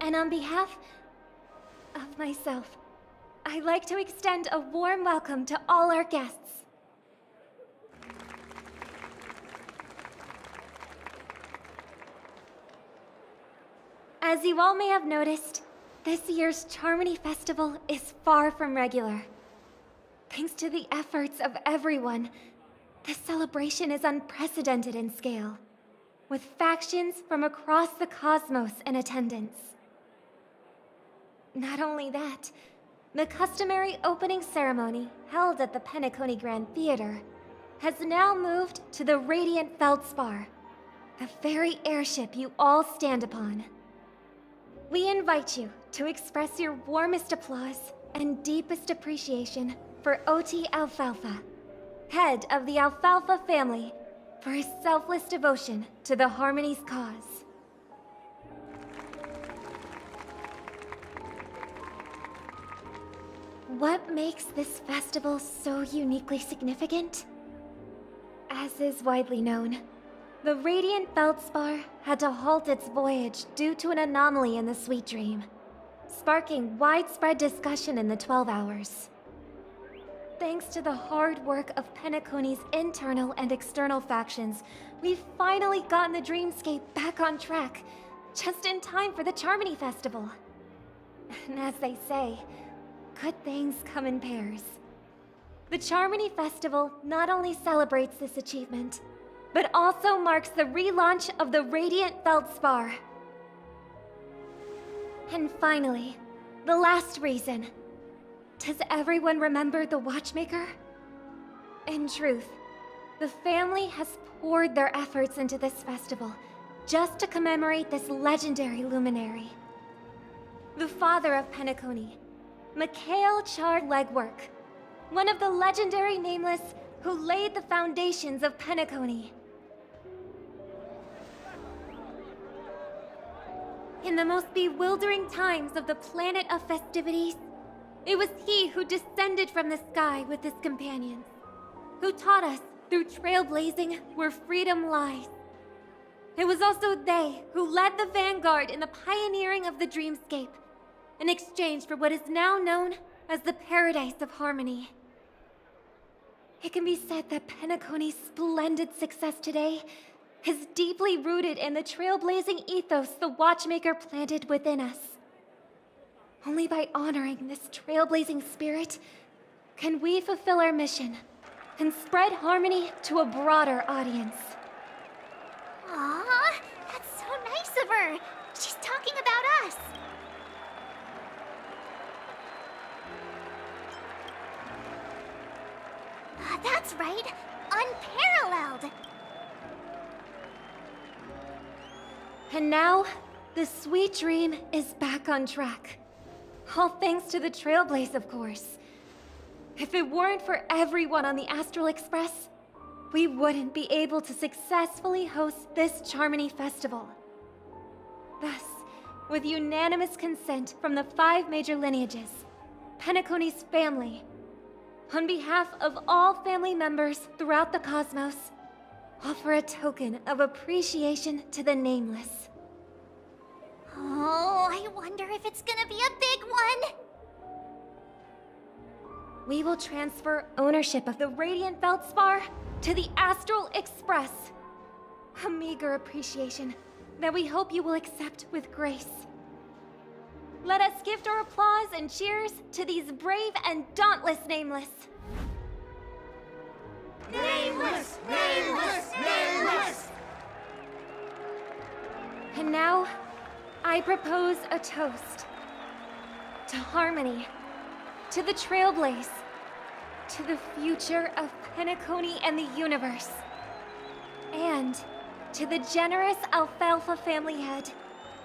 and on behalf of myself, I'd like to extend a warm welcome to all our guests. As you all may have noticed, This year's Charmony Festival is far from regular. Thanks to the efforts of everyone, this celebration is unprecedented in scale, with factions from across the cosmos in attendance. Not only that, the customary opening ceremony held at the Penacony Grand Theater has now moved to the Radiant Feldspar, the very airship you all stand upon. We invite you to express your warmest applause and deepest appreciation for OT Alfalfa, head of the Alfalfa family, for his selfless devotion to the Harmony's cause. What makes this festival so uniquely significant? As is widely known, the Radiant Feldspar had to halt its voyage due to an anomaly in the Sweet Dream, sparking widespread discussion in the 12 Hours. Thanks to the hard work of Penacony's internal and external factions, we've finally gotten the Dreamscape back on track, just in time for the Charmony Festival. And as they say, good things come in pairs. The Charmony Festival not only celebrates this achievement, but also marks the relaunch of the Radiant Feldspar. And finally, the last reason. Does everyone remember the Watchmaker? In truth, the family has poured their efforts into this festival just to commemorate this legendary luminary. The father of Penacony, Mikhail Char Legwork, one of the legendary Nameless who laid the foundations of Penacony. In the most bewildering times of the Planet of Festivities, it was he who descended from the sky with his companions, who taught us through trailblazing where freedom lies. It was also they who led the vanguard in the pioneering of the Dreamscape, in exchange for what is now known as the Paradise of Harmony. It can be said that Penacony's splendid success today is deeply rooted in the trailblazing ethos the Watchmaker planted within us. Only by honoring this trailblazing spirit can we fulfill our mission and spread harmony to a broader audience. Aww, that's so nice of her. She's talking about us. That's right, unparalleled. And now, the Sweet Dream is back on track. All thanks to the Trailblaze, of course. If it weren't for everyone on the Astral Express, we wouldn't be able to successfully host this Charmony Festival. Thus, with unanimous consent from the 5 major lineages, Penacony's family, on behalf of all family members throughout the cosmos, offer a token of appreciation to the Nameless. Oh, I wonder if it's gonna be a big one. We will transfer ownership of the Radiant Feldspar to the Astral Express. A meager appreciation that we hope you will accept with grace. Let us gift our applause and cheers to these brave and dauntless Nameless. Nameless! Nameless! Nameless! And now, I propose a toast. To harmony, to the Trailblaze, to the future of Penacony and the universe, and to the generous Alfalfa family head,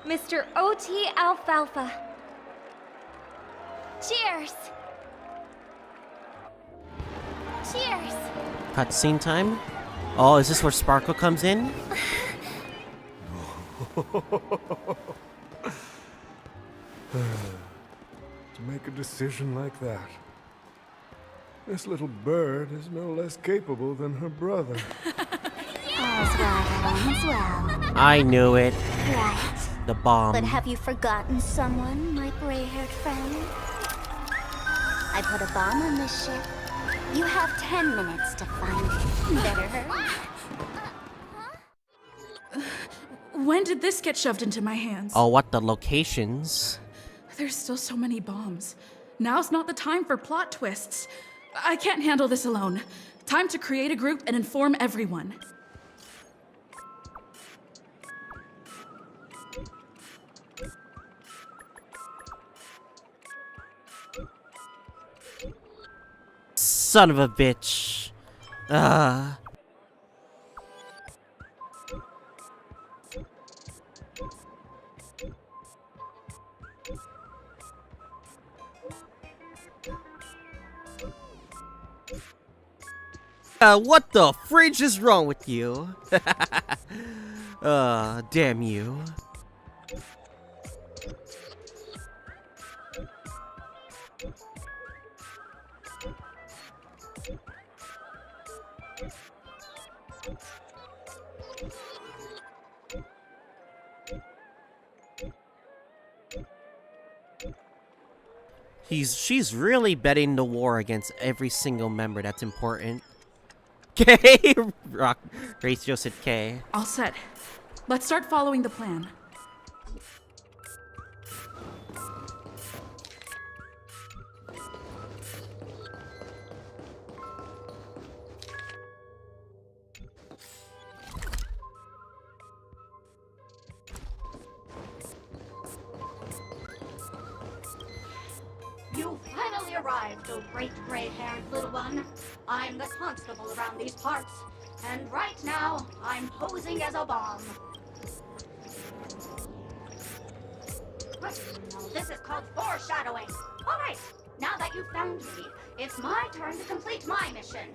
Mr. OT Alfalfa. Cheers! Cheers! Cutscene time? Oh, is this where Sparkle comes in? To make a decision like that. This little bird is no less capable than her brother. All's well that ends well. I knew it. Right. The bomb. But have you forgotten someone, my gray-haired friend? I put a bomb on this ship. You have 10 minutes to find it. Better hurry. When did this get shoved into my hands? Oh, what the locations? There's still so many bombs. Now's not the time for plot twists. I can't handle this alone. Time to create a group and inform everyone. Son of a bitch. What the fridge is wrong with you? Damn you. She's really betting the war against every single member that's important. K! Ratio said K. All set. Let's start following the plan. You finally arrived, oh great gray-haired little one. I'm the constable around these parts, and right now, I'm posing as a bomb. Now, this is called foreshadowing. All right, now that you've found me, it's my turn to complete my mission.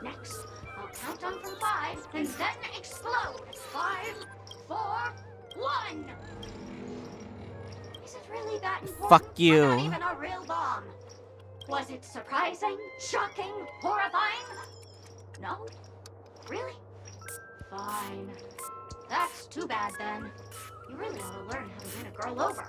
Next, I'll count down from 5, and then explode. 5, 4, 1. Is it really that important? Fuck you. I'm not even a real bomb. Was it surprising, shocking, horrifying? No? Really? Fine. That's too bad then. You really ought to learn how to win a girl over.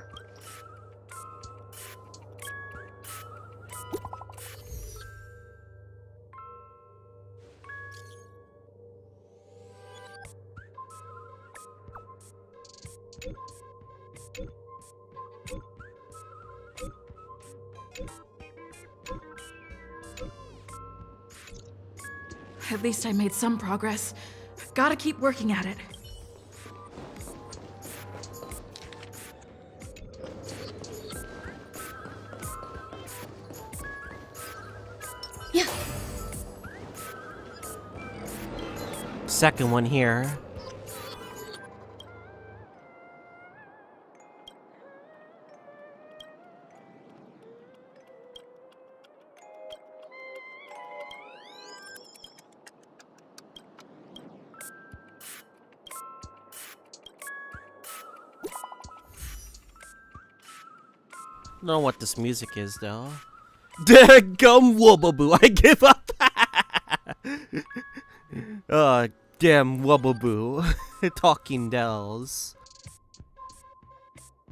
At least I made some progress. Gotta keep working at it. Yeah. Second one here. I don't know what this music is though. Gum Wubbaboo, I give up. Damn Wubbaboo. Talking dolls.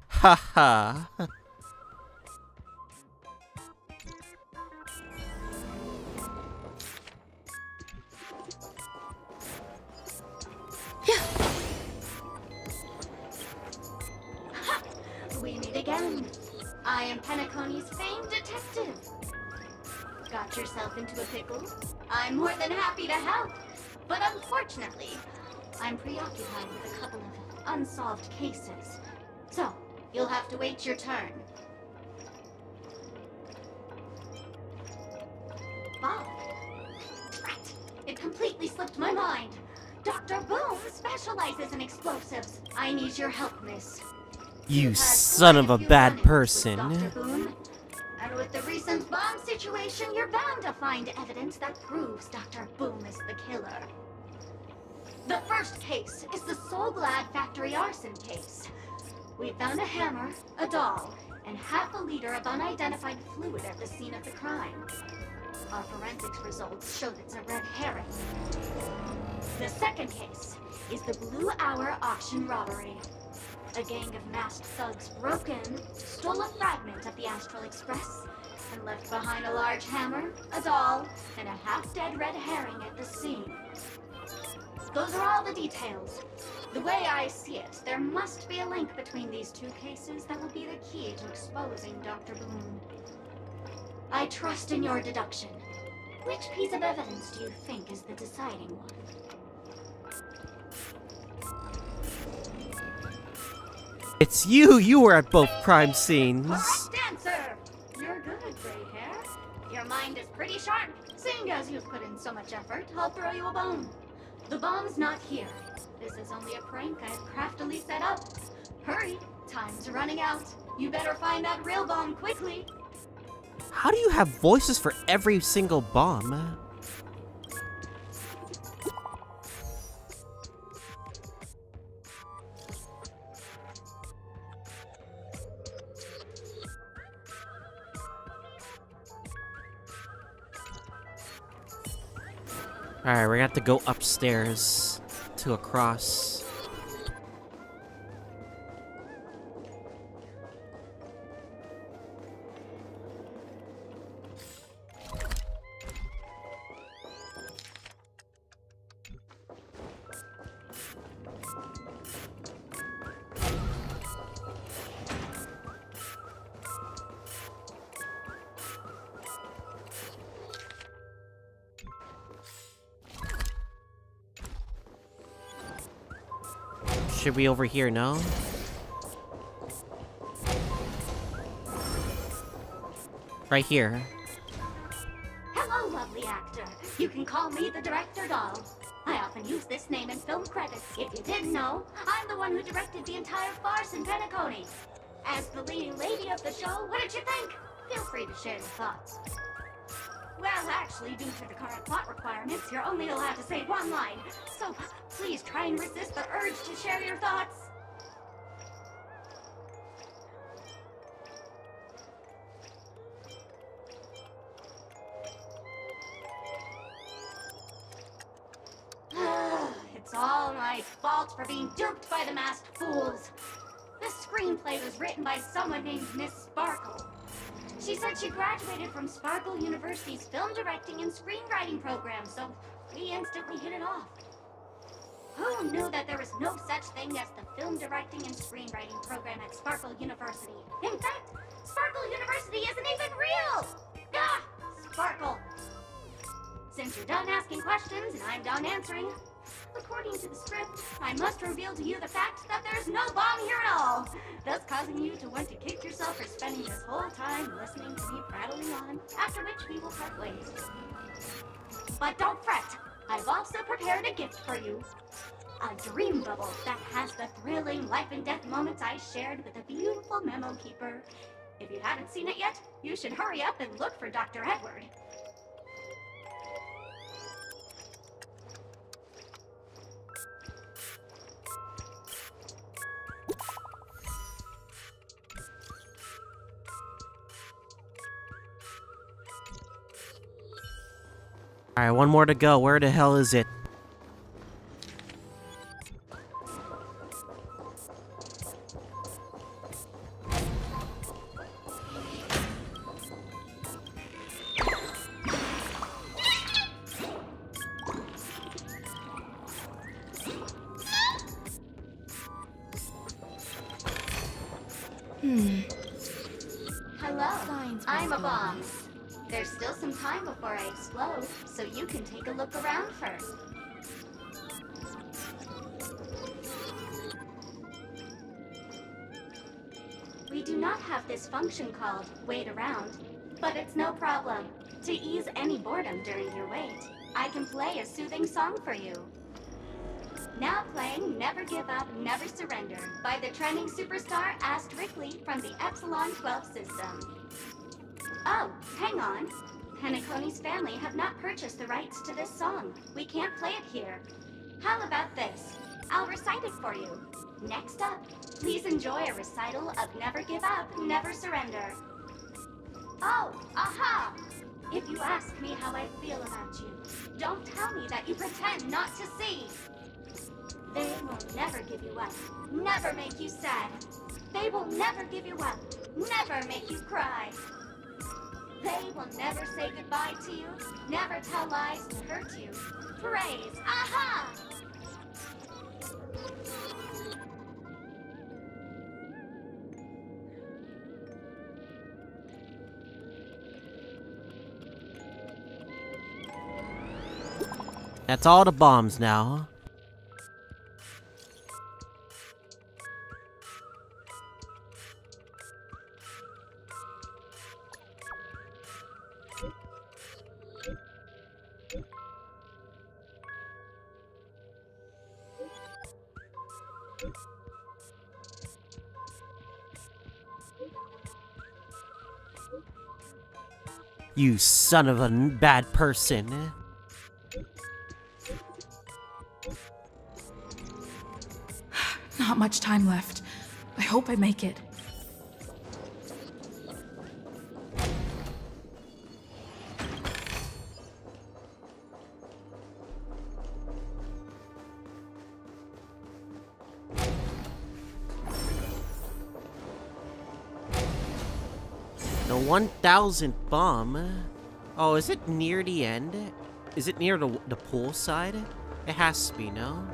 Haha. We meet again. I am Penacony's famed detective. Got yourself into a pickle? I'm more than happy to help. But unfortunately, I'm preoccupied with a couple of unsolved cases. So, you'll have to wait your turn. Bob. Right. It completely slipped my mind. Dr. Boom specializes in explosives. I need your help, miss. You son of a bad person. And with the recent bomb situation, you're bound to find evidence that proves Dr. Boom is the killer. The first case is the Soul Glad factory arson case. We found a hammer, a doll, and half a liter of unidentified fluid at the scene of the crime. Our forensics results show it's a red herring. The second case is the Blue Hour auction robbery. A gang of masked thugs broke in, stole a fragment of the Astral Express, and left behind a large hammer, a doll, and a half-dead red herring at the scene. Those are all the details. The way I see it, there must be a link between these two cases that will be the key to exposing Dr. Boone. I trust in your deduction. Which piece of evidence do you think is the deciding one? It's you! You were at both crime scenes! Correct answer! You're good, gray hair. Your mind is pretty sharp. Seeing as you've put in so much effort, I'll throw you a bone. The bomb's not here. This is only a prank I've craftily set up. Hurry, time's running out. You better find that real bomb quickly. How do you have voices for every single bomb? Alright, we're gonna have to go upstairs to a cross. Should we over here, no? Right here. Hello, lovely actor. You can call me the director doll. I often use this name in film credits. If you didn't know, I'm the one who directed the entire farce in Penacony. As the leading lady of the show, what did you think? Feel free to share your thoughts. Well, actually, due to the current plot requirements, you're only allowed to say one line. So please try and resist the urge to share your thoughts. It's all my fault for being duped by the masked fools. This screenplay was written by someone named Miss Sparkle. She said she graduated from Sparkle University's film directing and screenwriting program, so we instantly hit it off. Who knew that there was no such thing as the film directing and screenwriting program at Sparkle University? In fact, Sparkle University isn't even real! Ah! Sparkle! Since you're done asking questions and I'm done answering, according to the script, I must reveal to you the fact that there's no bomb here at all, thus causing you to want to kick yourself for spending this whole time listening to me prattling on, after which we will part ways. But don't fret, I've also prepared a gift for you. A dream bubble that has the thrilling life and death moments I shared with a beautiful memo keeper. If you haven't seen it yet, you should hurry up and look for Dr. Edward. Alright, one more to go. Where the hell is it? Hello, I'm a bomb. There's still some time before I explode, so you can take a look around first. We do not have this function called wait around, but it's no problem. To ease any boredom during your wait, I can play a soothing song for you. Now playing Never Give Up, Never Surrender by the trending superstar *Rickley from the Epsilon 12 system. Oh, hang on. Penacony's family have not purchased the rights to this song. We can't play it here. How about this? I'll recite it for you. Next up, please enjoy a recital of Never Give Up, Never Surrender. Oh, aha! If you ask me how I feel about you, don't tell me that you pretend not to see. They will never give you up, never make you sad. They will never give you up, never make you cry. They will never say goodbye to you, never tell lies to hurt you. Praise, aha! That's all the bombs now. You son of a bad person. Not much time left. I hope I make it. The 1000th bomb. Oh, is it near the end? Is it near the pool side? It has to be, no?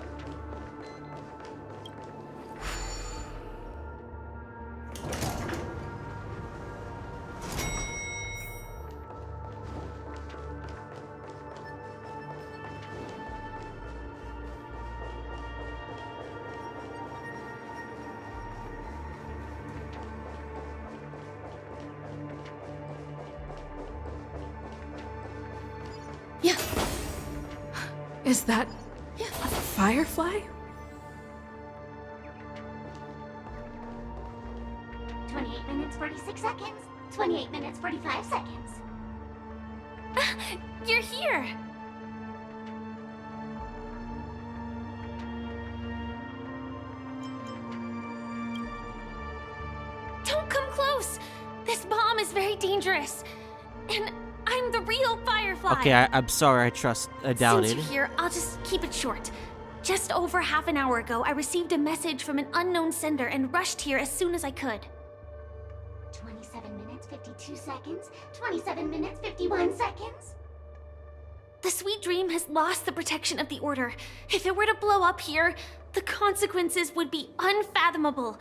Is that a Firefly? 28 minutes, 46 seconds. 28 minutes, 45 seconds. You're here! Don't come close! This bomb is very dangerous. And I'm the real Firefly! Okay, I'm sorry, I doubted. Since you're here, I'll just keep it short. Just over half an hour ago, I received a message from an unknown sender and rushed here as soon as I could. 27 minutes, 52 seconds. 27 minutes, 51 seconds. The Sweet Dream has lost the protection of the Order. If it were to blow up here, the consequences would be unfathomable.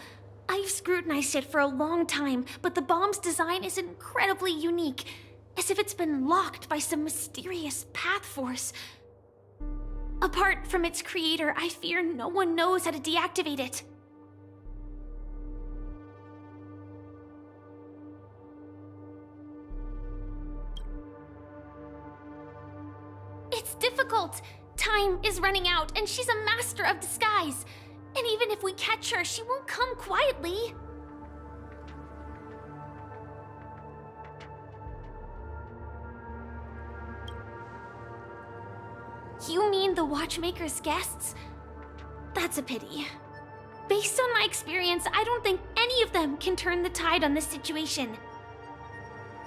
I've scrutinized it for a long time, but the bomb's design is incredibly unique, as if it's been locked by some mysterious path force. Apart from its creator, I fear no one knows how to deactivate it. It's difficult. Time is running out, and she's a master of disguise. And even if we catch her, she won't come quietly. You mean the Watchmaker's guests? That's a pity. Based on my experience, I don't think any of them can turn the tide on this situation.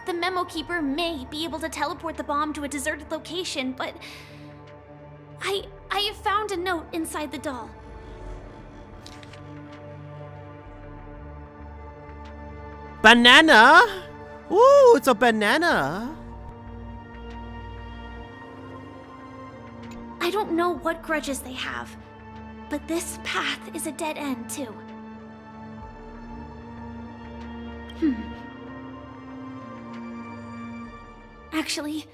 The Memo Keeper may be able to teleport the bomb to a deserted location, but I have found a note inside the doll. Banana? Ooh, it's a banana. I don't know what grudges they have, but this path is a dead end, too. Actually,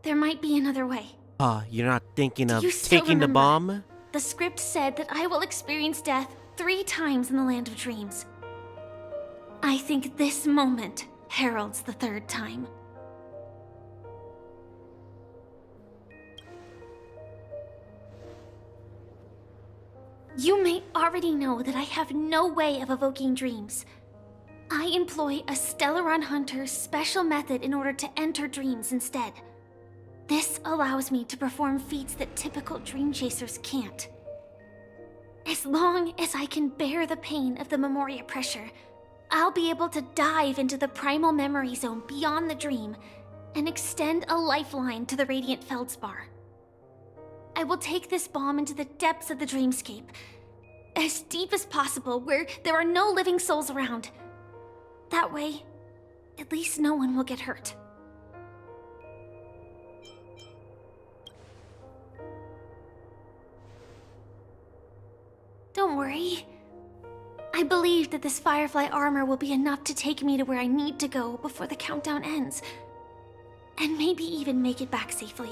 there might be another way. You're not thinking of You still taking the remember? bomb? The script said that I will experience death 3 times in the Land of Dreams. I think this moment heralds the 3rd time. You may already know that I have no way of evoking dreams. I employ a Stellaron Hunter's special method in order to enter dreams instead. This allows me to perform feats that typical dream chasers can't. As long as I can bear the pain of the Memoria pressure, I'll be able to dive into the primal memory zone beyond the dream and extend a lifeline to the Radiant Feldspar. I will take this bomb into the depths of the dreamscape, as deep as possible where there are no living souls around. That way, at least no one will get hurt. Don't worry. I believe that this Firefly armor will be enough to take me to where I need to go before the countdown ends. And maybe even make it back safely.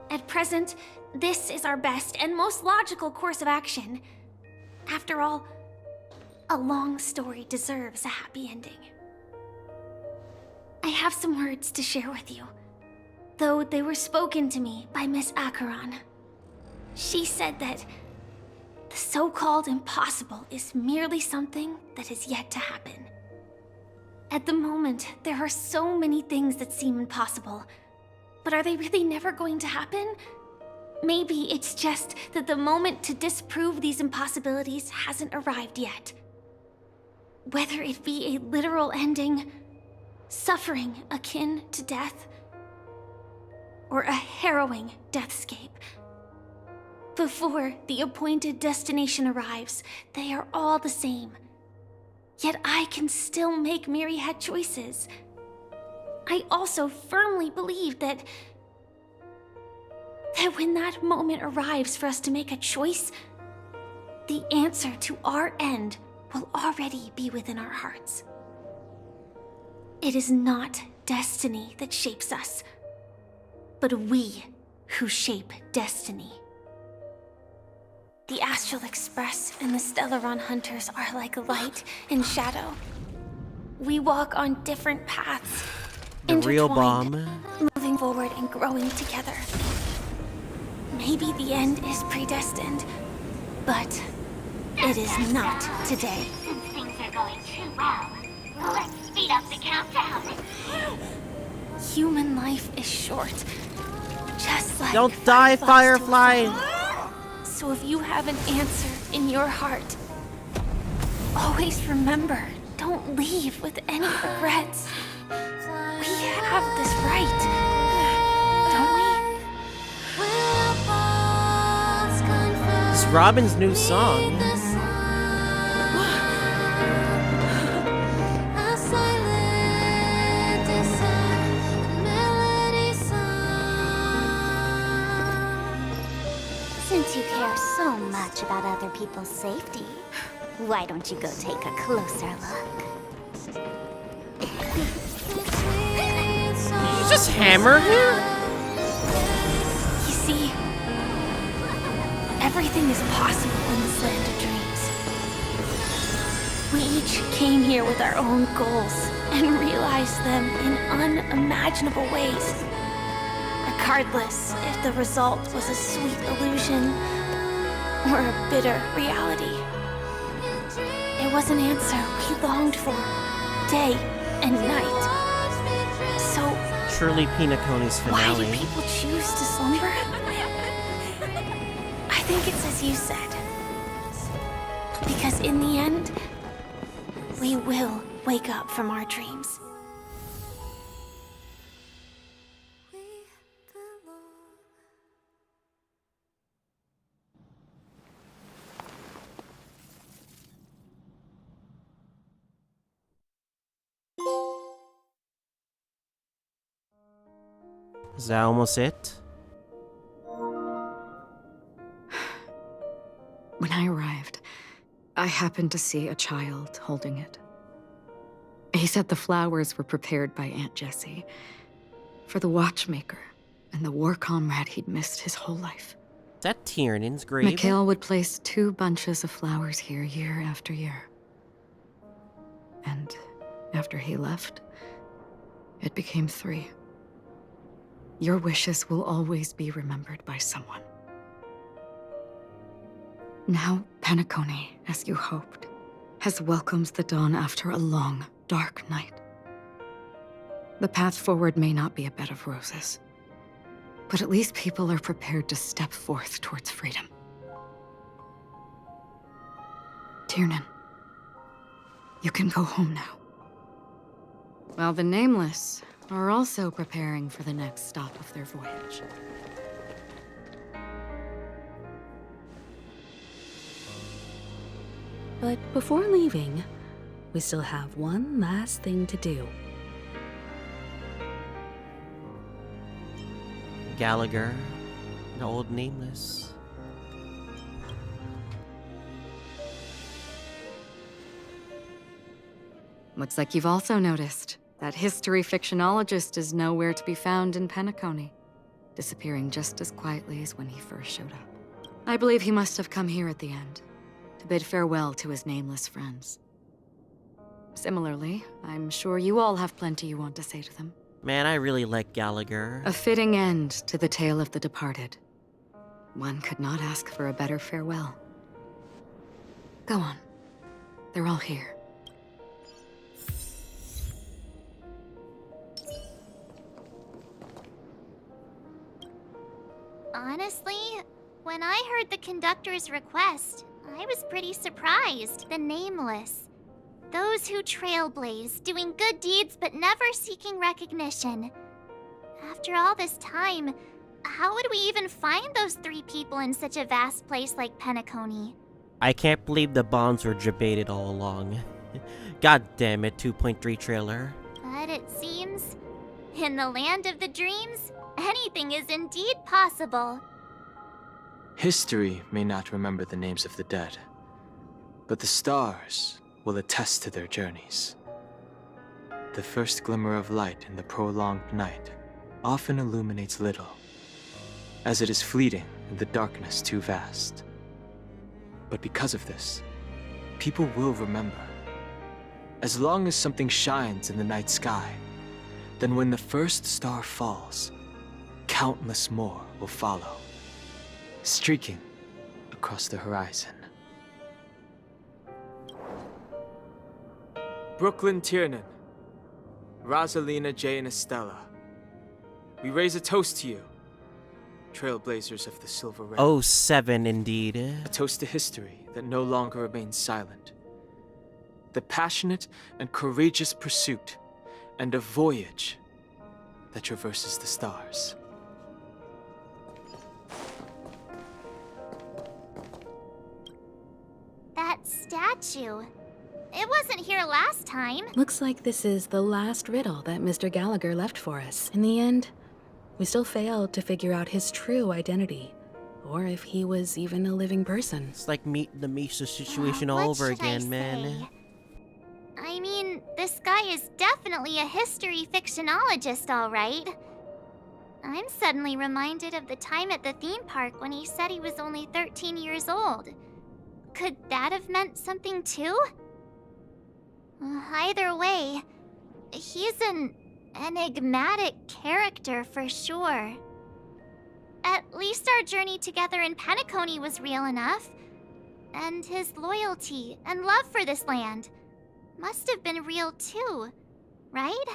At present, this is our best and most logical course of action. After all, a long story deserves a happy ending. I have some words to share with you, though they were spoken to me by Miss Acheron. She said that the so-called impossible is merely something that is yet to happen. At the moment, there are so many things that seem impossible, but are they really never going to happen? Maybe it's just that the moment to disprove these impossibilities hasn't arrived yet. Whether it be a literal ending, suffering akin to death, or a harrowing deathscape. Before the appointed destination arrives, they are all the same. Yet I can still make myriad choices. I also firmly believe that when that moment arrives for us to make a choice, the answer to our end will already be within our hearts. It is not destiny that shapes us, but we who shape destiny. The Astral Express and the Stellaron Hunters are like light and shadow. We walk on different paths, The real intertwined, bomb. moving forward and growing together. Maybe the end is predestined, but it is not today. Since things are going too well, let's speed up the countdown. Human life is short, just like Don't die, Firefly's Firefly! So if you have an answer in your heart, always remember, don't leave with any regrets. We have this right, don't we? It's Robin's new song. Since you care so much about other people's safety, why don't you go take a closer look? Did you just hammer him? You see, everything is possible in this land of dreams. We each came here with our own goals and realized them in unimaginable ways. Regardless if the result was a sweet illusion or a bitter reality. It was an answer we longed for, day and night. So, Surely Penacony's why finale. do people choose to slumber? I think it's as you said. Because in the end, we will wake up from our dreams. Is that almost it? When I arrived, I happened to see a child holding it. He said the flowers were prepared by Aunt Jessie for the watchmaker and the war comrade he'd missed his whole life. Is that Tiernan's grave? Mikhail would place 2 bunches of flowers here year after year. And after he left, it became 3. Your wishes will always be remembered by someone. Now, Penacony, as you hoped, has welcomed the dawn after a long, dark night. The path forward may not be a bed of roses, but at least people are prepared to step forth towards freedom. Tiernan, you can go home now. While the Nameless are also preparing for the next stop of their voyage. But before leaving, we still have one last thing to do. Gallagher, the old Nameless. Looks like you've also noticed that history fictionologist is nowhere to be found in Penacony, disappearing just as quietly as when he first showed up. I believe he must have come here at the end, to bid farewell to his nameless friends. Similarly, I'm sure you all have plenty you want to say to them. Man, I really like Gallagher. A fitting end to the tale of the departed. One could not ask for a better farewell. Go on. They're all here. Honestly, when I heard the conductor's request, I was pretty surprised. The Nameless. Those who trailblaze, doing good deeds but never seeking recognition. After all this time, how would we even find those 3 people in such a vast place like Penacony? I can't believe the bombs were debated all along. God damn it, 2.3 trailer. But it seems, in the land of the dreams, anything is indeed possible. History may not remember the names of the dead, but the stars will attest to their journeys. The first glimmer of light in the prolonged night often illuminates little, as it is fleeting and the darkness too vast. But because of this, people will remember. As long as something shines in the night sky, then when the first star falls, countless more will follow, streaking across the horizon. Brooklyn Tiernan, Rosalina J. and Estella, we raise a toast to you, trailblazers of the Silver Ring. Oh, 7 indeed. A toast to history that no longer remains silent. The passionate and courageous pursuit, and a voyage that traverses the stars. That statue. It wasn't here last time. Looks like this is the last riddle that Mr. Gallagher left for us. In the end, we still failed to figure out his true identity, or if he was even a living person. It's like the Misha situation all over again, man. I mean, this guy is definitely a history fictionologist, all right. I'm suddenly reminded of the time at the theme park when he said he was only 13 years old. Could that have meant something too? Either way, he's an enigmatic character for sure. At least our journey together in Penacony was real enough. And his loyalty and love for this land must have been real too, right?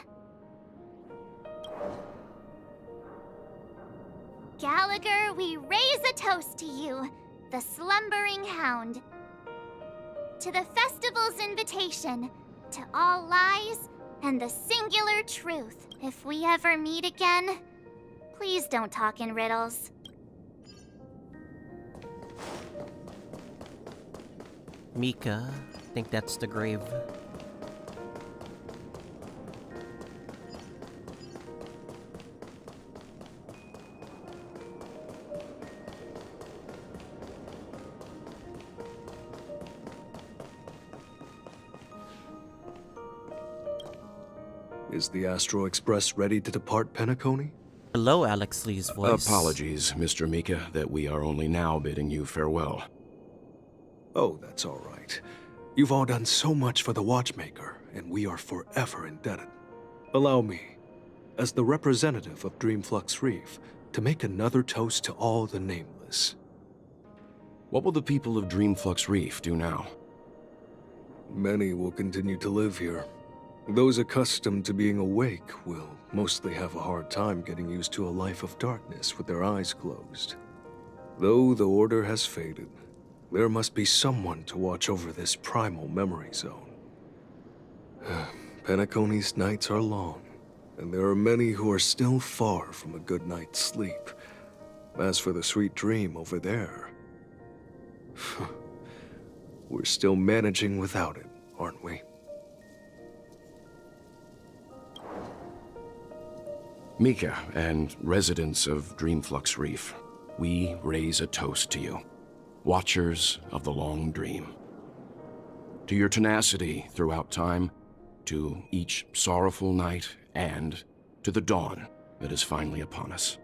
Gallagher, we raise a toast to you, the slumbering hound. To the festival's invitation, to all lies and the singular truth. If we ever meet again, please don't talk in riddles. Mika, I think that's the grave. Is the Astro Express ready to depart Penacony? Hello, Alex Lee's voice. Apologies, Mr. Mika, that we are only now bidding you farewell. Oh, that's all right. You've all done so much for the Watchmaker, and we are forever indebted. Allow me, as the representative of Dreamflux Reef, to make another toast to all the nameless. What will the people of Dreamflux Reef do now? Many will continue to live here. Those accustomed to being awake will mostly have a hard time getting used to a life of darkness with their eyes closed. Though the order has faded, there must be someone to watch over this primal memory zone. Penacony's nights are long, and there are many who are still far from a good night's sleep. As for the sweet dream over there, we're still managing without it, aren't we? Mika and residents of Dreamflux Reef, we raise a toast to you, watchers of the long dream. To your tenacity throughout time, to each sorrowful night and to the dawn that is finally upon us.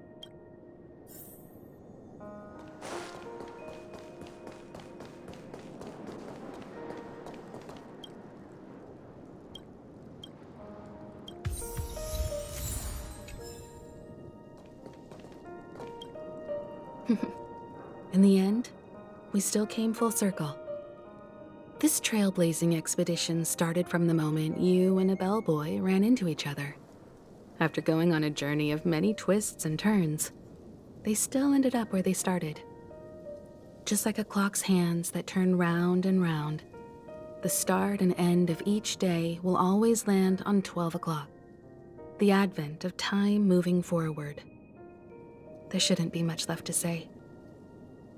In the end, we still came full circle. This trailblazing expedition started from the moment you and a bellboy ran into each other. After going on a journey of many twists and turns, they still ended up where they started. Just like a clock's hands that turn round and round, the start and end of each day will always land on 12 o'clock, the advent of time moving forward. There shouldn't be much left to say.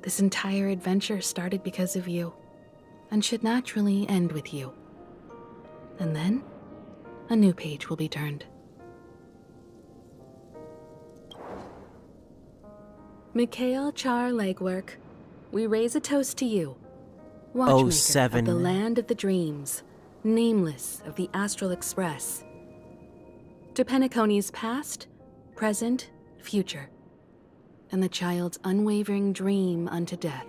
This entire adventure started because of you, and should naturally end with you. And then, a new page will be turned. Mikhail Char Legwork, we raise a toast to you, watchmaker 07. of the land of the dreams, nameless of the Astral Express. To Penacony's past, present, future, and the child's unwavering dream unto death.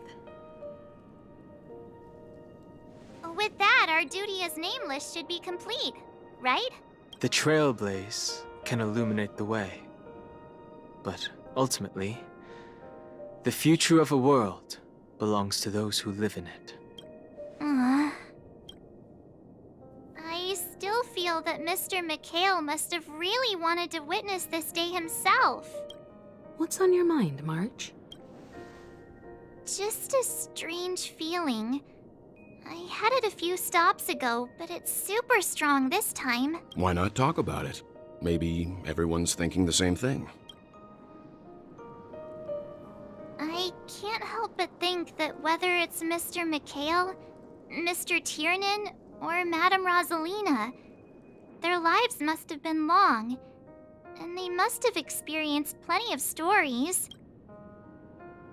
With that, our duty as nameless should be complete, right? The trailblaze can illuminate the way. But ultimately, the future of a world belongs to those who live in it. I still feel that Mr. Mikhail must have really wanted to witness this day himself. What's on your mind, March? Just a strange feeling. I had it a few stops ago, but it's super strong this time. Why not talk about it? Maybe everyone's thinking the same thing. I can't help but think that whether it's Mr. Mikhail, Mr. Tiernan, or Madame Rosalina, their lives must have been long, and they must have experienced plenty of stories.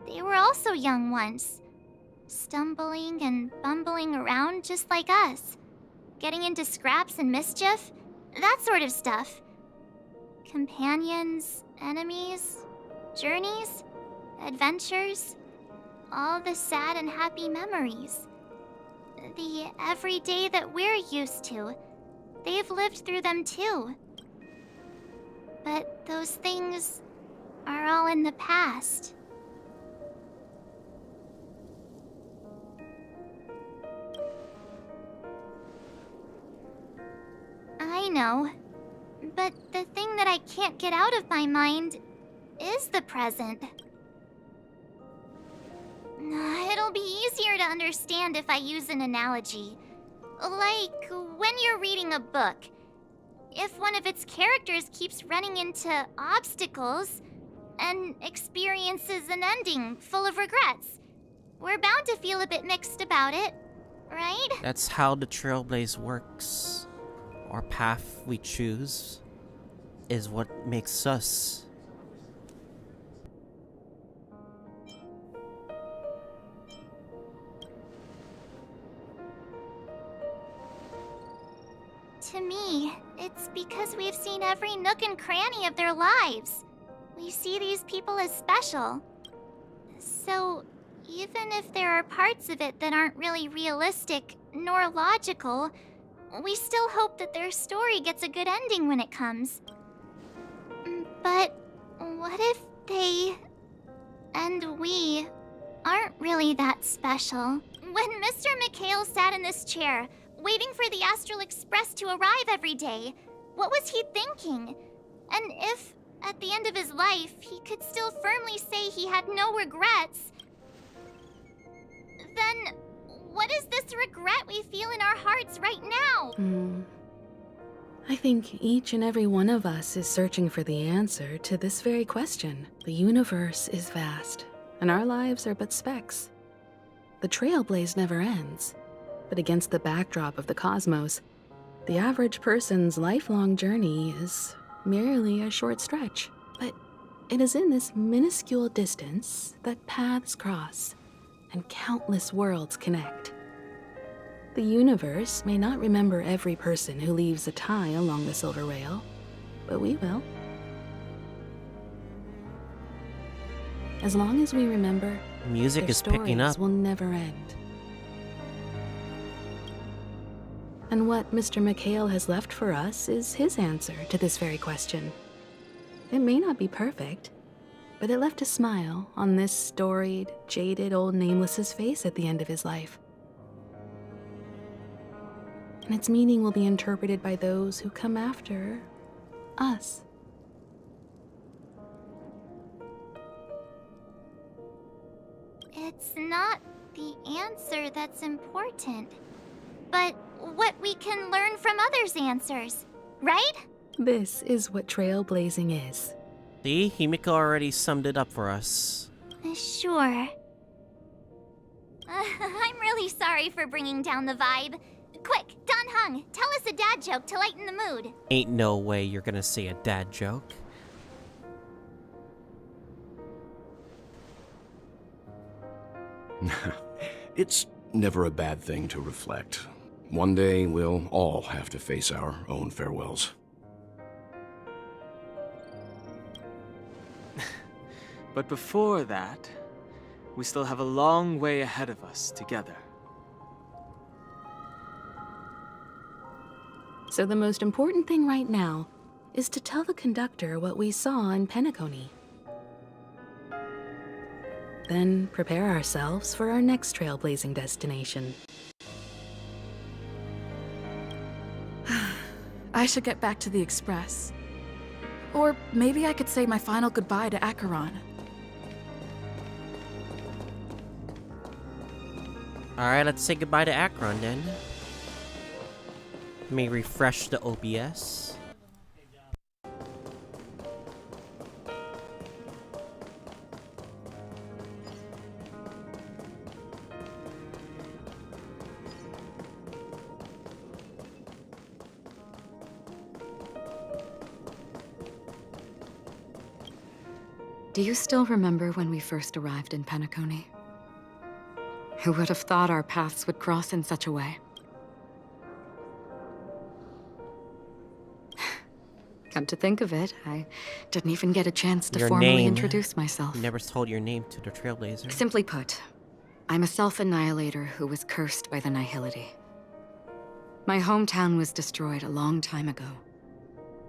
They were also young once, stumbling and bumbling around just like us, getting into scraps and mischief, that sort of stuff. Companions, enemies, journeys, adventures, all the sad and happy memories. The everyday that we're used to, they've lived through them too. But those things are all in the past. I know, but the thing that I can't get out of my mind is the present. It'll be easier to understand if I use an analogy. Like when you're reading a book. If one of its characters keeps running into obstacles and experiences an ending full of regrets, we're bound to feel a bit mixed about it, right? That's how the trailblaze works. Our path we choose is what makes us. To me, it's because we've seen every nook and cranny of their lives. We see these people as special. So, even if there are parts of it that aren't really realistic nor logical, we still hope that their story gets a good ending when it comes. But what if they and we aren't really that special? When Mr. Mikhail sat in this chair, waiting for the Astral Express to arrive every day, what was he thinking? And if, at the end of his life, he could still firmly say he had no regrets, then what is this regret we feel in our hearts right now? I think each and every one of us is searching for the answer to this very question. The universe is vast, and our lives are but specks. The trailblaze never ends, but against the backdrop of the cosmos, the average person's lifelong journey is merely a short stretch. But it is in this minuscule distance that paths cross and countless worlds connect. The universe may not remember every person who leaves a tie along the silver rail, but we will. As long as we remember, Music their is picking stories up. will never end. And what Mr. McHale has left for us is his answer to this very question. It may not be perfect, but it left a smile on this storied, jaded old Nameless's face at the end of his life. And its meaning will be interpreted by those who come after us. It's not the answer that's important, but what we can learn from others' answers, right? This is what trailblazing is. See, Himiko already summed it up for us. Sure. I'm really sorry for bringing down the vibe. Quick, Don Hung, tell us a dad joke to lighten the mood. Ain't no way you're gonna say a dad joke. It's never a bad thing to reflect. One day, we'll all have to face our own farewells. But before that, we still have a long way ahead of us together. So the most important thing right now is to tell the conductor what we saw in Penacony. Then prepare ourselves for our next trailblazing destination. I should get back to the Express. Or maybe I could say my final goodbye to Acheron. Alright, let's say goodbye to Akron then. Let me refresh the OBS. Do you still remember when we first arrived in Penacony? Who would have thought our paths would cross in such a way? Come to think of it, I didn't even get a chance to formally introduce myself. You never told your name to the Trailblazer. Simply put, I'm a self-annihilator who was cursed by the Nihility. My hometown was destroyed a long time ago,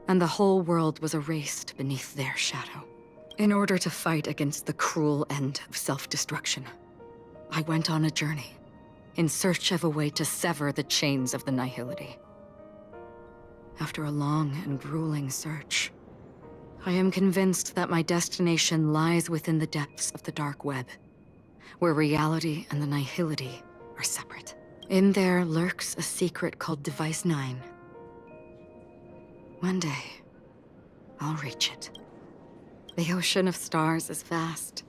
and the whole world was erased beneath their shadow. In order to fight against the cruel end of self-destruction, I went on a journey in search of a way to sever the chains of the Nihility. After a long and grueling search, I am convinced that my destination lies within the depths of the dark web, where reality and the Nihility are separate. In there lurks a secret called Device 9. One day, I'll reach it. The ocean of stars is vast,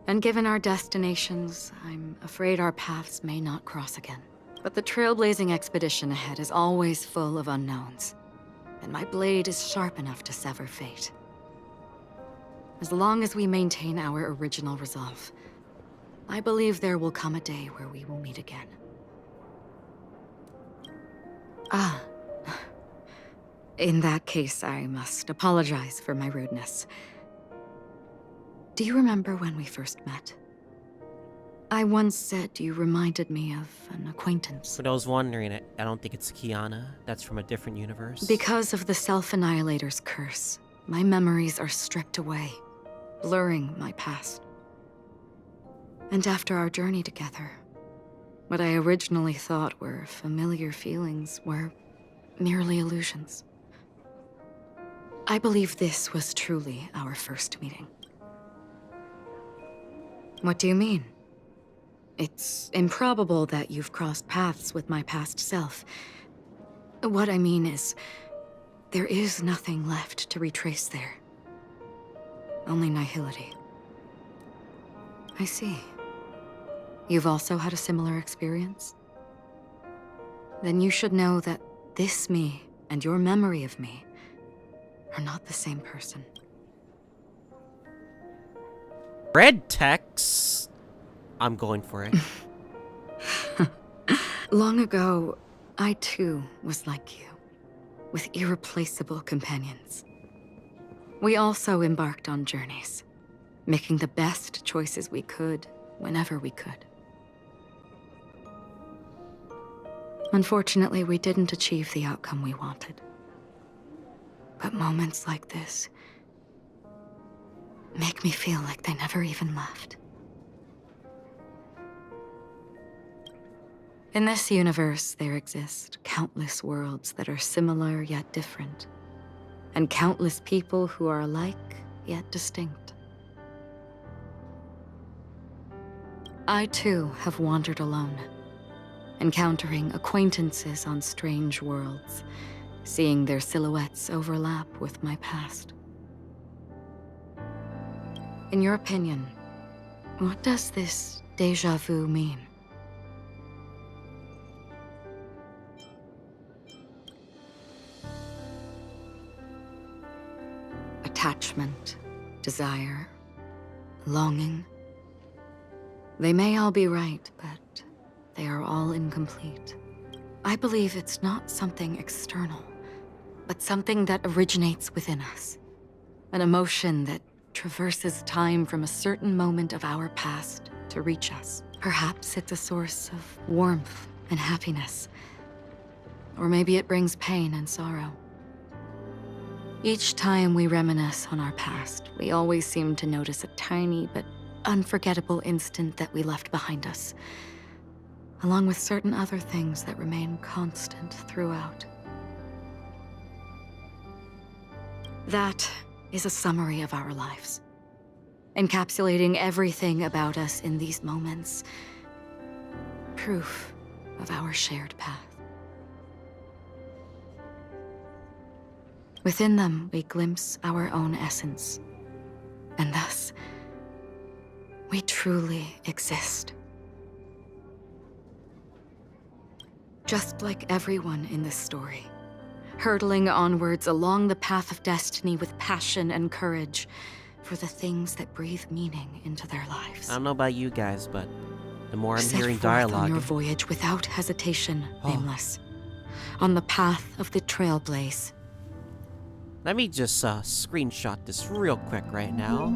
and given our destinations, I'm afraid our paths may not cross again. But the trailblazing expedition ahead is always full of unknowns, and my blade is sharp enough to sever fate. As long as we maintain our original resolve, I believe there will come a day where we will meet again. In that case, I must apologize for my rudeness. Do you remember when we first met? I once said you reminded me of an acquaintance. But I was wondering, I don't think it's Kiana. That's from a different universe. Because of the Self-Annihilator's curse, my memories are stripped away, blurring my past. And after our journey together, what I originally thought were familiar feelings were merely illusions. I believe this was truly our first meeting. What do you mean? It's improbable that you've crossed paths with my past self. What I mean is, there is nothing left to retrace there. Only nihility. I see. You've also had a similar experience? Then you should know that this me and your memory of me are not the same person. Red text? I'm going for it. Long ago, I too was like you, with irreplaceable companions. We also embarked on journeys, making the best choices we could, whenever we could. Unfortunately, we didn't achieve the outcome we wanted. But moments like this make me feel like they never even left. In this universe, there exist countless worlds that are similar yet different, and countless people who are alike yet distinct. I too have wandered alone, encountering acquaintances on strange worlds, seeing their silhouettes overlap with my past. In your opinion, what does this déjà vu mean? Attachment, desire, longing. They may all be right, but they are all incomplete. I believe it's not something external, but something that originates within us. An emotion that traverses time from a certain moment of our past to reach us. Perhaps it's a source of warmth and happiness. Or maybe it brings pain and sorrow. Each time we reminisce on our past, we always seem to notice a tiny but unforgettable instant that we left behind us, along with certain other things that remain constant throughout. That is a summary of our lives, encapsulating everything about us in these moments. Proof of our shared path. Within them, we glimpse our own essence, and thus, we truly exist. Just like everyone in this story, hurtling onwards along the path of destiny with passion and courage for the things that breathe meaning into their lives. I don't know about you guys, but the more I'm Set hearing forth dialogue... on your voyage without hesitation, Nameless. On the path of the Trailblaze. Let me just screenshot this real quick right now.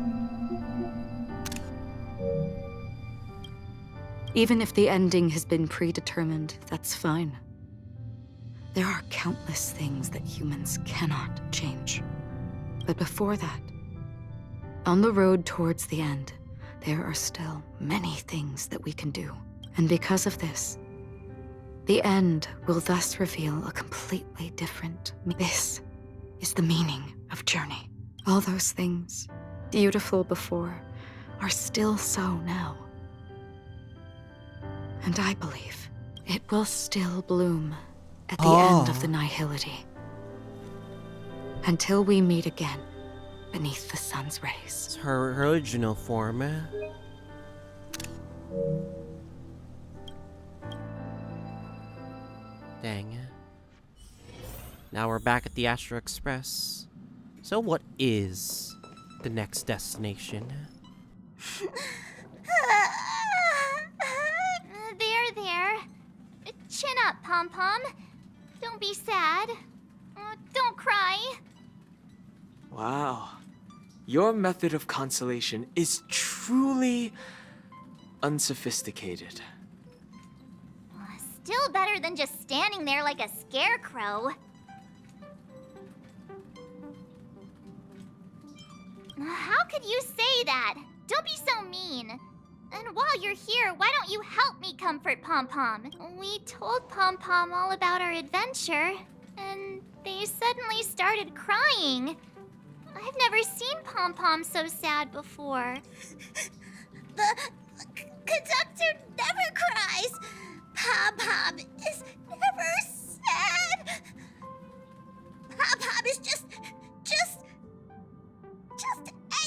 Even if the ending has been predetermined, that's fine. There are countless things that humans cannot change. But before that, on the road towards the end, there are still many things that we can do. And because of this, the end will thus reveal a completely different me. This is the meaning of Journey. All those things, beautiful before, are still so now. And I believe it will still bloom at the end of the nihility. Until we meet again beneath the sun's rays. It's her original form. Dang. Now we're back at the Astro Express. So what is the next destination? There. Chin up, Pom-Pom. Don't be sad. Don't cry. Wow. Your method of consolation is truly unsophisticated. Still better than just standing there like a scarecrow. How could you say that? Don't be so mean. And while you're here, why don't you help me comfort Pom-Pom? We told Pom-Pom all about our adventure, and they suddenly started crying. I've never seen Pom-Pom so sad before. The conductor never cries. Pom-Pom is never sad. Pom-Pom is just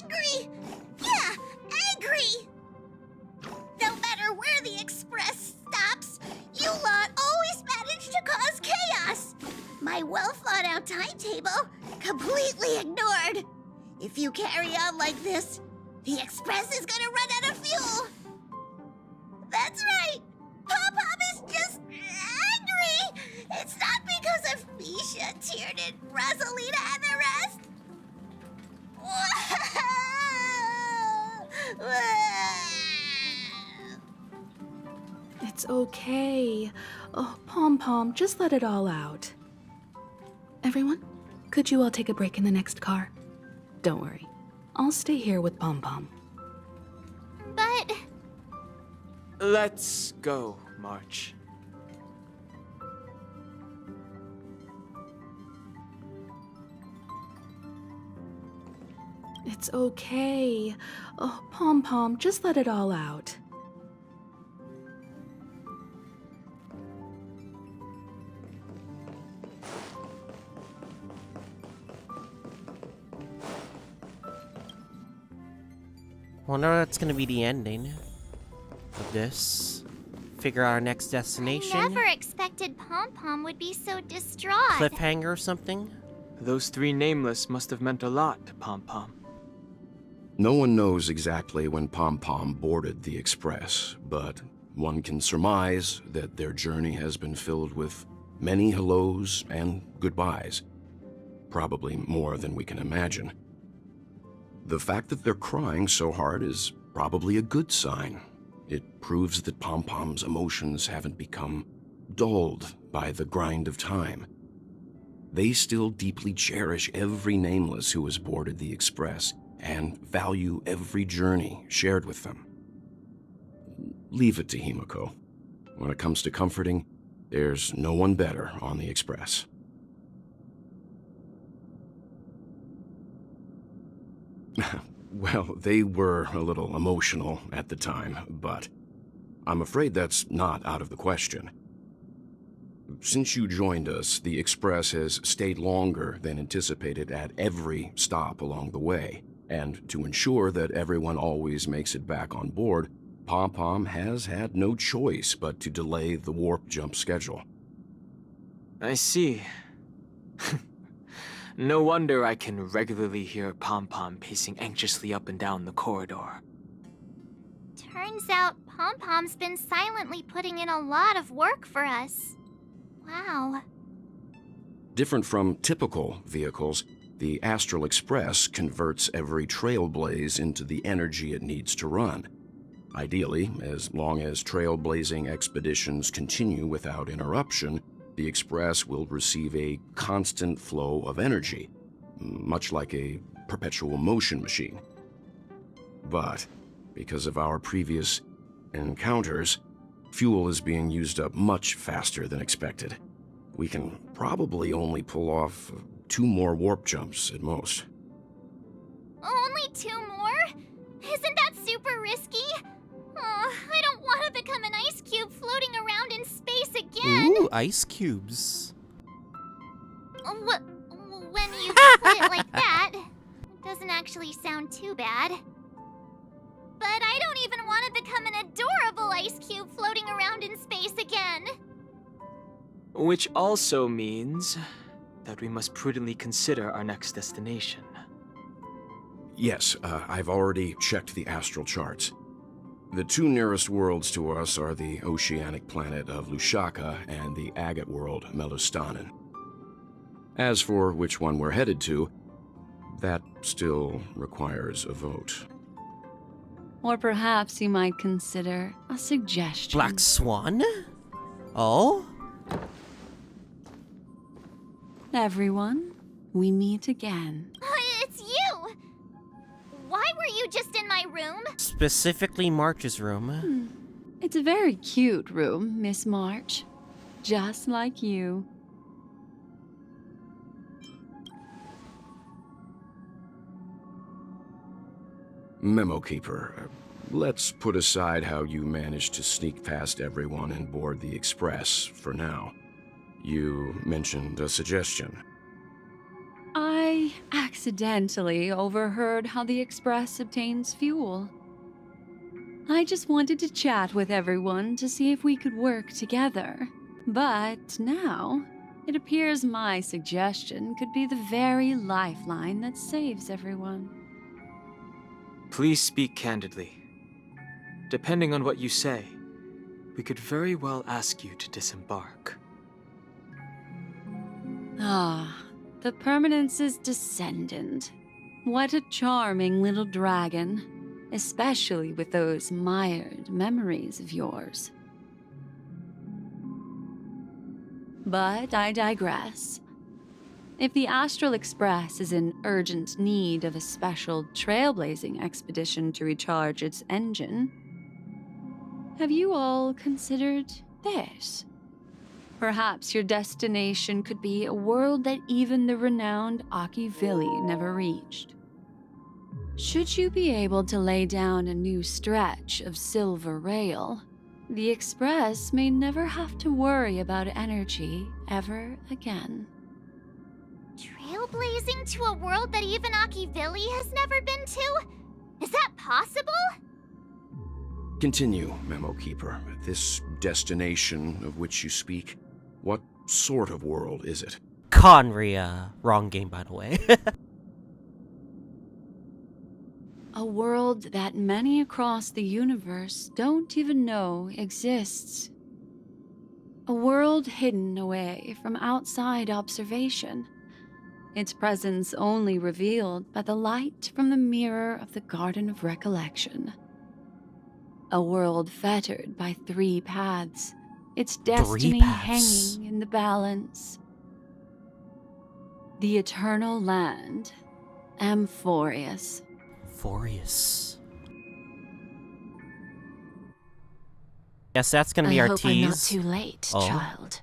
angry. Yeah, angry. No matter where the express stops, you lot always manage to cause chaos. My well-thought-out timetable completely ignored. If you carry on like this, the express is gonna run out of fuel. That's right. Pom-Pom is just Sophia, Tiernan, Rosalina, and the rest? It's okay. Oh, Pom Pom, just let it all out. Everyone, could you all take a break in the next car? Don't worry. I'll stay here with Pom Pom. But... Let's go, March. It's okay. Oh, Pom Pom, just let it all out. Wonder that's gonna be the ending of this. Figure out our next destination. I never expected Pom Pom would be so distraught. Cliffhanger or something? Those three nameless must have meant a lot to Pom Pom. No one knows exactly when Pom Pom boarded the Express, but one can surmise that their journey has been filled with many hellos and goodbyes. Probably more than we can imagine. The fact that they're crying so hard is probably a good sign. It proves that Pom Pom's emotions haven't become dulled by the grind of time. They still deeply cherish every nameless who has boarded the Express and value every journey shared with them. Leave it to Himiko. When it comes to comforting, there's no one better on the Express. Well, they were a little emotional at the time, but I'm afraid that's not out of the question. Since you joined us, the Express has stayed longer than anticipated at every stop along the way, and to ensure that everyone always makes it back on board, Pom Pom has had no choice but to delay the warp jump schedule. I see. No wonder I can regularly hear Pom Pom pacing anxiously up and down the corridor. Turns out Pom Pom's been silently putting in a lot of work for us. Wow. Different from typical vehicles, the Astral Express converts every trailblaze into the energy it needs to run. Ideally, as long as trailblazing expeditions continue without interruption, the Express will receive a constant flow of energy, much like a perpetual motion machine. But because of our previous encounters, fuel is being used up much faster than expected. We can probably only pull off 2 more warp jumps at most. Only 2 more? Isn't that super risky? Oh, I don't want to become an ice cube floating around in space again. Ooh, ice cubes. When you put it like that, it doesn't actually sound too bad. But I don't even want to become an adorable ice cube floating around in space again. Which also means that we must prudently consider our next destination. Yes, I've already checked the astral charts. The 2 nearest worlds to us are the oceanic planet of Lushaka and the agate world Melustanen. As for which one we're headed to, that still requires a vote. Or perhaps you might consider a suggestion. Black Swan? Oh? Everyone, we meet again. It's you! Why were you just in my room? Specifically March's room. It's a very cute room, Miss March. Just like you. Memo Keeper, let's put aside how you managed to sneak past everyone and board the Express for now. You mentioned a suggestion. I accidentally overheard how the Express obtains fuel. I just wanted to chat with everyone to see if we could work together. But now, it appears my suggestion could be the very lifeline that saves everyone. Please speak candidly. Depending on what you say, we could very well ask you to disembark. Ah, the Permanence's descendant. What a charming little dragon, especially with those mired memories of yours. But I digress. If the Astral Express is in urgent need of a special trailblazing expedition to recharge its engine, have you all considered this? Perhaps your destination could be a world that even the renowned Akivili never reached. Should you be able to lay down a new stretch of silver rail, the Express may never have to worry about energy ever again. Trailblazing to a world that even Akivili has never been to? Is that possible? Continue, Memo Keeper. This destination of which you speak, what sort of world is it? Conria. Wrong game, by the way. A world that many across the universe don't even know exists. A world hidden away from outside observation. Its presence only revealed by the light from the mirror of the Garden of Recollection. A world fettered by 3 paths, its destiny hanging in the balance. The Eternal Land, Amphorius. Yes, that's gonna be our tease. I hope I'm not too late, child.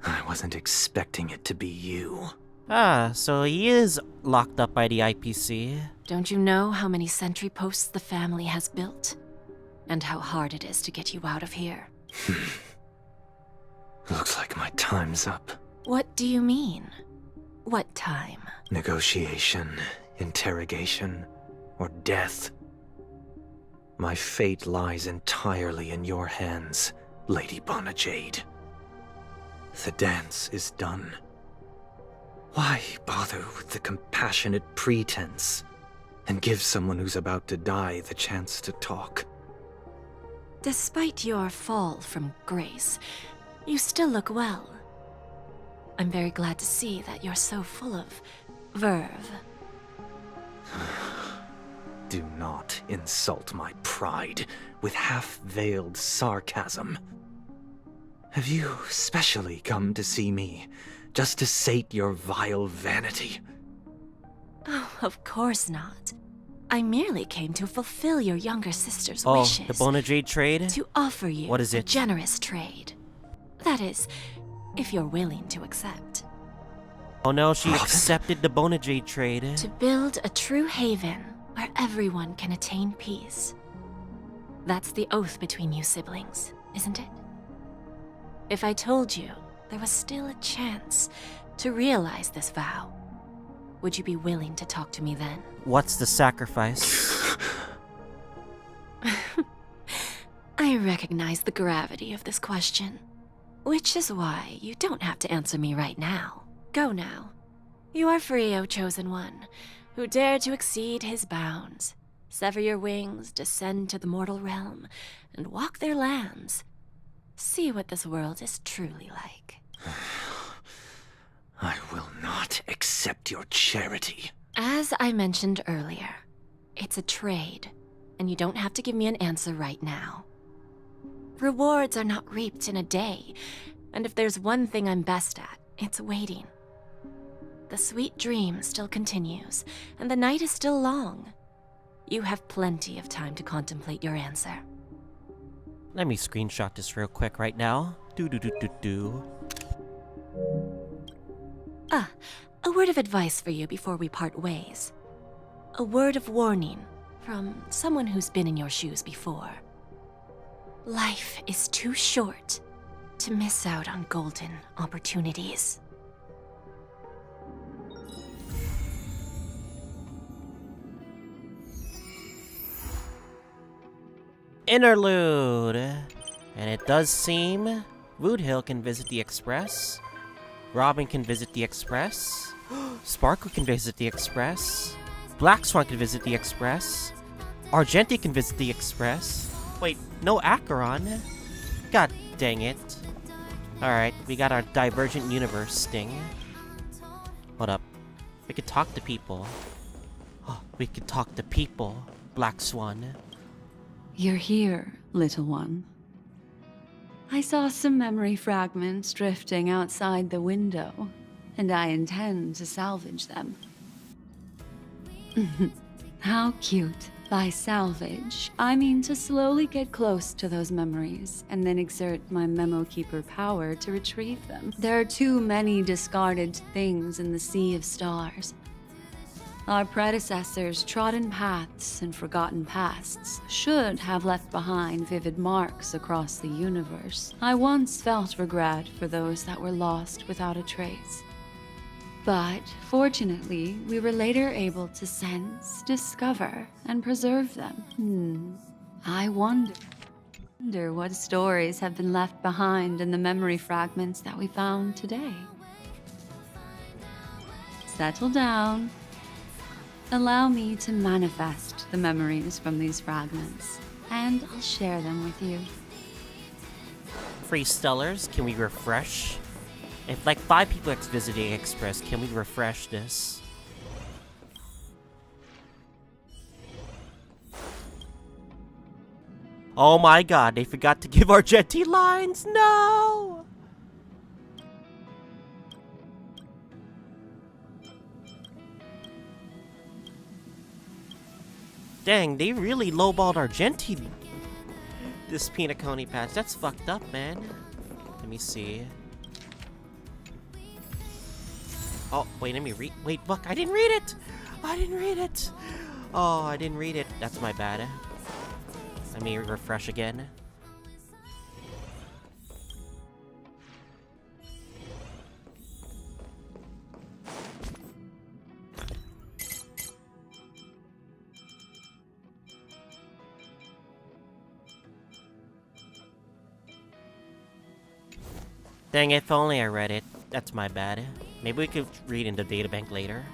I wasn't expecting it to be you. Ah, so he is locked up by the IPC. Don't you know how many sentry posts the family has built? And how hard it is to get you out of here? Looks like my time's up. What do you mean? What time? Negotiation, interrogation, or death. My fate lies entirely in your hands, Lady Bonajade. The dance is done. Why bother with the compassionate pretense and give someone who's about to die the chance to talk? Despite your fall from grace, you still look well. I'm very glad to see that you're so full of verve. Do not insult my pride with half-veiled sarcasm. Have you specially come to see me just to sate your vile vanity? Oh, of course not. I merely came to fulfill your younger sister's wishes. Oh, the Bonajade trade? To offer you what is it? A generous trade. That is, if you're willing to accept. Oh no, she accepted the Bonajade trade. To build a true haven where everyone can attain peace. That's the oath between you siblings, isn't it? If I told you there was still a chance to realize this vow, would you be willing to talk to me then? What's the sacrifice? I recognize the gravity of this question, which is why you don't have to answer me right now. Go now. You are free, O Chosen One, who dare to exceed his bounds, sever your wings, descend to the mortal realm, and walk their lands. See what this world is truly like. I will not accept your charity. As I mentioned earlier, it's a trade, and you don't have to give me an answer right now. Rewards are not reaped in a day, and if there's one thing I'm best at, it's waiting. The sweet dream still continues, and the night is still long. You have plenty of time to contemplate your answer. Let me screenshot this real quick right now. Ah, a word of advice for you before we part ways. A word of warning from someone who's been in your shoes before. Life is too short to miss out on golden opportunities. Interlude. And it does seem Woodhill can visit the Express. Robin can visit the Express. Sparkle can visit the Express. Black Swan can visit the Express. Argenti can visit the Express. Wait, no Acheron? God dang it. Alright, we got our Divergent Universe sting. Hold up. We could talk to people. Oh, we could talk to people, Black Swan. You're here, little one. I saw some memory fragments drifting outside the window, and I intend to salvage them. How cute. By salvage, I mean to slowly get close to those memories and then exert my Memo Keeper power to retrieve them. There are too many discarded things in the sea of stars. Our predecessors' trodden paths and forgotten pasts should have left behind vivid marks across the universe. I once felt regret for those that were lost without a trace. But, fortunately, we were later able to sense, discover, and preserve them. I wonder what stories have been left behind in the memory fragments that we found today. Settle down. Allow me to manifest the memories from these fragments, and I'll share them with you. Free Stellars, can we refresh? If like 5 people visiting Express, can we refresh this? Oh my god, they forgot to give our Jetty lines! No! Dang, they really lowballed our Genty. This Penacony patch, that's fucked up, man. Let me see. Oh, wait, let me read. Wait, look, I didn't read it! I didn't read it! Oh, I didn't read it. That's my bad. Let me refresh again. Dang, if only I read it. That's my bad. Maybe we could read in the databank later.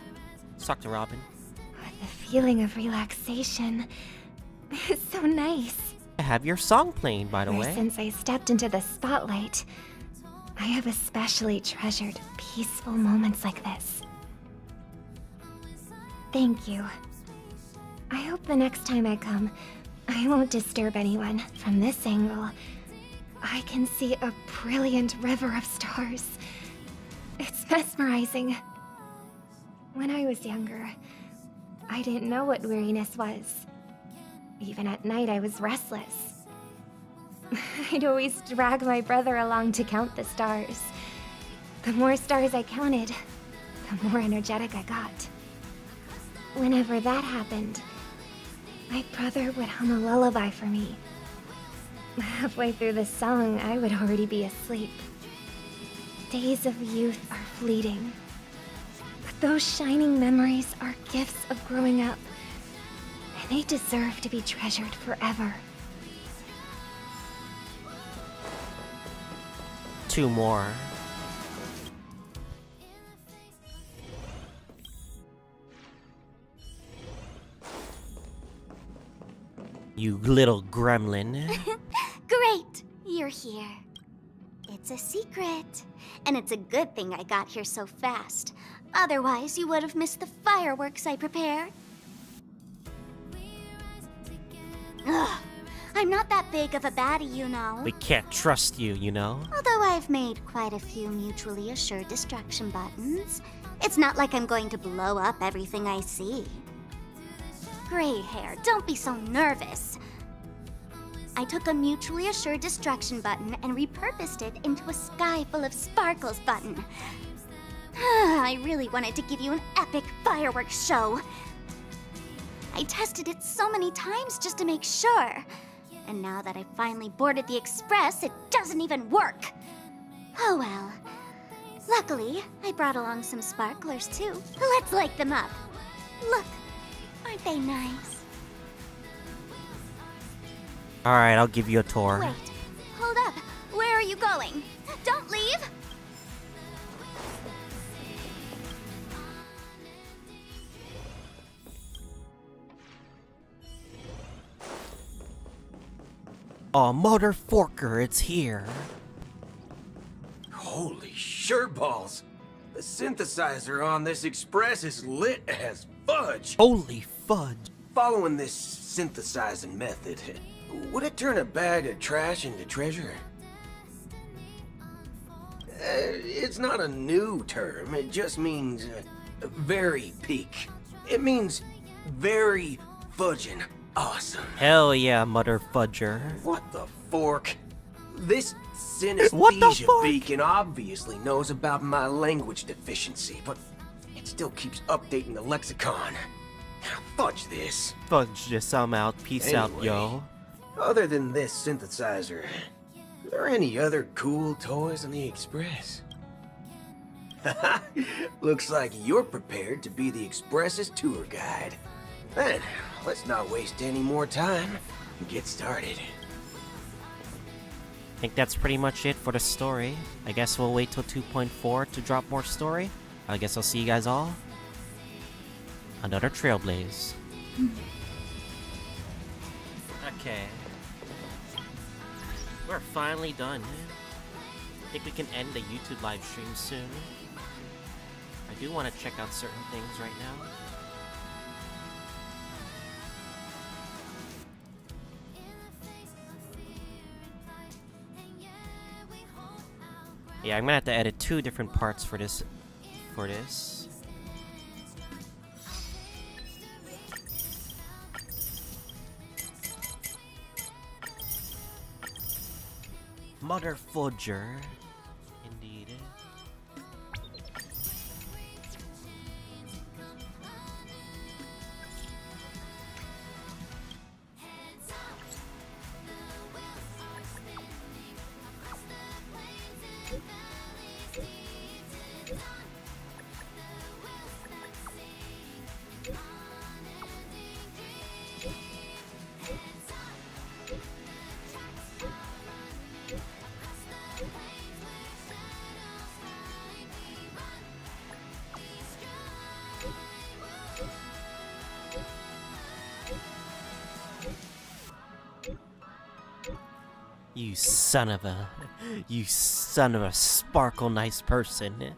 Let's talk to Robin. The feeling of relaxation is so nice. I have your song playing, by the Ever way. since I stepped into the spotlight, I have especially treasured peaceful moments like this. Thank you. I hope the next time I come, I won't disturb anyone. From this angle, I can see a brilliant river of stars. It's mesmerizing. When I was younger, I didn't know what weariness was. Even at night, I was restless. I'd always drag my brother along to count the stars. The more stars I counted, the more energetic I got. Whenever that happened, my brother would hum a lullaby for me. Halfway through the song, I would already be asleep. Days of youth are fleeting. But those shining memories are gifts of growing up. And they deserve to be treasured forever. 2 more. You little gremlin. Great! You're here. It's a secret. And it's a good thing I got here so fast. Otherwise, you would have missed the fireworks I prepared. Ugh, I'm not that big of a baddie, you know. We can't trust you, you know? Although I've made quite a few mutually assured destruction buttons, it's not like I'm going to blow up everything I see. Gray hair, don't be so nervous. I took a mutually assured destruction button and repurposed it into a sky full of sparkles button. I really wanted to give you an epic fireworks show. I tested it so many times just to make sure. And now that I finally boarded the express, it doesn't even work. Oh well. Luckily, I brought along some sparklers too. Let's light them up. Look, aren't they nice? Alright, I'll give you a tour. Wait, hold up. Where are you going? Don't leave! Oh, Mother Forker, it's here. shirt balls. The synthesizer on this express is lit as fudge. Holy fudge. Following this synthesizing method, would it turn a bag of trash into treasure? It's not a new term, it just means very peak. It means very fudging awesome. Hell yeah, Mother Fudger. What the fork? This synesthesia beacon obviously knows about my language deficiency, but it still keeps updating the lexicon. Fudge this. Fudge this, I'm out. Peace out, yo. Other than this synthesizer, are there any other cool toys on the Express? Looks like you're prepared to be the Express's tour guide. Then, let's not waste any more time and get started. I think that's pretty much it for the story. I guess we'll wait till 2.4 to drop more story. I guess I'll see you guys all. Another Trailblaze. Okay. We're finally done. I think we can end the YouTube live stream soon. I do want to check out certain things right now. Yeah, I'm gonna have to edit 2 different parts for this. Mother Fudger. Indeed. You son of a sparkle nice person.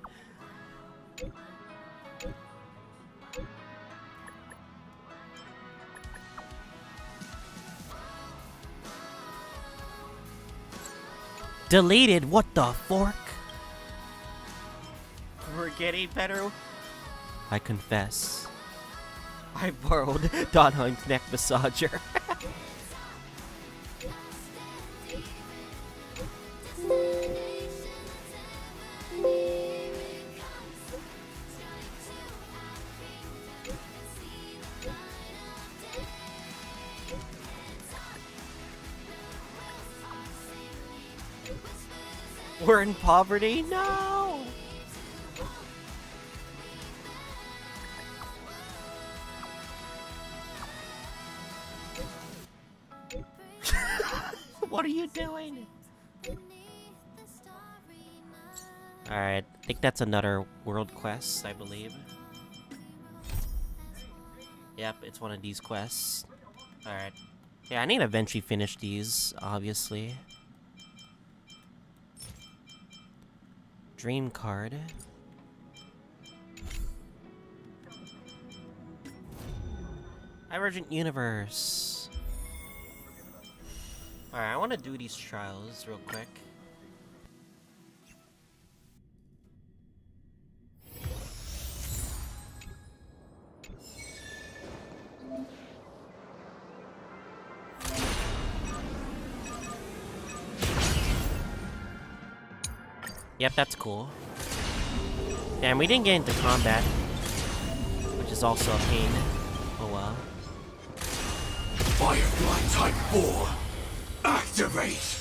Deleted? What the fork? We're getting better. I confess. I borrowed Donheim's neck massager. We're in poverty? No! What are you doing? Alright, I think that's another world quest, I believe. Yep, it's one of these quests. Alright. Yeah, I need to eventually finish these, obviously. Dream card. Divergent Universe. Alright, I want to do these trials real quick. Yep, that's cool. Damn, we didn't get into combat, which is also a pain. Oh well. Firefly Type 4, activate!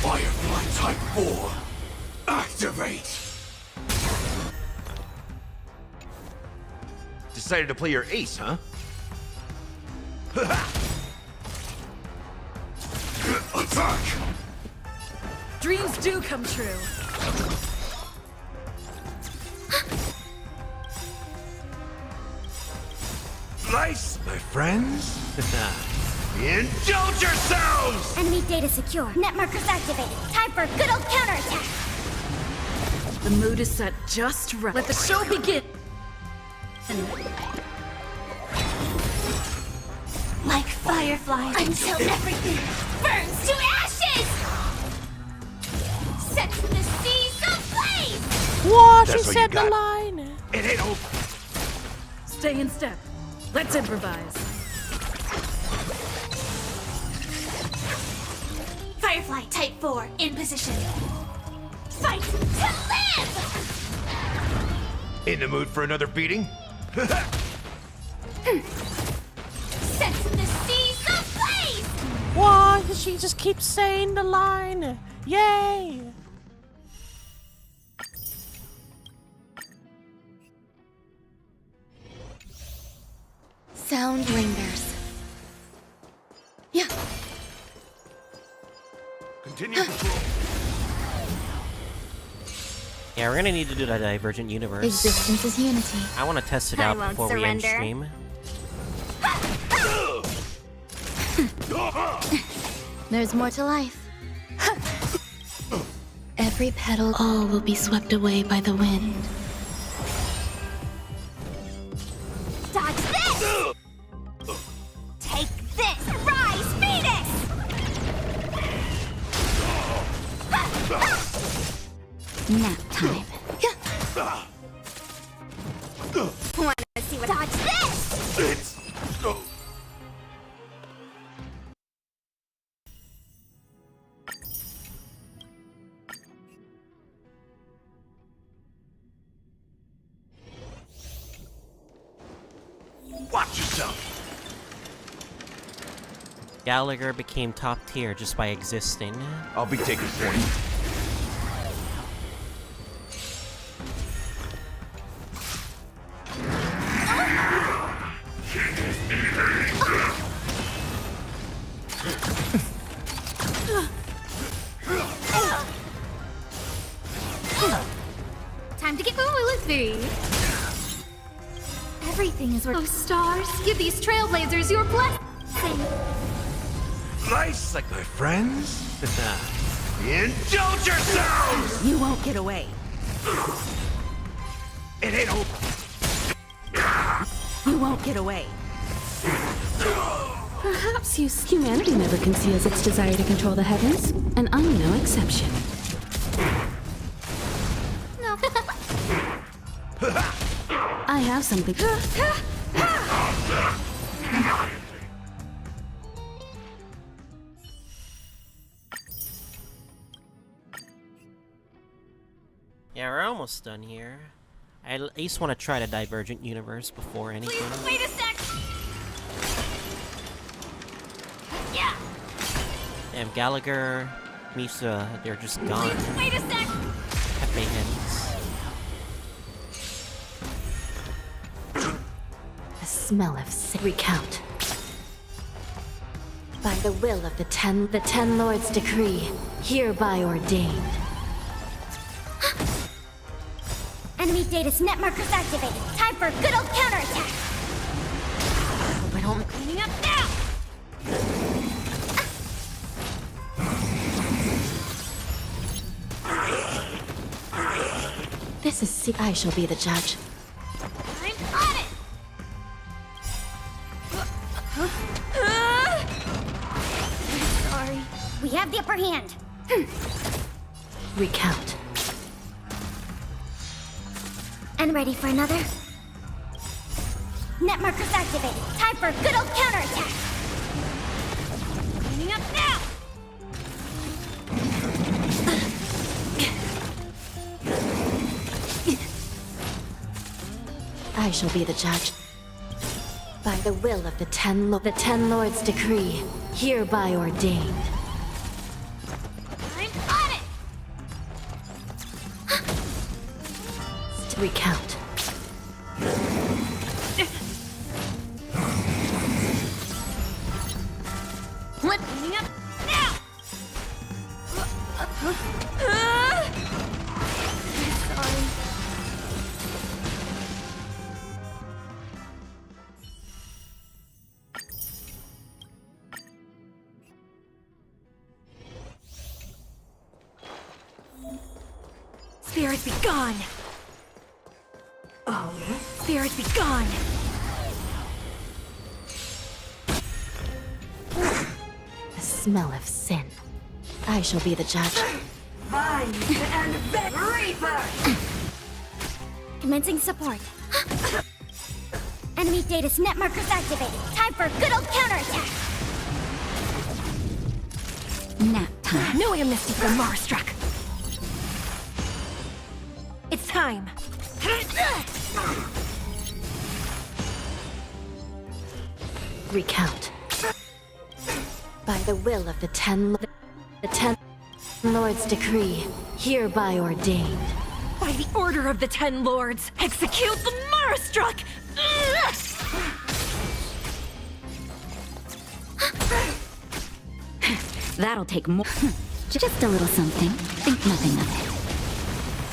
Firefly Type 4, activate! Decided to play your ace, huh? Dreams do come true. Nice, my friends. Indulge yourselves! Enemy data secure. Net markers activated. Time for a good old counterattack. The mood is set just right. Let the show begin. Like fireflies until everything burns to ashes. Set the seas ablaze. What? She That's what you said the got. line. It ain't over. Stay in step. Let's improvise. Firefly Type 4 in position. Fight to live! In the mood for another beating? Set the seas ablaze! Why? She just keeps saying the line. Yay! Sound lingers. Yeah. Continue control. Yeah, we're gonna need to do the Divergent Universe. Existence is unity. I want to test it I out won't before we end surrender. stream. There's more to life. Every petal, all will be swept away by the wind. Dodge this! Take this! Rise, Phoenix! Nap time. Wanna see what? Dodge this! It's... Oh. Watch yourself. Gallagher became top tier just by existing. I'll be taking point. Time to get foolisy. Everything is working. Oh, stars, give these trailblazers your blessing. Nice, like my friends. Indulge yourselves! You won't get away. It ain't over. You won't get away. Perhaps humanity never conceals its desire to control the heavens, and I'm no exception. No. I have something. Yeah, we're almost done here. I at least want to try the Divergent Universe before anything. Please, wait a sec. Yeah. Damn, Gallagher, Misa, they're just gone. Wait a sec. Pepe hens. The smell of recount. By the will of the Ten Lords' decree, hereby ordained. Enemy data's net markers activated. Time for a good old counterattack. Hope I don't cleaning up now. This is I shall be the judge. I'm on it. Sorry. We have the upper hand. Recount. And ready for another? Net markers activated. Time for a good old counterattack. Cleaning up now. I shall be the judge. By the will of the Ten Lords' decree, hereby ordained. I'm on it. Recount. Cleaning up now. Spirit be gone! Spirit be gone! The smell of sin. I shall be the judge. Find and vet Reaper! Commencing support. Enemy data's net markers activated. Time for a good old counterattack. Nap time. No amnesty for Marstruck. It's time. Recount. By the will of the Ten Lords' decree, hereby ordained. By the order of the 10 Lords, execute the Marstruck! That'll take more. Just a little something. Think nothing of it.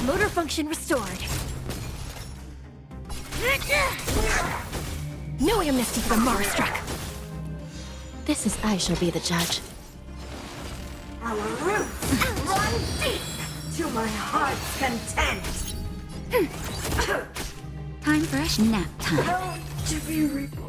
Motor function restored. No amnesty for Marstruck. This is I shall be the judge. Our roots run deep to my heart's content. Time for a nap time. Hell to be reborn.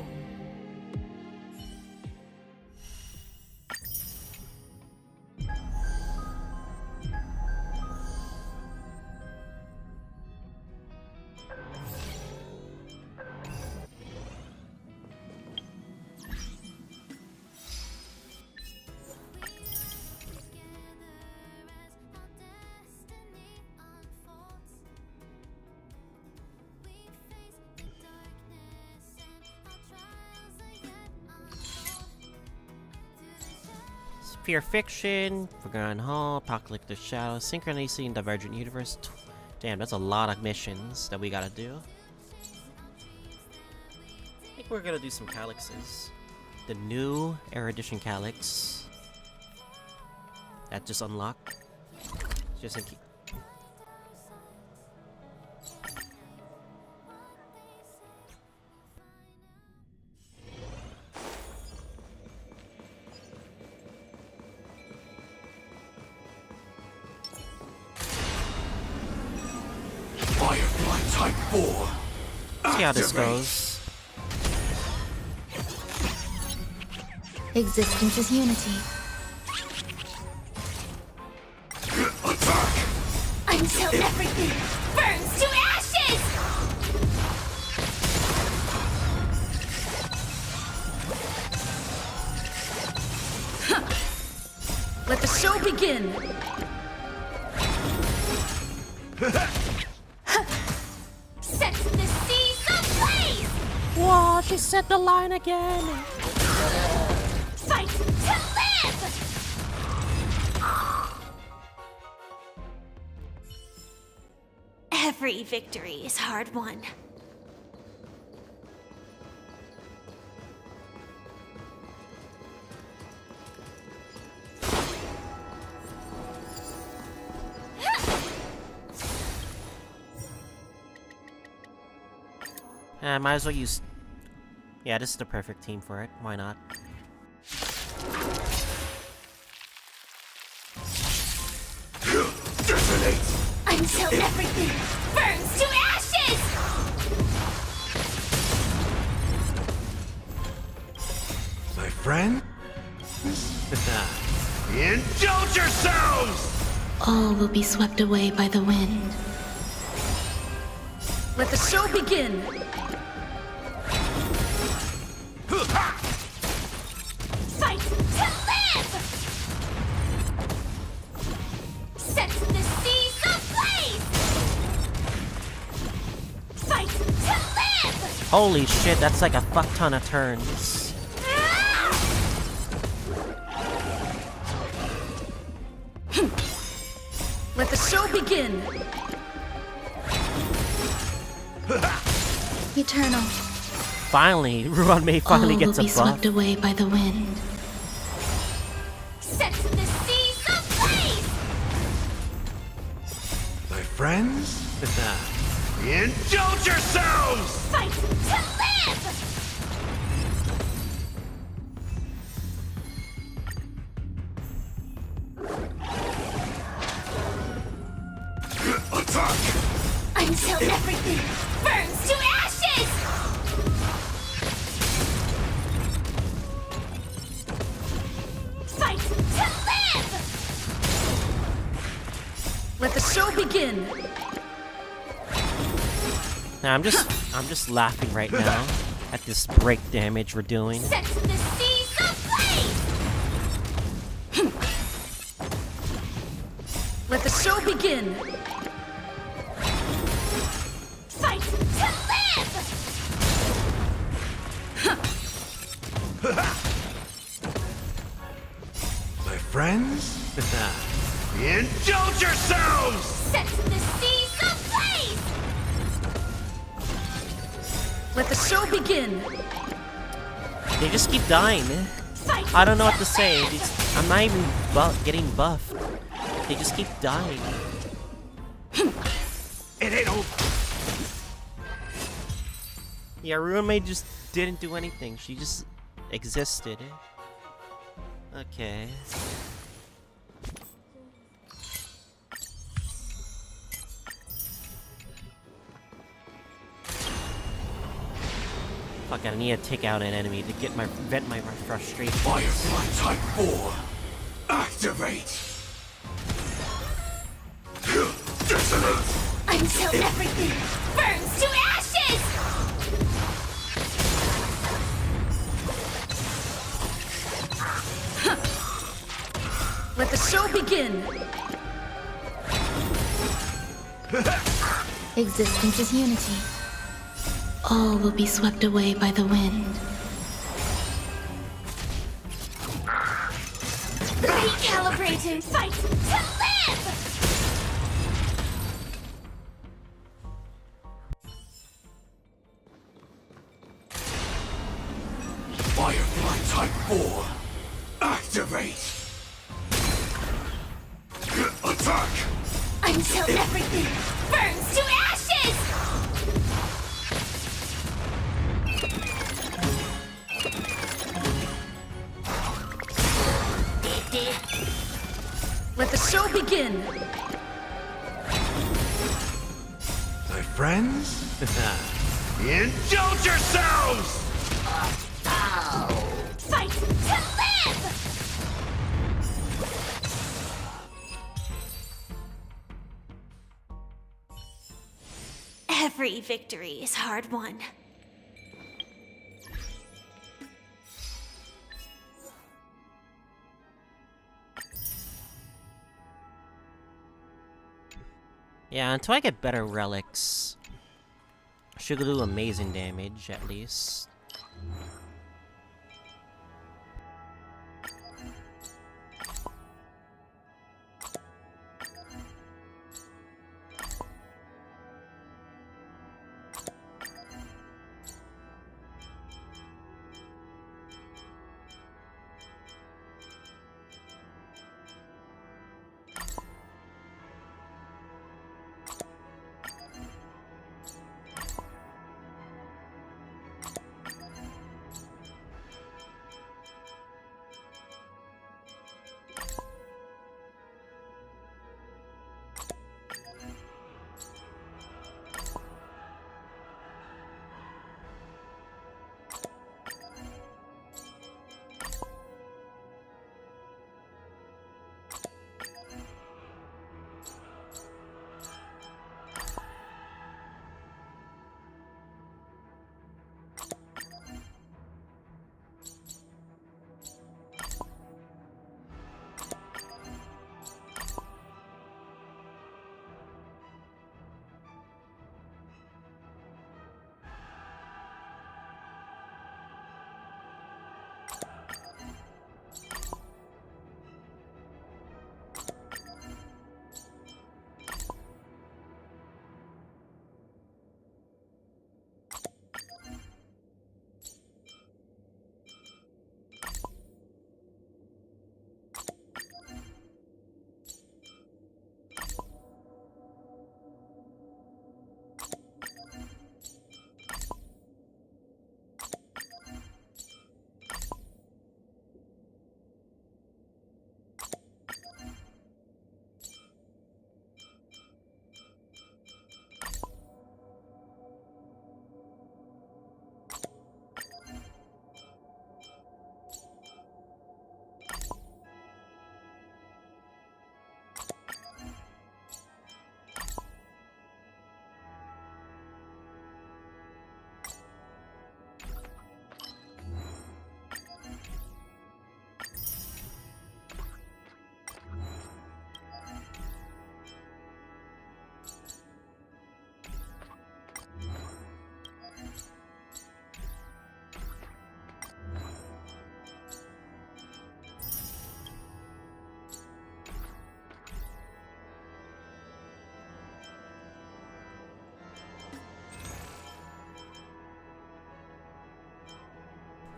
Pure Fiction, Forgotten Hall, Apocalyptic Shadows, Synchronicity in Divergent Universe. Damn, that's a lot of missions that we gotta do. I think we're gonna do some Calyxes. The new Erudition Calyx. That just unlocked. Just in case. Firefly Type 4. See how this goes. Existence is unity. Until everything burns to ashes! Let the show begin! Set the seas ablaze! Whoa, she set the line again! Fight to live! Every victory is hard won. Might as well use... Yeah, this is the perfect team for it. Why not? Detonate! Until everything burns to ashes! My friend? Indulge yourselves! All will be swept away by the wind. Let the show begin! Fight to live! Set the seas ablaze! Fight to live! Holy shit, that's like a fuck ton of turns. Let the show begin! Eternal. Finally, Ruan Mei finally All gets a will be buff. swept away by the wind. Set the seas ablaze! My friends? Indulge yourselves! Fight to live! Attack! Until everything burns to ashes! Fight to live! Let the show begin! Now I'm just laughing right now at this break damage we're doing. Set the seas ablaze! Let the show begin! Fight to live! My friends? Indulge yourselves! Set the seas ablaze! Let the show begin! They just keep dying. I don't know what to say. I'm not even getting buffed. They just keep dying. It ain't over. Yeah, Roommate just didn't do anything. She just existed. Okay. Fuck, I need to take out an enemy to get vent my frustration. Firefly Type 4. Activate. Detonate. Until everything burns to ashes! Let the show begin! Existence is unity. All will be swept away by the wind. Recalibrating fight to live! Firefly Type 4. Activate. Attack. Until everything burns to ashes! Let the show begin! My friends? Indulge yourselves! Fight to live! Every victory is hard won. Yeah, until I get better relics, should do amazing damage at least.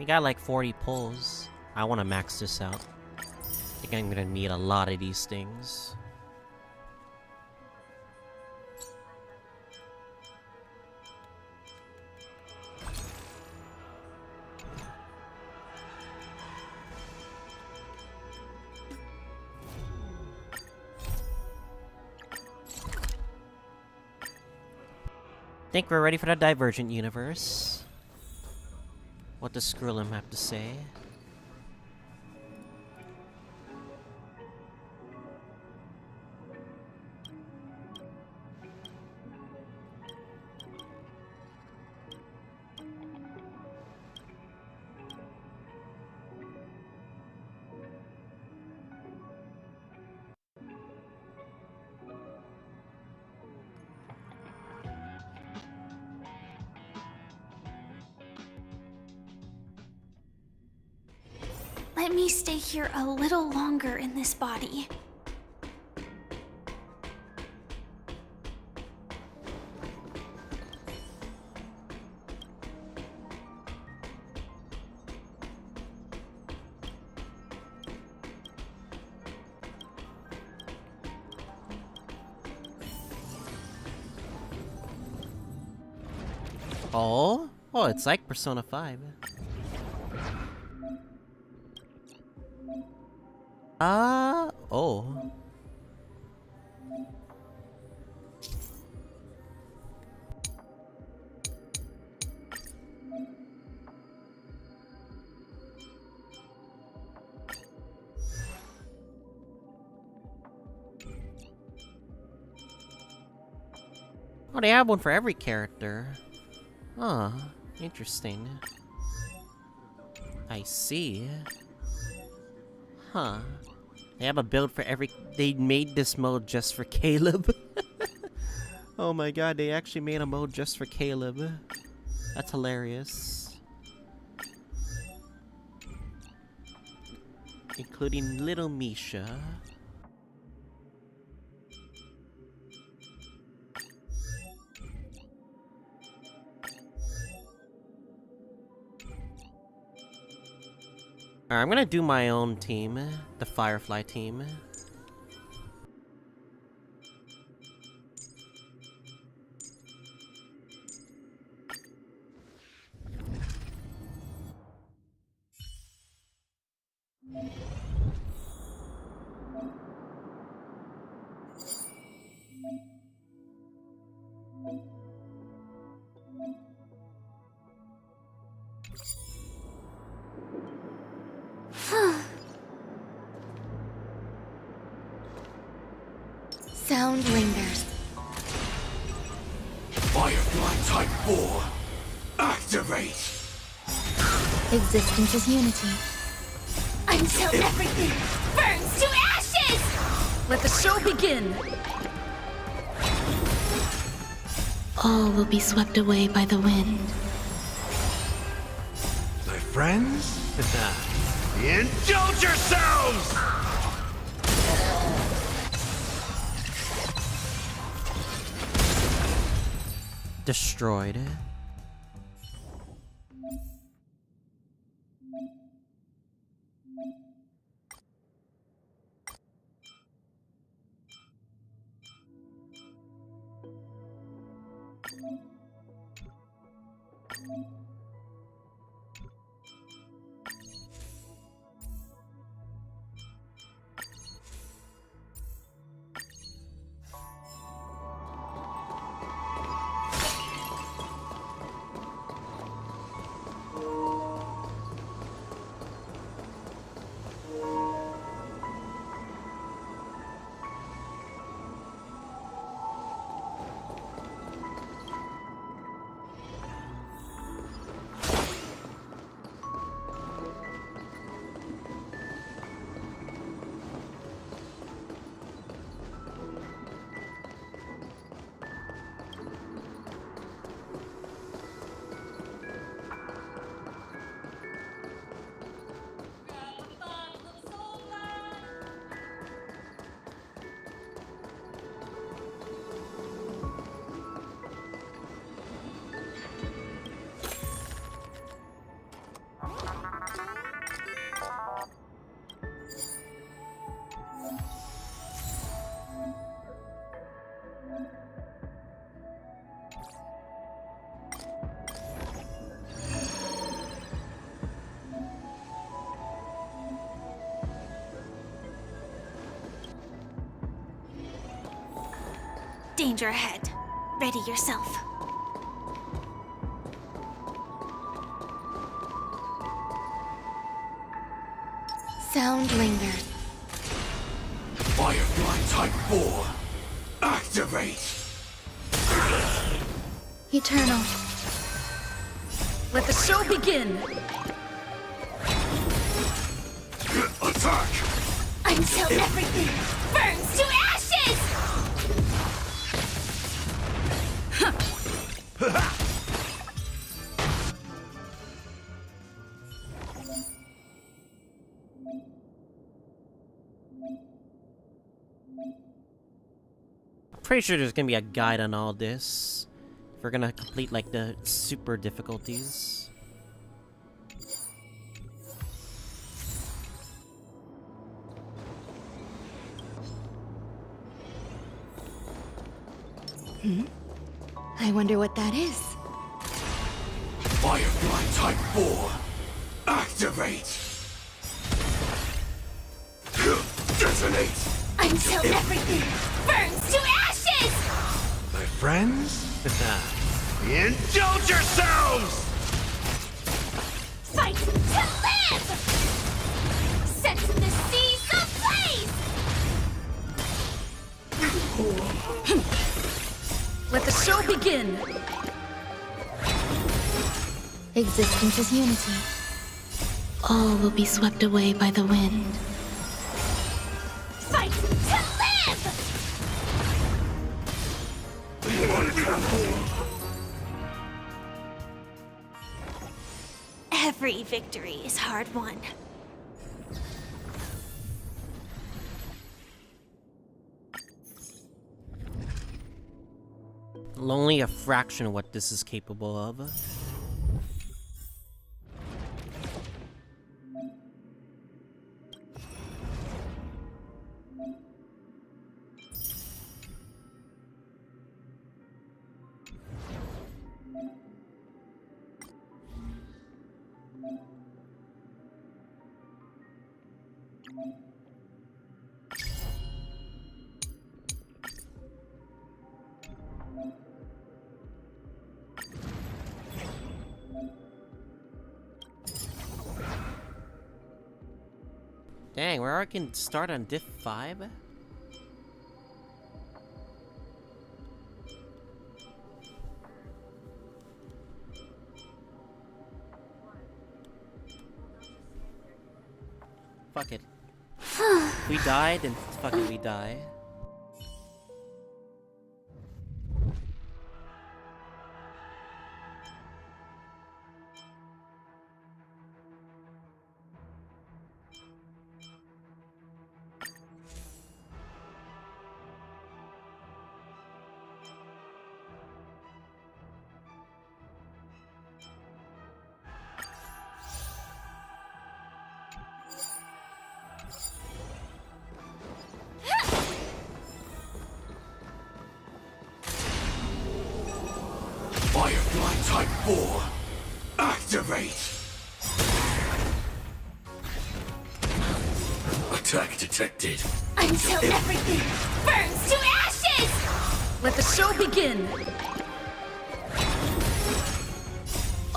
We got like 40 pulls. I want to max this out. I think I'm gonna need a lot of these things. Think we're ready for the Divergent universe. What does Skrullum have to say? Let me stay here a little longer in this body. Oh? Oh, it's like Persona 5. Oh. Oh, they have one for every character. Huh. Interesting. I see. Huh. They have a build for every... They made this mode just for Caleb. Oh my god, they actually made a mode just for Caleb. That's hilarious. Including little Misha. Alright, I'm gonna do my own team, the Firefly team. Sound lingers. Firefly Type 4, activate! Existence is unity. Until everything burns to ashes! Let the show begin! All will be swept away by the wind. My friends? Indulge yourselves! Destroyed. Danger ahead. Ready yourself. Sound lingers. Firefly Type 4. Activate! Eternal. Let the show begin! Attack! Until everything burns to ashes! Pretty sure there's gonna be a guide on all this. If we're gonna complete like the super difficulties. I wonder what that is. Firefly Type 4. Activate! Detonate! Until everything burns to ashes! My friends? Indulge yourselves! Fight to live! Set the seas ablaze! Let the show begin! Existence is unity. All will be swept away by the wind. Fight to live! Every victory is hard won. Only a fraction of what this is capable of. Dang, where I can start on diff 5? Fuck it. If we die, then fuck it, we die. Firefly Type 4. Activate! Attack detected. Until everything burns to ashes! Let the show begin!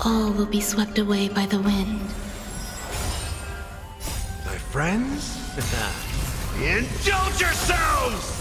All will be swept away by the wind. My friends? Indulge yourselves!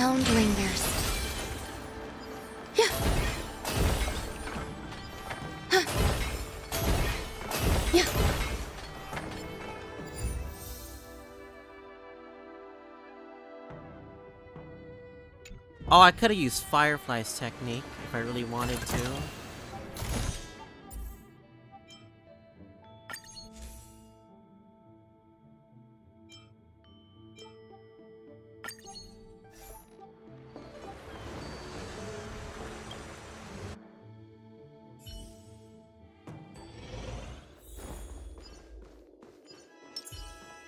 sound lingers. Yeah. Huh. Yeah. Oh, I could have used Firefly's technique if I really wanted to.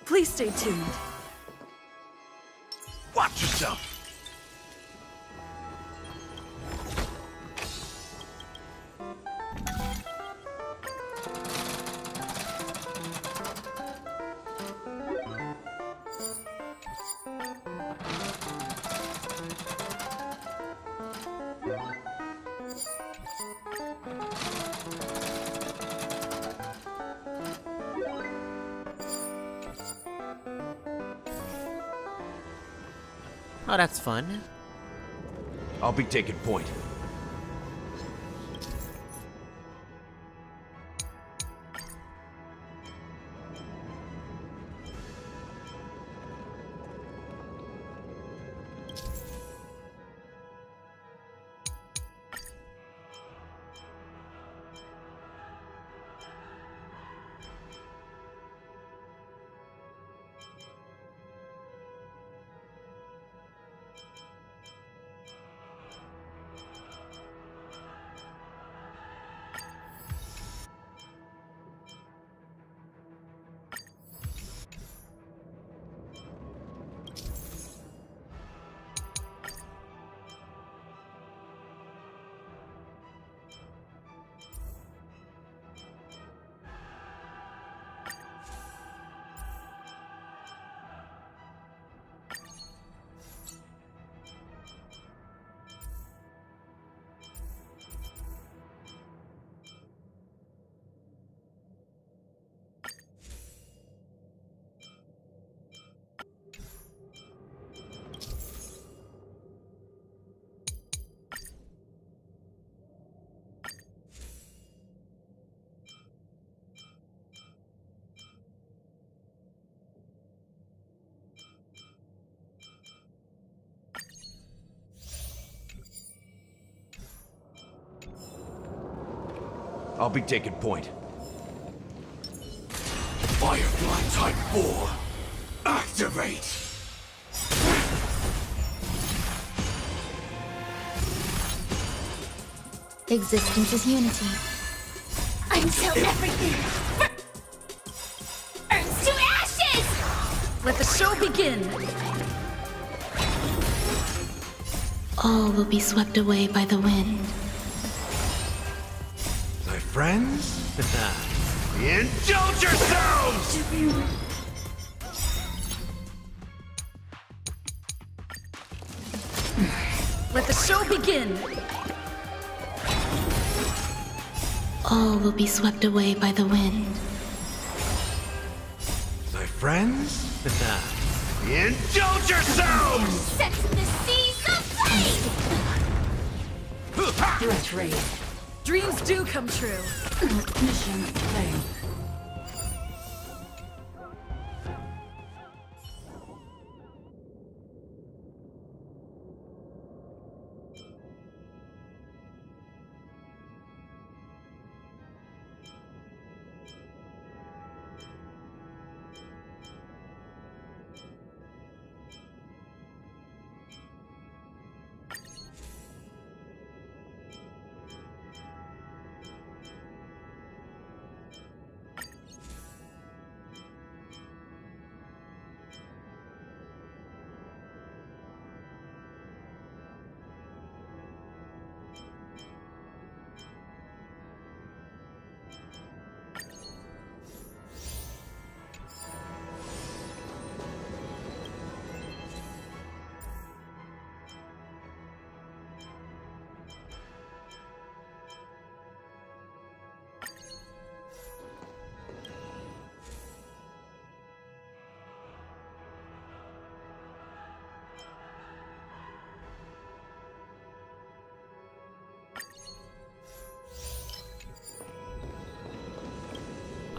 Please stay tuned. Watch yourself! Oh, that's fun. I'll be taking point. I'll be taking point. Firefly Type 4, activate! Existence is unity. Until everything burns to ashes! Let the show begin! All will be swept away by the wind. My friends? Indulge yourselves! Let the show begin! All will be swept away by the wind. My friends? Indulge yourselves! Set the seas aflame! Threat raised. Dreams do come true. Mission failed.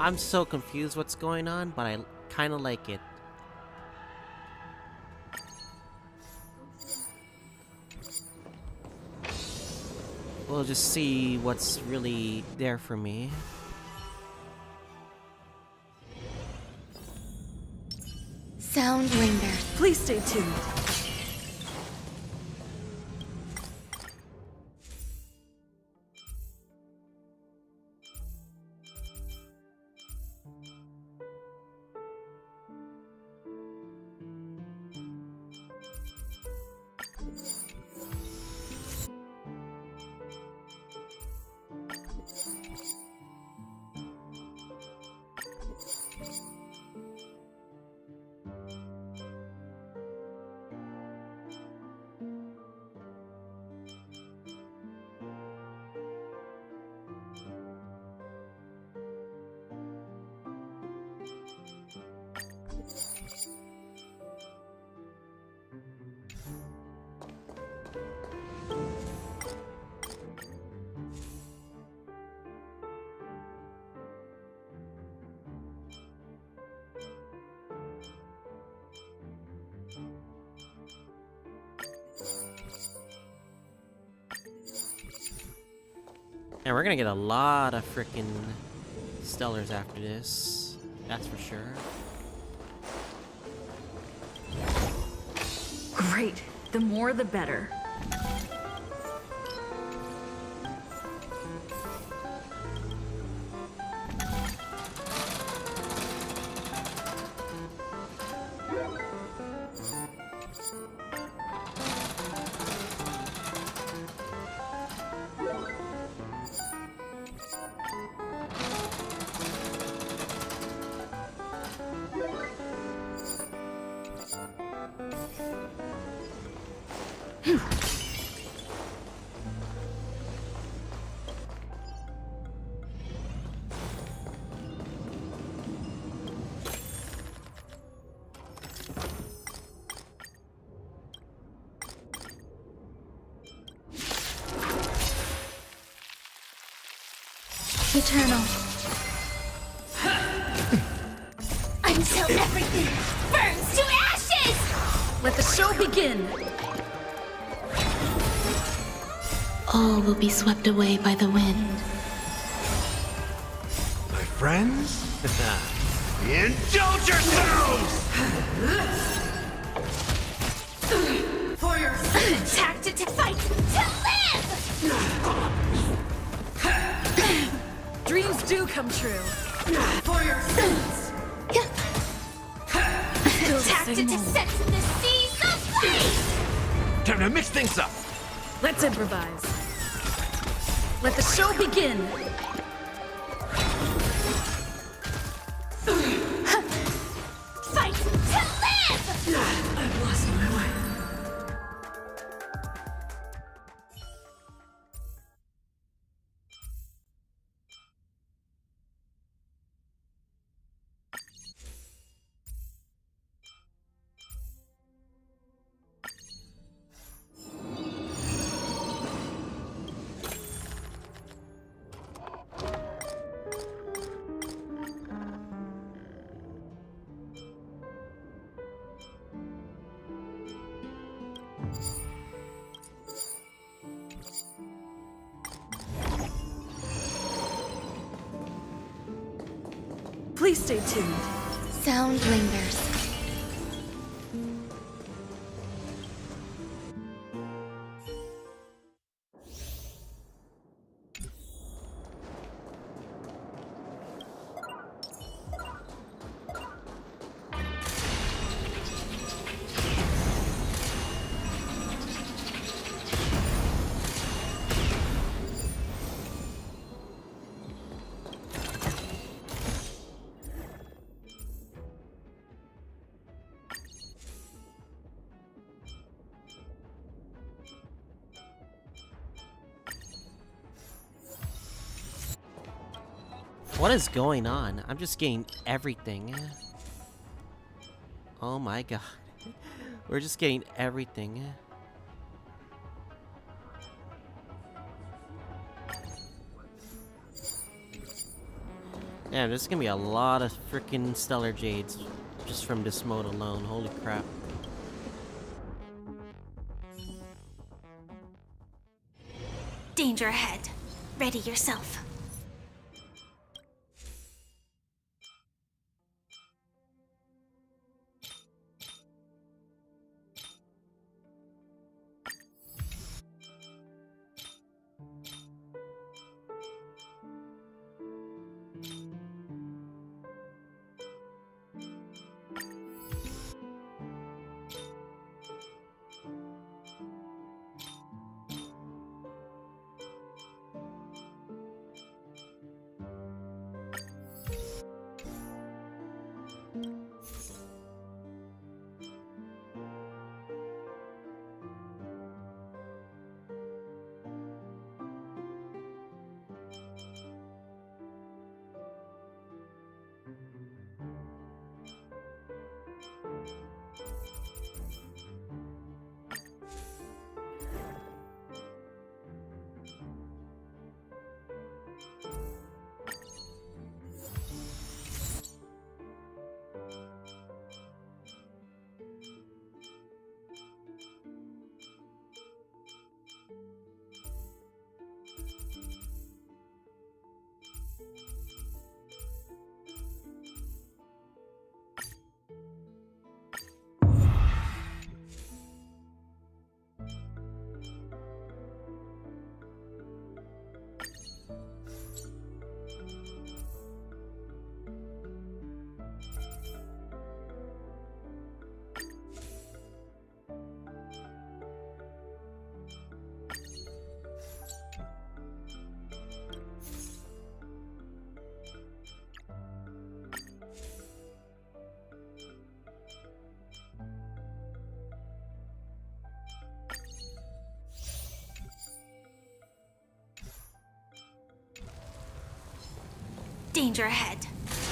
I'm so confused what's going on, but I kind of like it. We'll just see what's really there for me. Sound lingers. Please stay tuned. And we're gonna get a lot of frickin' stellars after this. That's for sure. Great. The more the better. Eternal. Until everything burns to ashes! Let the show begin! All will be swept away by the wind. My friends? Indulge yourselves! For your Attack to fight to live! dreams do come true. For your sins. Attack to set the seas aflame! Time to mix things up! Let's improvise. Let the show begin. Fight to live! I've lost my way. Please stay tuned. Sound lingers. What is going on? I'm just getting everything. Oh my god. We're just getting everything. Damn, there's gonna be a lot of freaking stellar jades just from this mode alone. Holy crap. Danger ahead. Ready yourself. Danger ahead.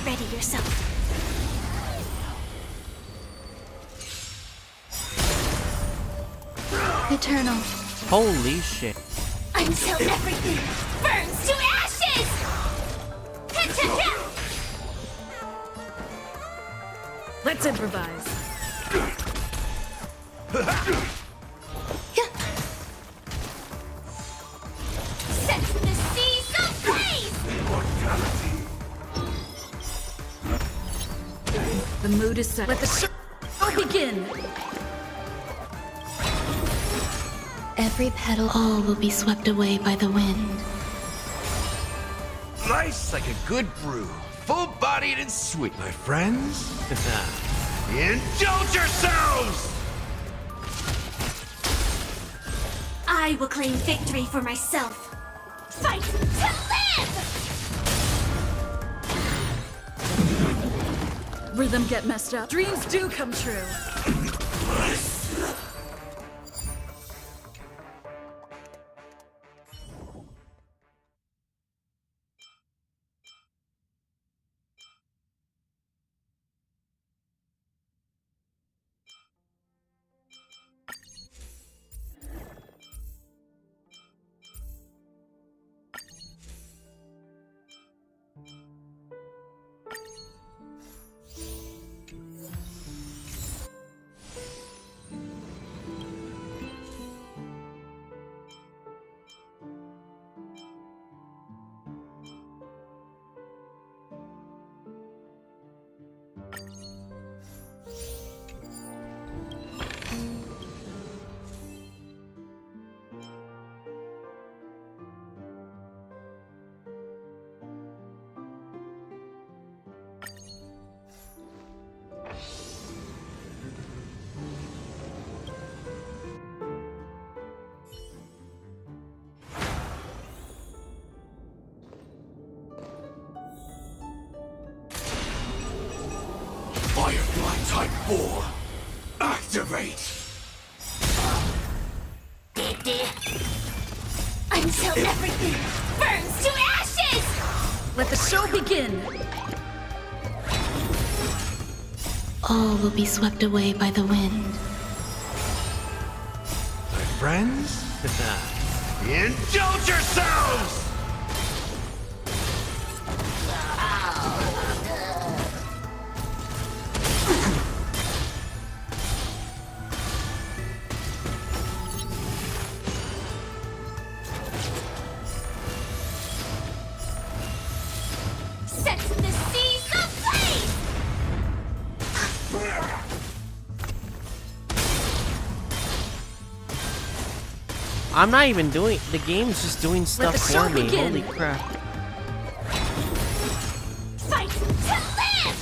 Ready yourself. Eternal. Holy shit. Until everything burns to ashes! Let's improvise. Set the seas ablaze! The mood is set. Let the show begin. Every petal, all will be swept away by the wind. Nice like a good brew. Full-bodied and sweet, my friends. Indulge yourselves! I will claim victory for myself. Fight to live! Rhythm get messed up. Dreams do come true. Firefly Type 4, activate! Until everything burns to ashes! Let the show begin. All will be swept away by the wind. My friends, indulge yourselves! I'm not even doing. The game's just doing stuff for me. Begin. Holy crap! Fight to live!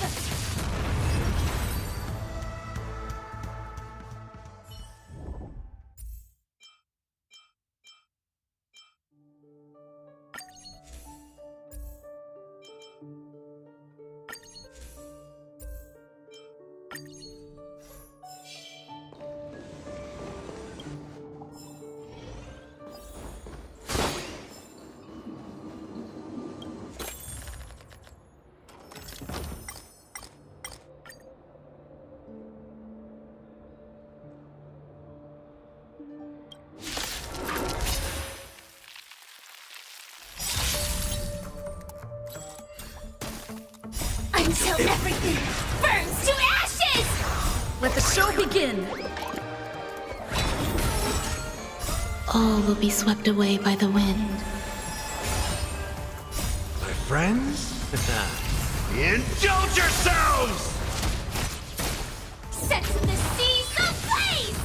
Until everything burns to ashes! Let the show begin! All will be swept away by the wind. My friends? Indulge yourselves! Set the seas ablaze!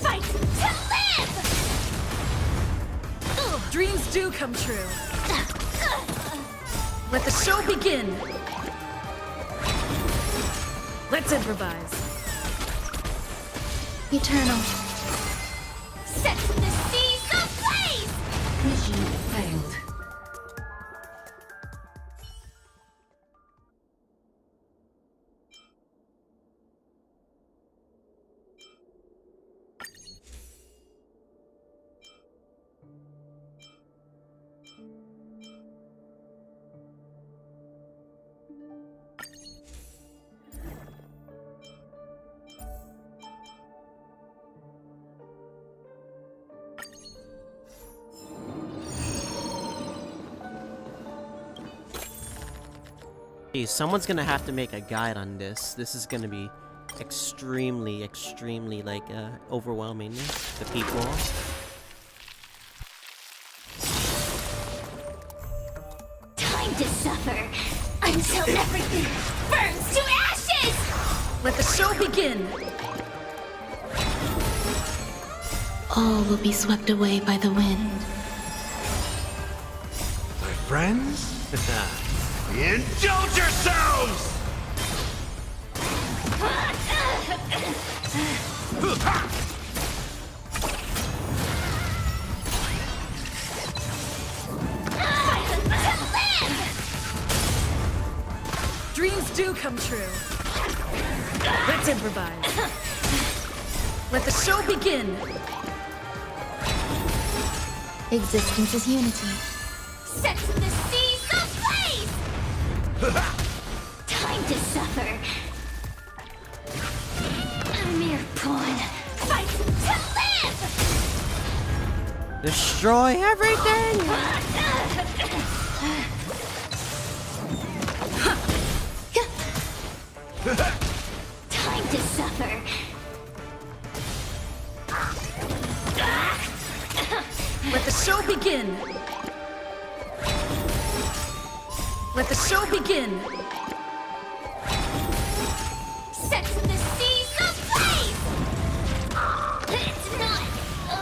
Fight to live! Dreams do come true. Let the show begin! Let's improvise. Eternal. Set the seas ablaze! Mission failed. Someone's gonna have to make a guide on this. This is gonna be extremely, extremely like overwhelming. The people. Time to suffer until everything burns to ashes! Let the show begin! All will be swept away by the wind. My friends? Indulge yourselves! Dreams do come true. Let's improvise. Let the show begin! Existence is unity. Set the seas ablaze! Time to suffer. A mere pawn. Fight to live! Destroy everything! Time to suffer. Let the show begin! Let the show begin! Set the seas ablaze! It's not. Oh.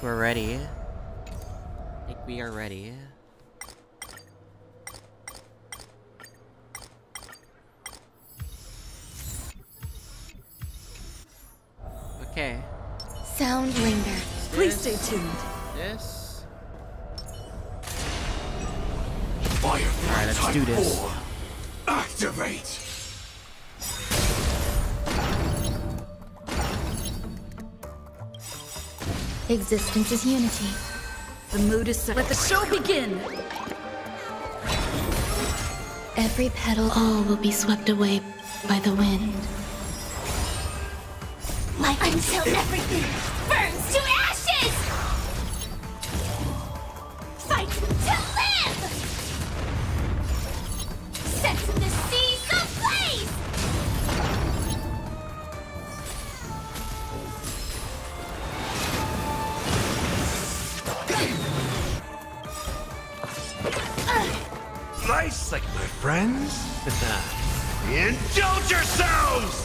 we're ready. I think we are ready. Okay. Sound linger. Please stay tuned. This. Firefly Alright, let's Type do this. 4. Activate! Existence is unity. The mood is set. Let the show begin! Every petal, all will be swept away by the wind. Life until everything burns to ashes! Fight to live! Set the seas ablaze! Nice sight, my friends. Indulge yourselves!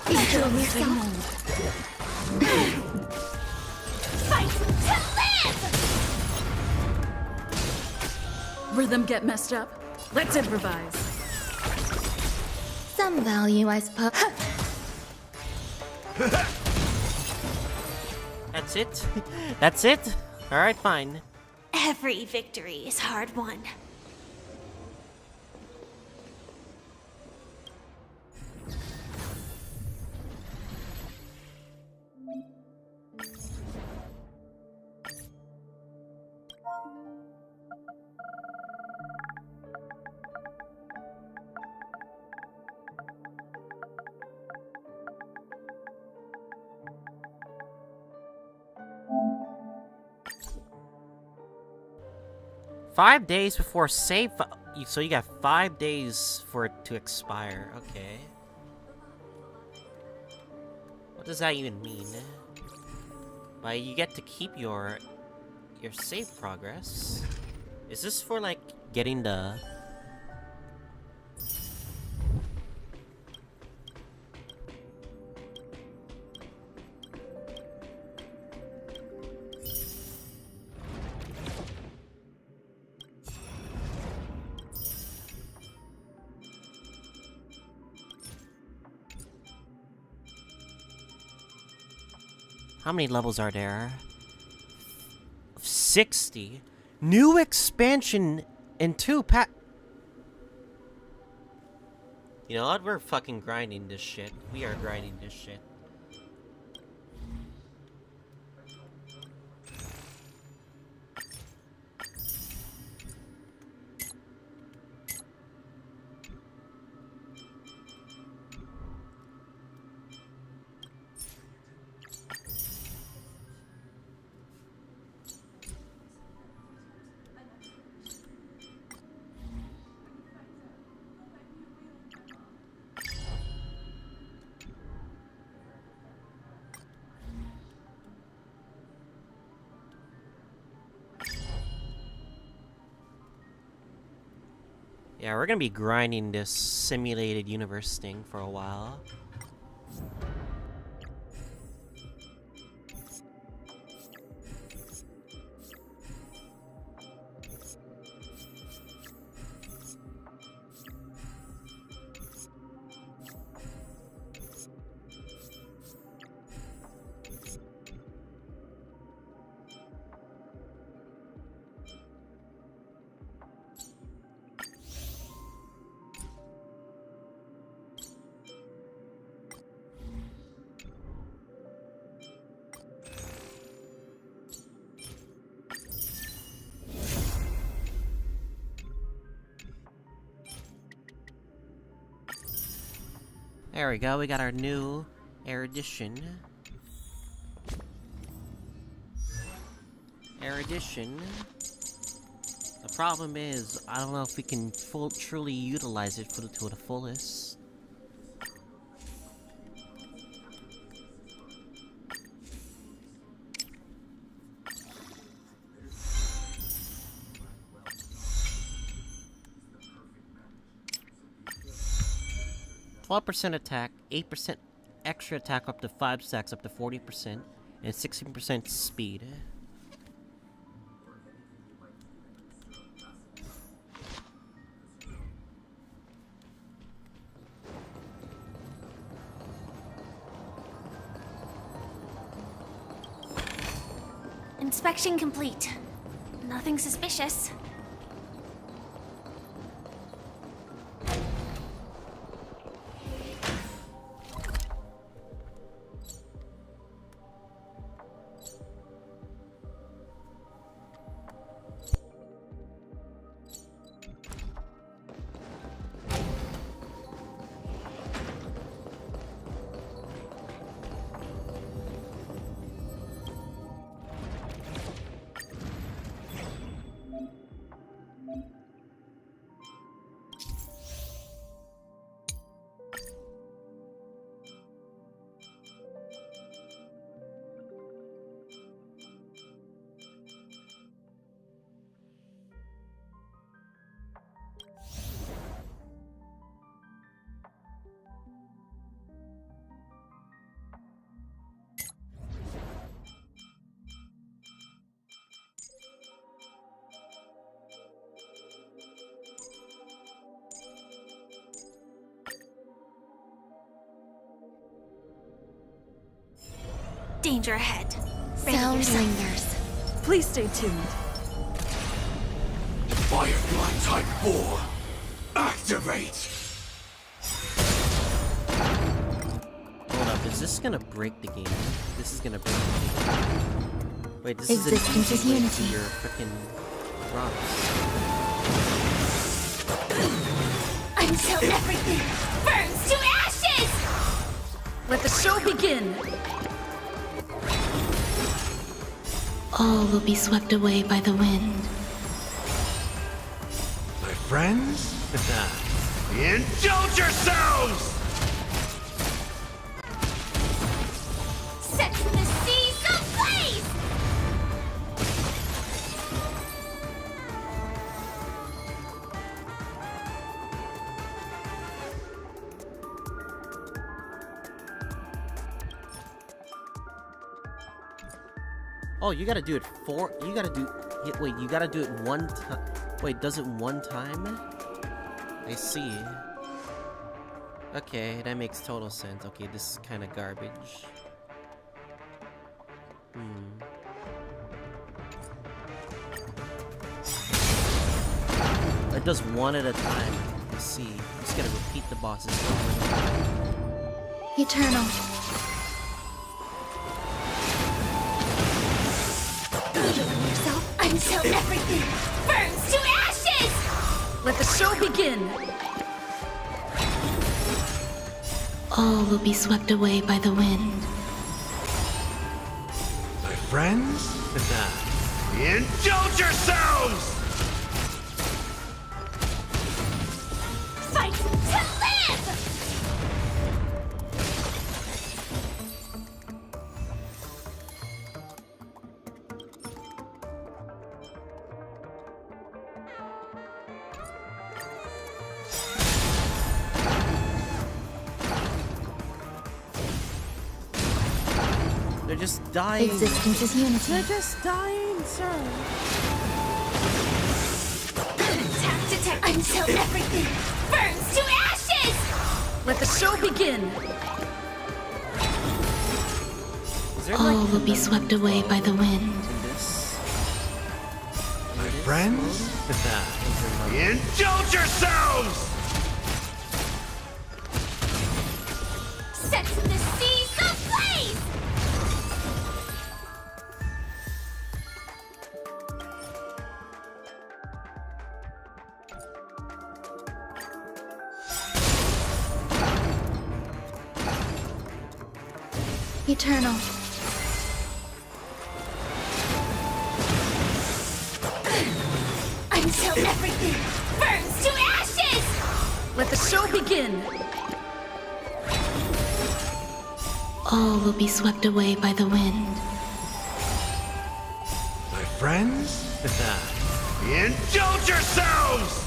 Feel yourself. Fight to live! Rhythm get messed up? Let's improvise. Some value, I suppose. That's it? That's it? Alright, fine. Every victory is hard won. Five days before save. So you got 5 days for it to expire. Okay. What does that even mean? But you get to keep your save progress. Is this for like getting the? How many levels are there? 60. New expansion in 2 pack. You know what? We're fucking grinding this shit. We are grinding this shit. Yeah, we're gonna be grinding this simulated universe thing for a while. There we go, we got our new erudition. Erudition. The problem is, I don't know if we can truly utilize it to the fullest. %, attack, 8%. extra attack up to 5 stacks up to 40% and 16% speed. Inspection complete. Nothing suspicious. Danger ahead. Sound lingers. Please stay tuned. Firefly Type 4, activate! Hold up, is this gonna break the game? This is gonna break the game. Wait, this Existence is is an easy way to unity. your frickin' rocks. Until everything burns to ashes! Let the show begin! All will be swept away by the wind. My friends, indulge yourselves! Set the seas ablaze! Oh, you gotta do it you gotta do, wait, you gotta do it one time. Wait, does it one time? I see. Okay, that makes total sense. Okay, this is kind of garbage. It does one at a time. Let's see. I'm just gonna repeat the bosses over. Eternal. Yourself until everything burns to ashes! Let the show begin! All will be swept away by the wind. My friends, indulge yourselves! Fight to live! They're just dying. Existence is unity. They're just dying, sir. Attack until everything burns to ashes! Let the show begin! All will be swept away by the wind. My friends, indulge yourselves! Set the seas ablaze! Eternal. Until everything burns to ashes! Let the show begin! All will be swept away by the wind. My friends, indulge yourselves!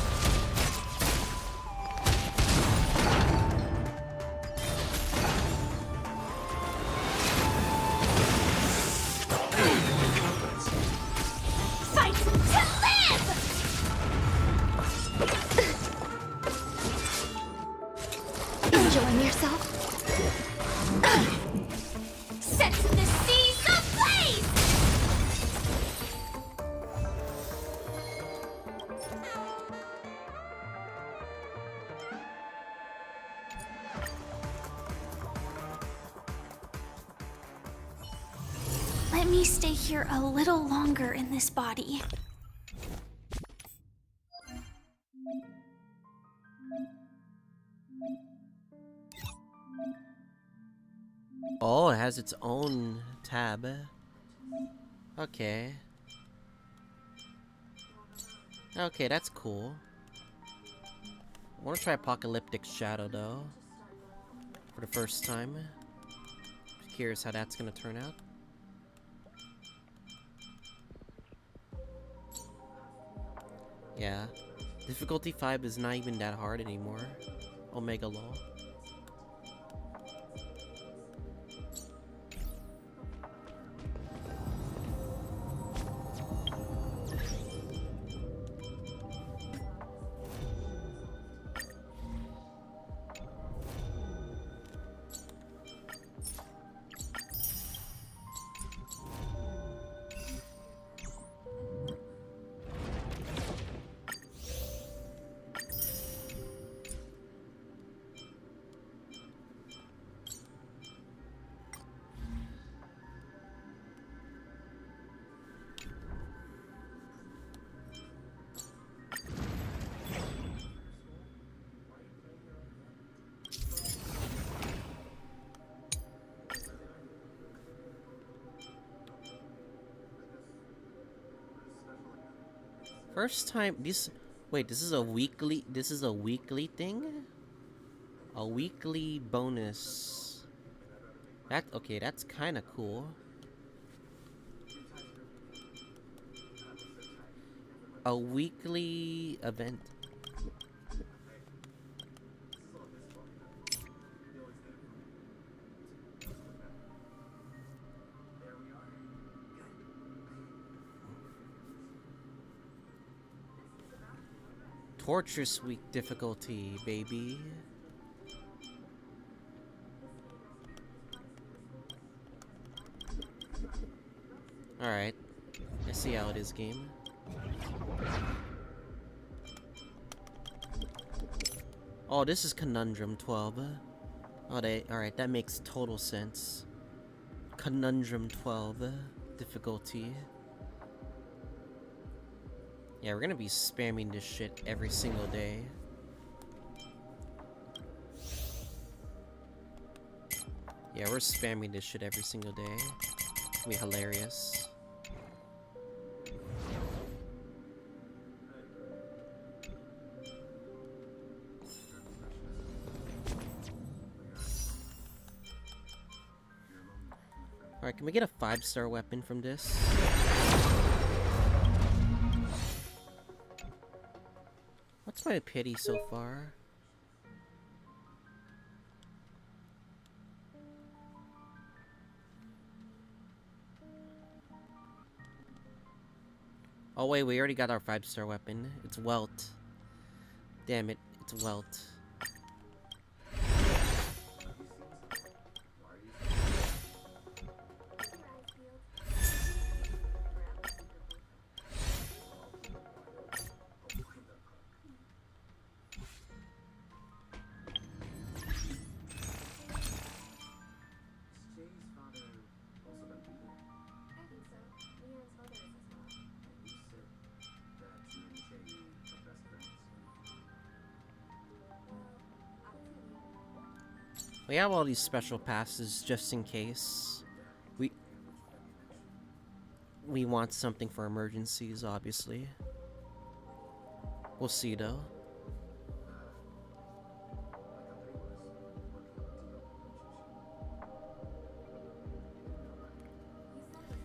Let me stay here a little longer in this body. Oh, it has its own tab. Okay. Okay, that's cool. I want to try Apocalyptic Shadow though. For the first time. Curious how that's gonna turn out. Yeah. Difficulty 5 is not even that hard anymore. Omega Law. First time this wait, this is a weekly thing? A weekly bonus. That okay, that's kinda cool. A weekly event. Torture Suite difficulty, baby. Alright. I see how it is, game. Oh, this is Conundrum 12. Oh, alright, that makes total sense. Conundrum 12 difficulty. Yeah, we're gonna be spamming this shit every single day. Yeah, we're spamming this shit every single day. It's gonna be hilarious. Alright, can we get a 5-star weapon from this? What's my pity so far? Oh wait, we already got our 5-star weapon. It's Welt. Damn it, it's Welt. We have all these special passes just in case we want something for emergencies, obviously. We'll see though.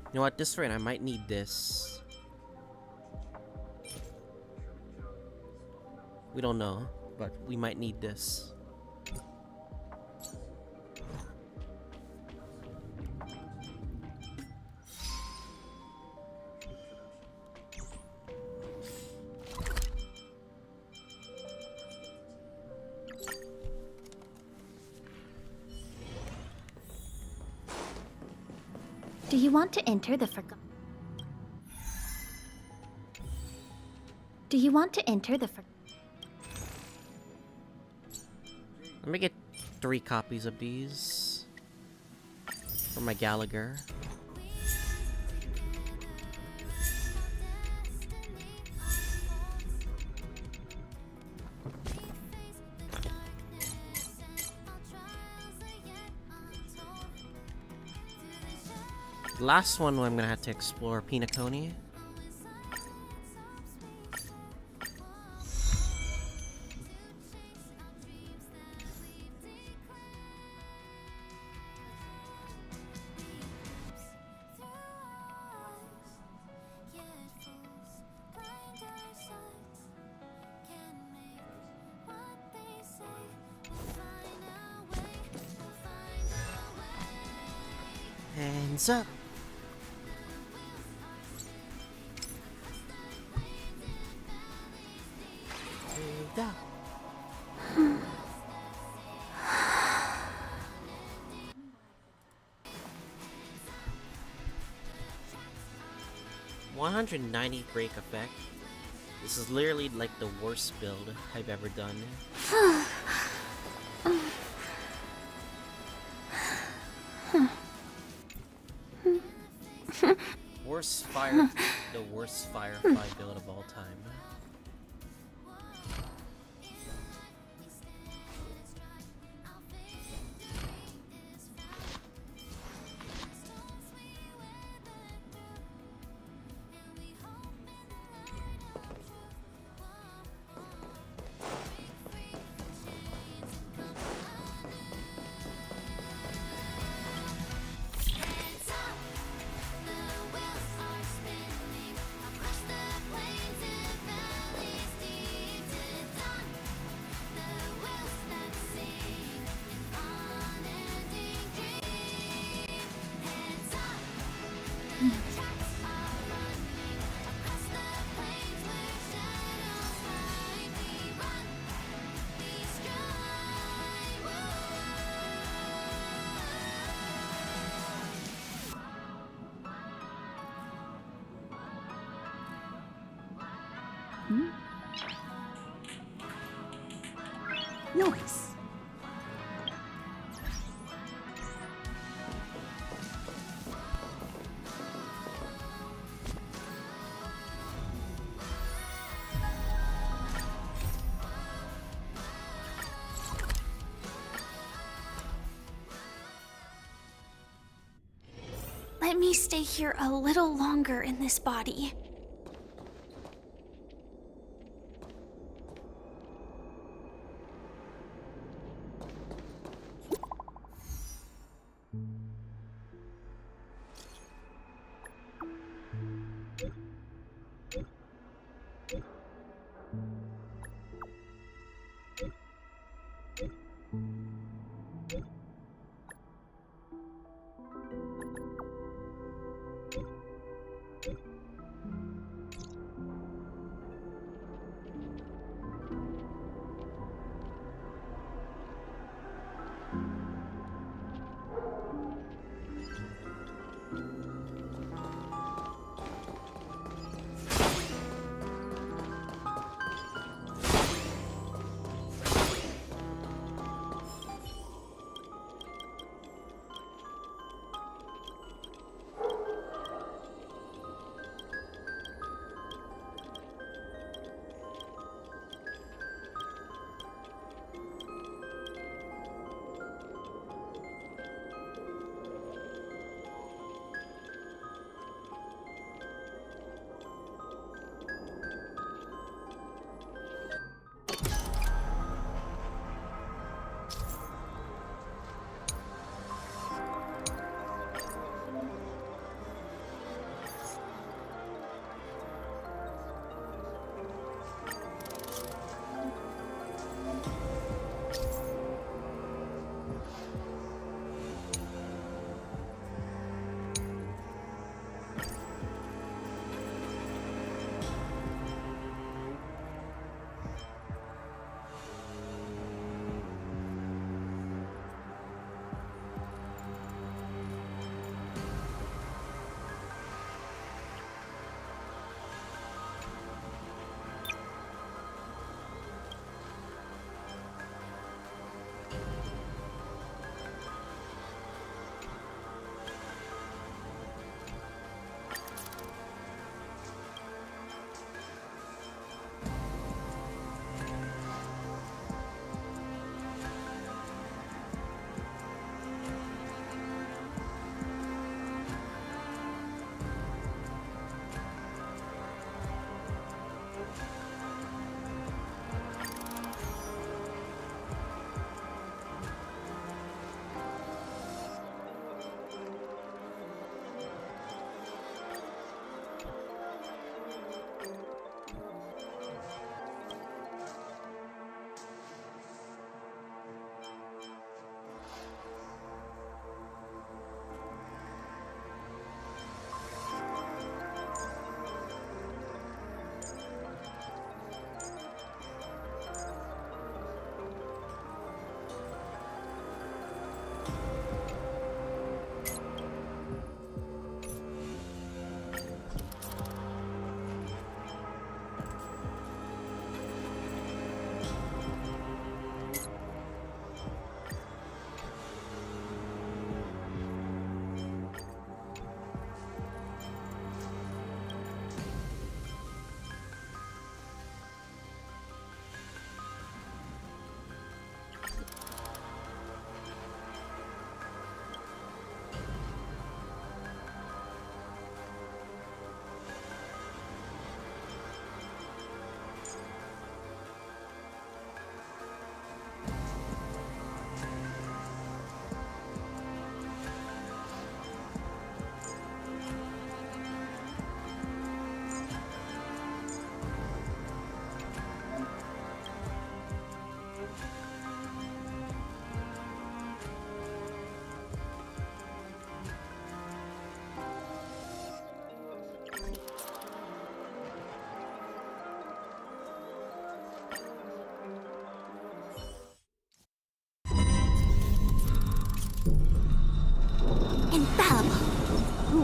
You know what, at this rate I might need this. We don't know, but we might need this. Do you want to enter the forgotten? Do you want to enter the Let me get 3 copies of these for my Gallagher. The last one I'm gonna have to explore Penacony. Hands up. Breathe out. $190 break effect. This is literally like the worst build I've ever done. The worst Firefly build of all time. Nice. Let me stay here a little longer in this body.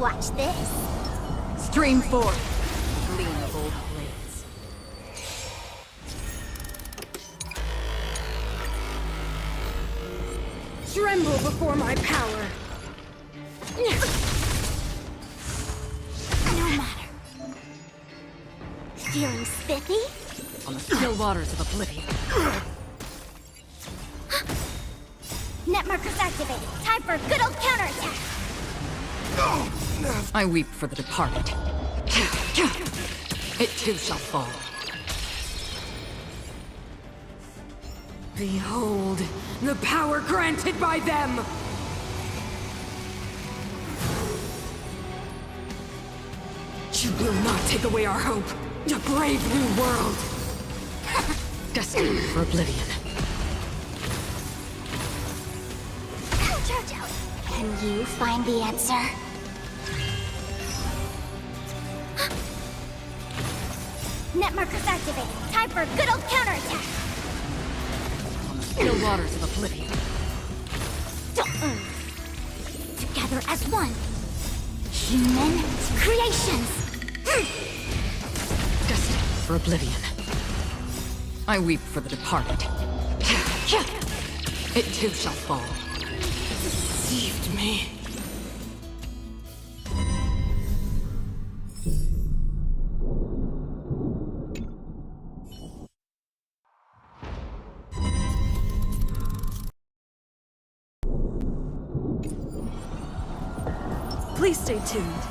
Watch this. Stream forth. Gleam of old blades. Tremble before my power. No matter. Feeling spiffy? On the still waters of oblivion. Net markers activated. Time for a good old counterattack. I weep for the departed. It too shall fall. Behold, the power granted by them! You will not take away our hope. A brave new world. Destined for oblivion. Jojo, can you find the answer? Net markers activated. Time for a good old counterattack. Still waters of oblivion. Together as one. Human creations. Destined for oblivion. I weep for the departed. It too shall fall. Deceived me. Please stay tuned.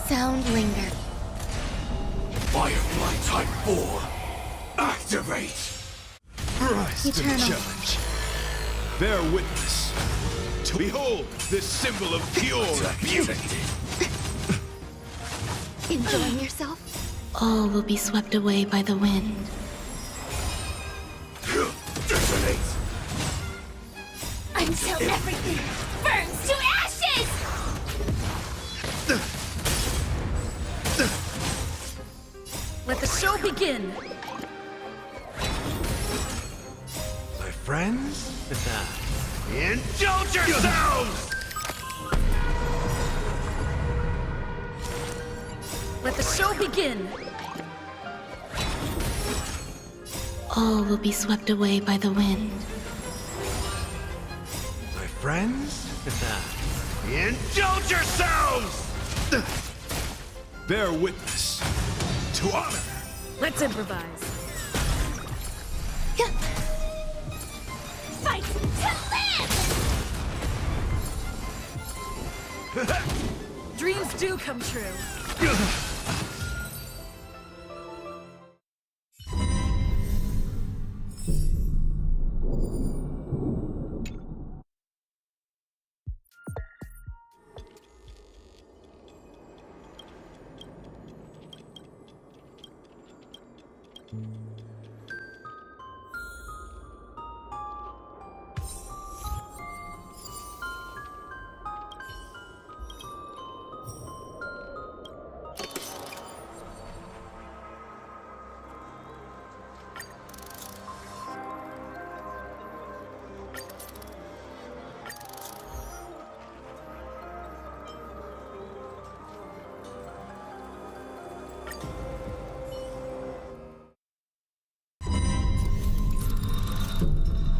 Sound lingered. Firefly Type 4, activate! Rise to the Eternal. challenge. Bear witness. Behold, this symbol of pure beauty. Enjoying yourself? All will be swept away by the wind. Detonate! Until everything burns to ashes! Let the show begin. My friends? Indulge yourselves! Let the show begin. All will be swept away by the wind. My friends? Indulge yourselves! Bear witness to honor. Let's improvise. Fight to live! Dreams do come true.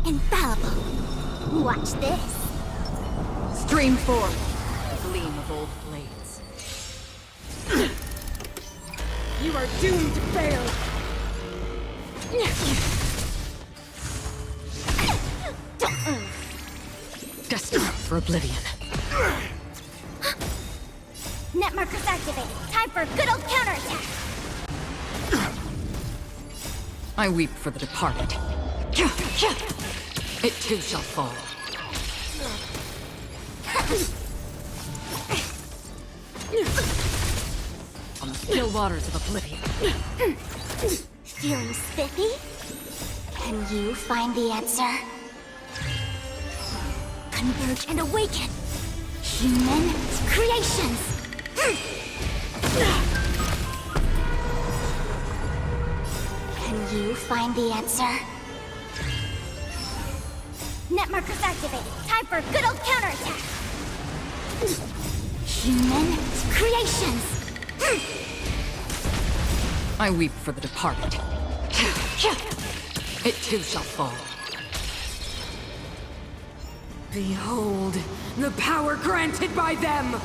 Infallible. Watch this. Stream forth. Gleam of old blades. You are doomed to fail. Destined for oblivion. Net markers activated. Time for a good old counterattack. I weep for the departed. It too shall fall. On the still waters of oblivion. Feeling spiffy? Can you find the answer? Converge and awaken. Human creations. Can you find the answer? Net markers activated. Time for a good old counterattack. Human creations! I weep for the departed. It too shall fall. Behold, the power granted by them!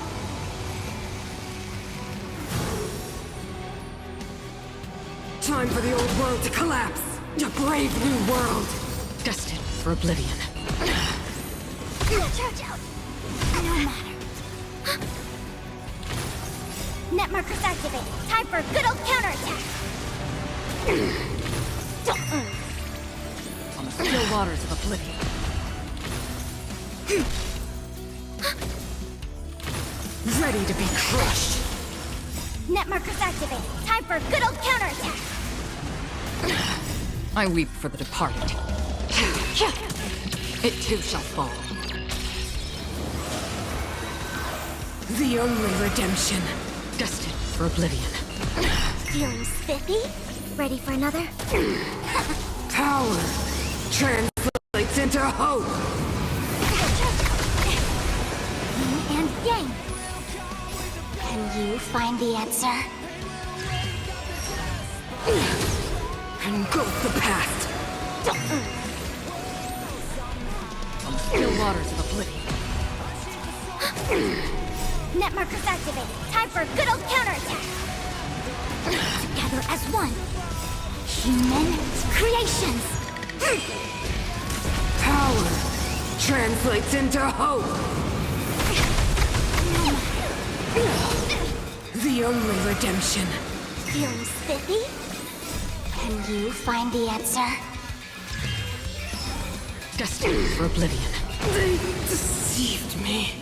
Time for the old world to collapse! A brave new world! Destined for oblivion. Charge out! No matter. Net markers activated. Time for a good old counterattack! On the still waters of oblivion. Ready to be crushed! Net markers activated. Time for a good old counterattack! I weep for the departed. It too shall fall. The only redemption. Destined for oblivion. Feeling spiffy? Ready for another? Power translates into hope. Yin and yang. Can you find the answer? Engulf the past. On the still waters of oblivion. Net markers activated. Time for a good old counterattack. Together as one. Human creations. Power translates into hope. The only redemption. Feeling spiffy? Can you find the answer? Destined for oblivion. They deceived me.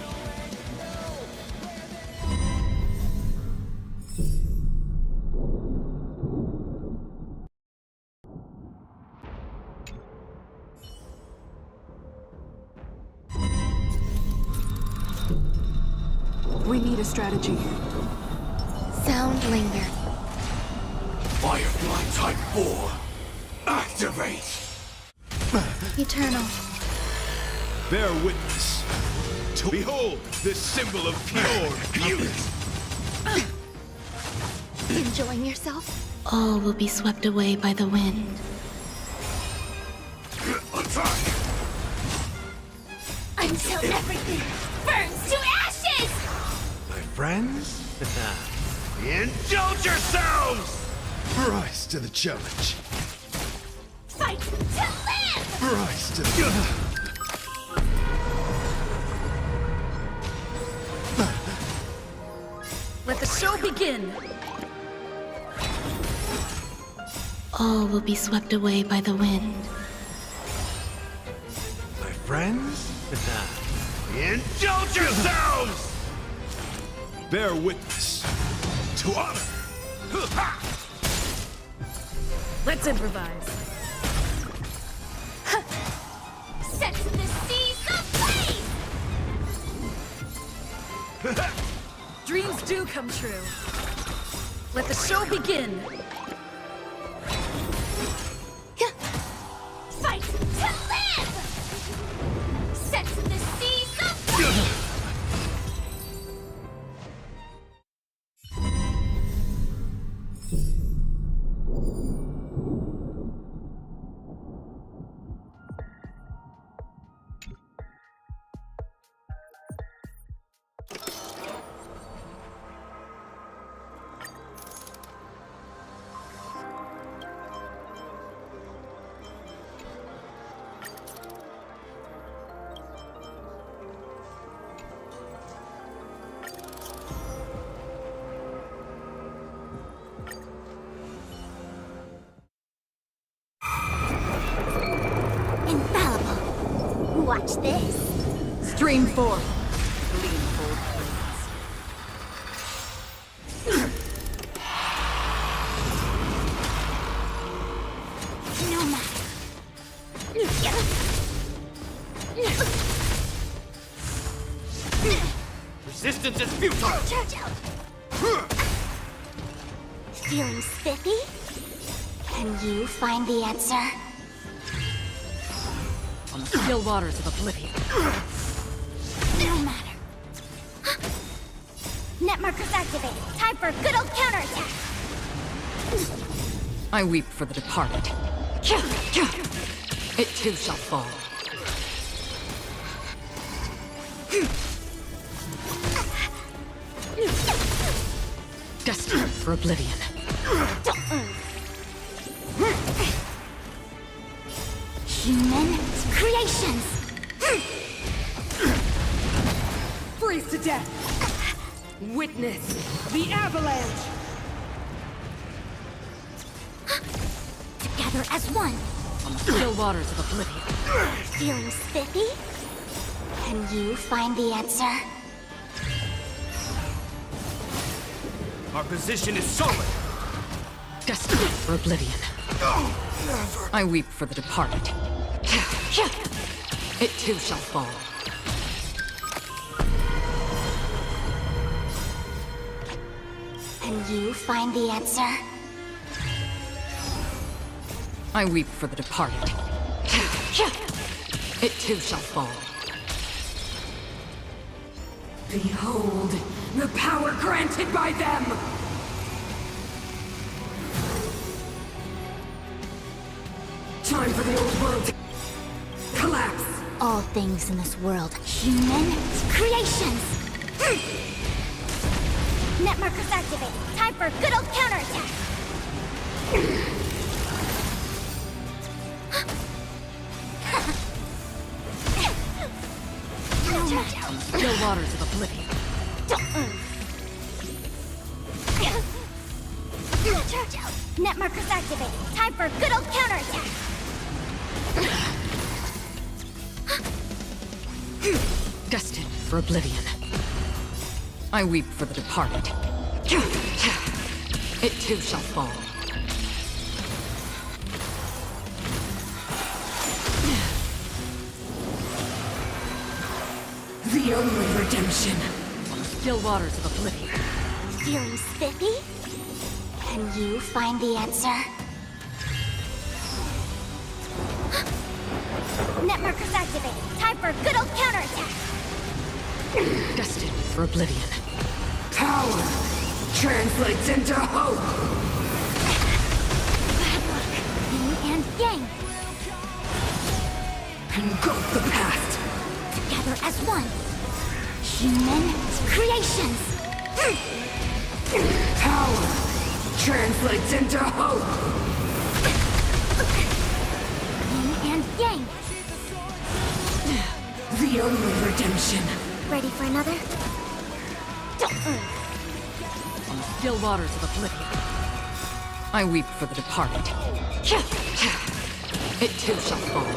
We need a strategy. Sound linger. Firefly Type 4, activate! Eternal. Bear witness to behold this symbol of pure beauty! Enjoying yourself? All will be swept away by the wind. Attack! Until everything burns to ashes! My friends, indulge yourselves! Rise to the challenge. Fight to live! Rise to the... Let the show begin! All will be swept away by the wind. My friends, indulge yourselves! Bear witness to honor. Let's improvise. Set the seas ablaze! Dreams do come true. Let the show begin. Fight to live! Set the seas ablaze! Infallible. Watch this. Stream 4. No matter. Resistance is futile! Charge out! Feeling spiffy? Can you find the answer? On the still waters of oblivion. No matter. Net markers activated. Time for a good old counterattack. I weep for the departed. It too shall fall. Destined for oblivion. Human creations. Freeze to death. Witness the avalanche. Together as one. On the still waters of oblivion. Feeling spiffy? Can you find the answer? Our position is solid. Destined for oblivion. I weep for the departed. It too shall fall. Can you find the answer? I weep for the departed. It too shall fall. Behold, the power granted by them! Time for the old world to collapse! All things in this world, human creations! Net markers activated. Time for a good old counterattack. Still waters of oblivion. Net markers activated. Time for a good old counterattack. Destined for oblivion. I weep for the departed. It too shall fall. The only redemption. On the still waters of oblivion. Feeling spiffy? Can you find the answer? Net markers activated. Time for a good old counterattack. Destined for oblivion. Power translates into hope. Bad luck. Yin and yang. Engulf the past. Together as one. Human creations. Power translates into hope. Yin and yang. The only redemption. Ready for another? On the still waters of oblivion. I weep for the departed. It too shall fall.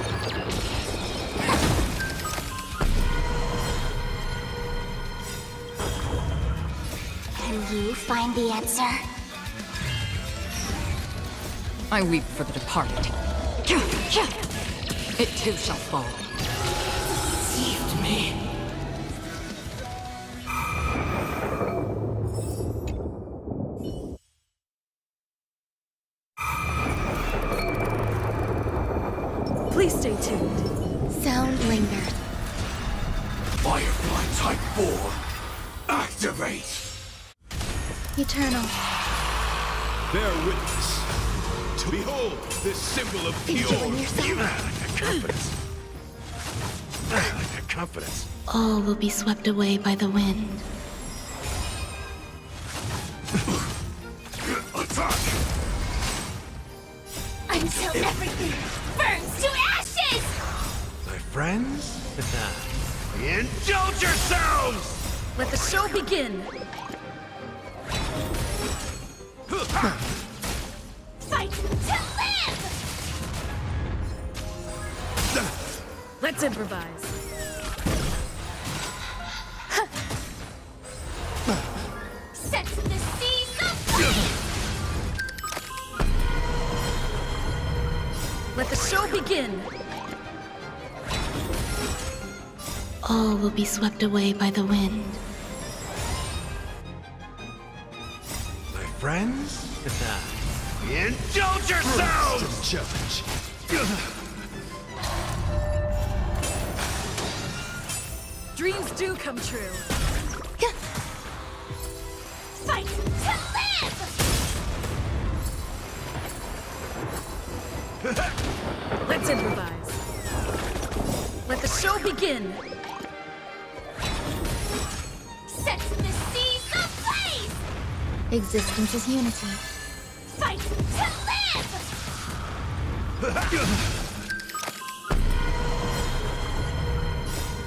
Can you find the answer? I weep for the departed. It too shall fall. Deceived me. Please stay tuned. Sound lingered. Firefly Type 4, activate! Eternal. Bear witness. To behold this symbol of pure Confidence. Like confidence. All will be swept away by the wind. Attack! Until everything burns to ashes! My friends? Indulge yourselves! Let the show begin. Fight to live! Let's improvise. Set the seas of Let the show begin. All will be swept away by the wind. My friends? Indulge yourselves! Challenge. Dreams do come true. Let's improvise. Let the show begin. Set the seas ablaze! Existence is unity. Fight to live!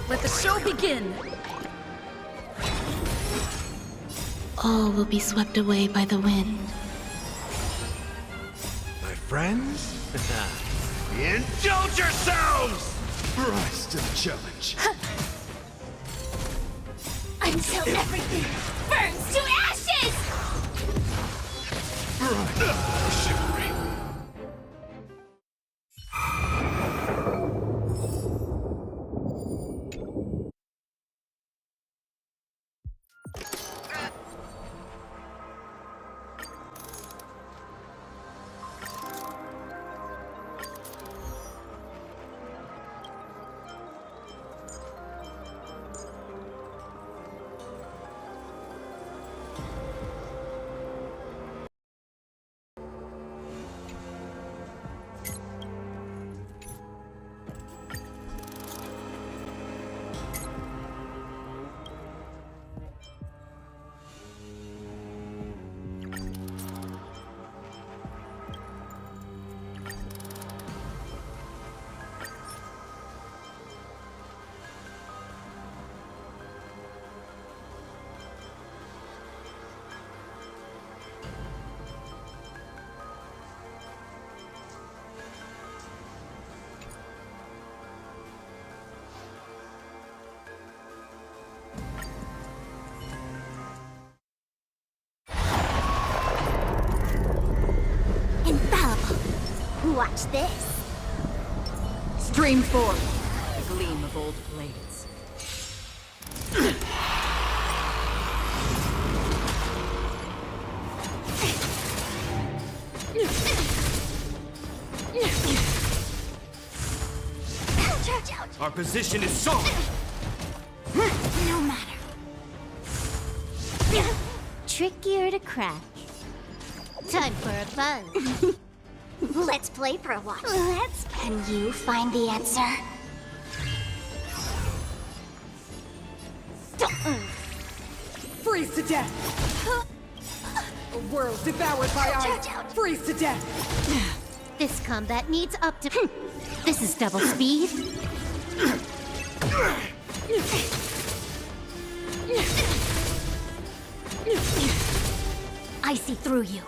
Let the show begin. All will be swept away by the wind. My friends? Indulge yourselves! Rise to the challenge. Until everything burns to ashes! Chivalry. Watch this. Stream forth. The gleam of old blades. Our position is solid. No matter. Trickier to crack. Time for a buzz. Let's play for a while. Can you find the answer? Freeze to death! A world devoured by ice! Freeze to death! This combat needs up to... This is double speed. I see through you.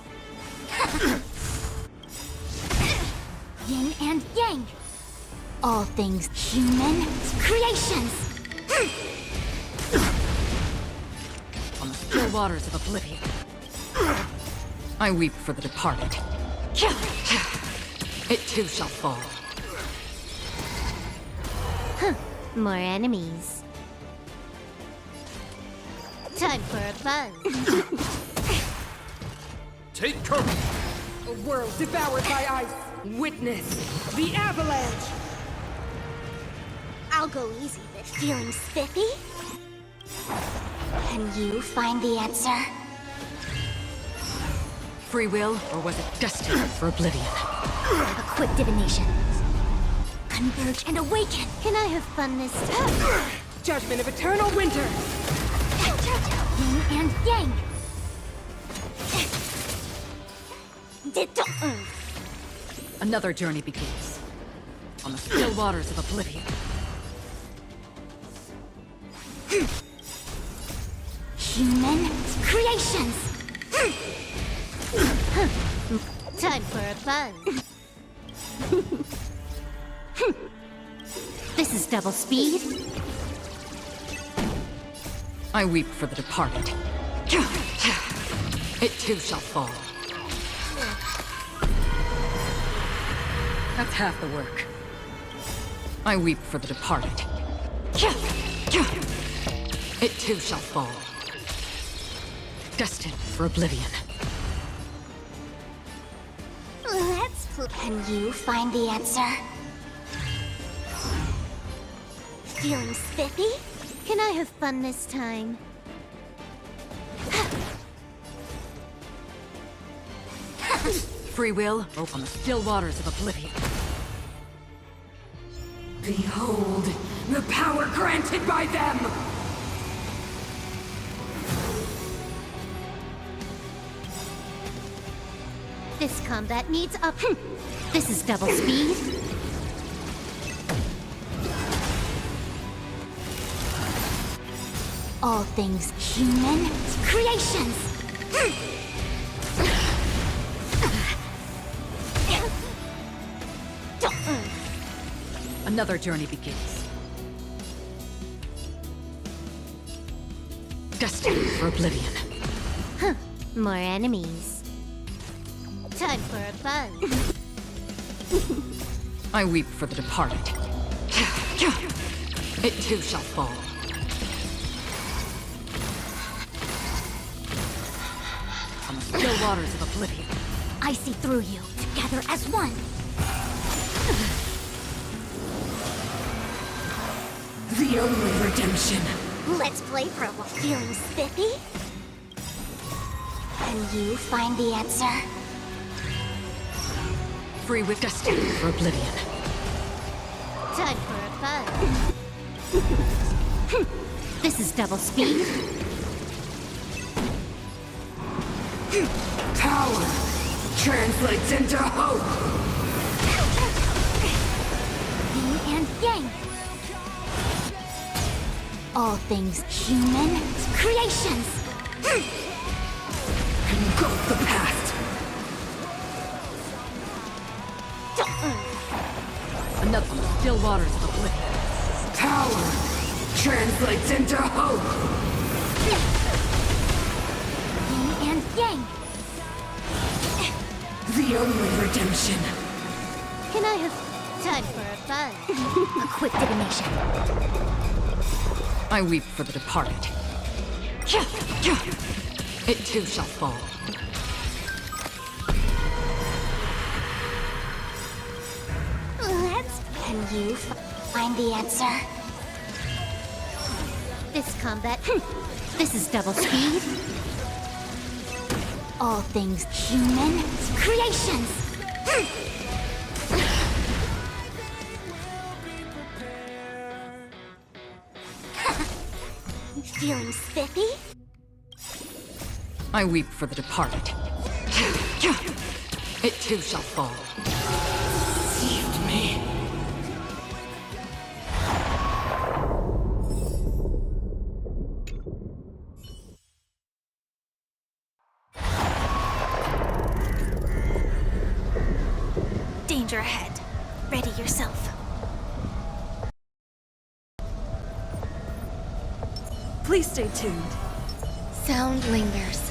Yin and yang. All things human creations. On the still waters of oblivion, I weep for the departed. It too shall fall. More enemies. Time for a buzz. Take cover! A world devoured by ice. Witness the avalanche. I'll go easy, but feeling spiffy? Can you find the answer? Free will, or was it destined for oblivion? A quick divination. Converge and awaken. Can I have fun this time? Judgment of eternal winter. Yin and yang. Another journey begins. On the still waters of oblivion. Human creations. Time for a buzz. This is double speed. I weep for the departed. It too shall fall. That's half the work. I weep for the departed. It too shall fall. Destined for oblivion. Let's play. Can you find the answer? Feeling spiffy? Can I have fun this time? free will, open the still waters of oblivion. Behold, the power granted by them! This combat needs up. This is double speed. All things human creations. Another journey begins. Destined for oblivion. Huh. More enemies. Time for a fun. I weep for the departed. It too shall fall. On the still waters of oblivion. I see through you, together as one. The only redemption. Let's play for a while. Feeling spiffy? Can you find the answer? Free with destiny for oblivion. Time for a fun. This is double speed. Power translates into hope. Yin and yang. All things human creations. Engulf the past. Another still waters of oblivion. Power translates into hope. Yin and yang. The only redemption. Can I have time for a fun? A quick divination. I weep for the departed. It too shall fall. Can you find the answer? This combat. This is double speed. All things human creations. Feeling spiffy? I weep for the departed. It too shall fall. Deceived me. Danger ahead. Ready yourself. Please stay tuned. Sound lingers.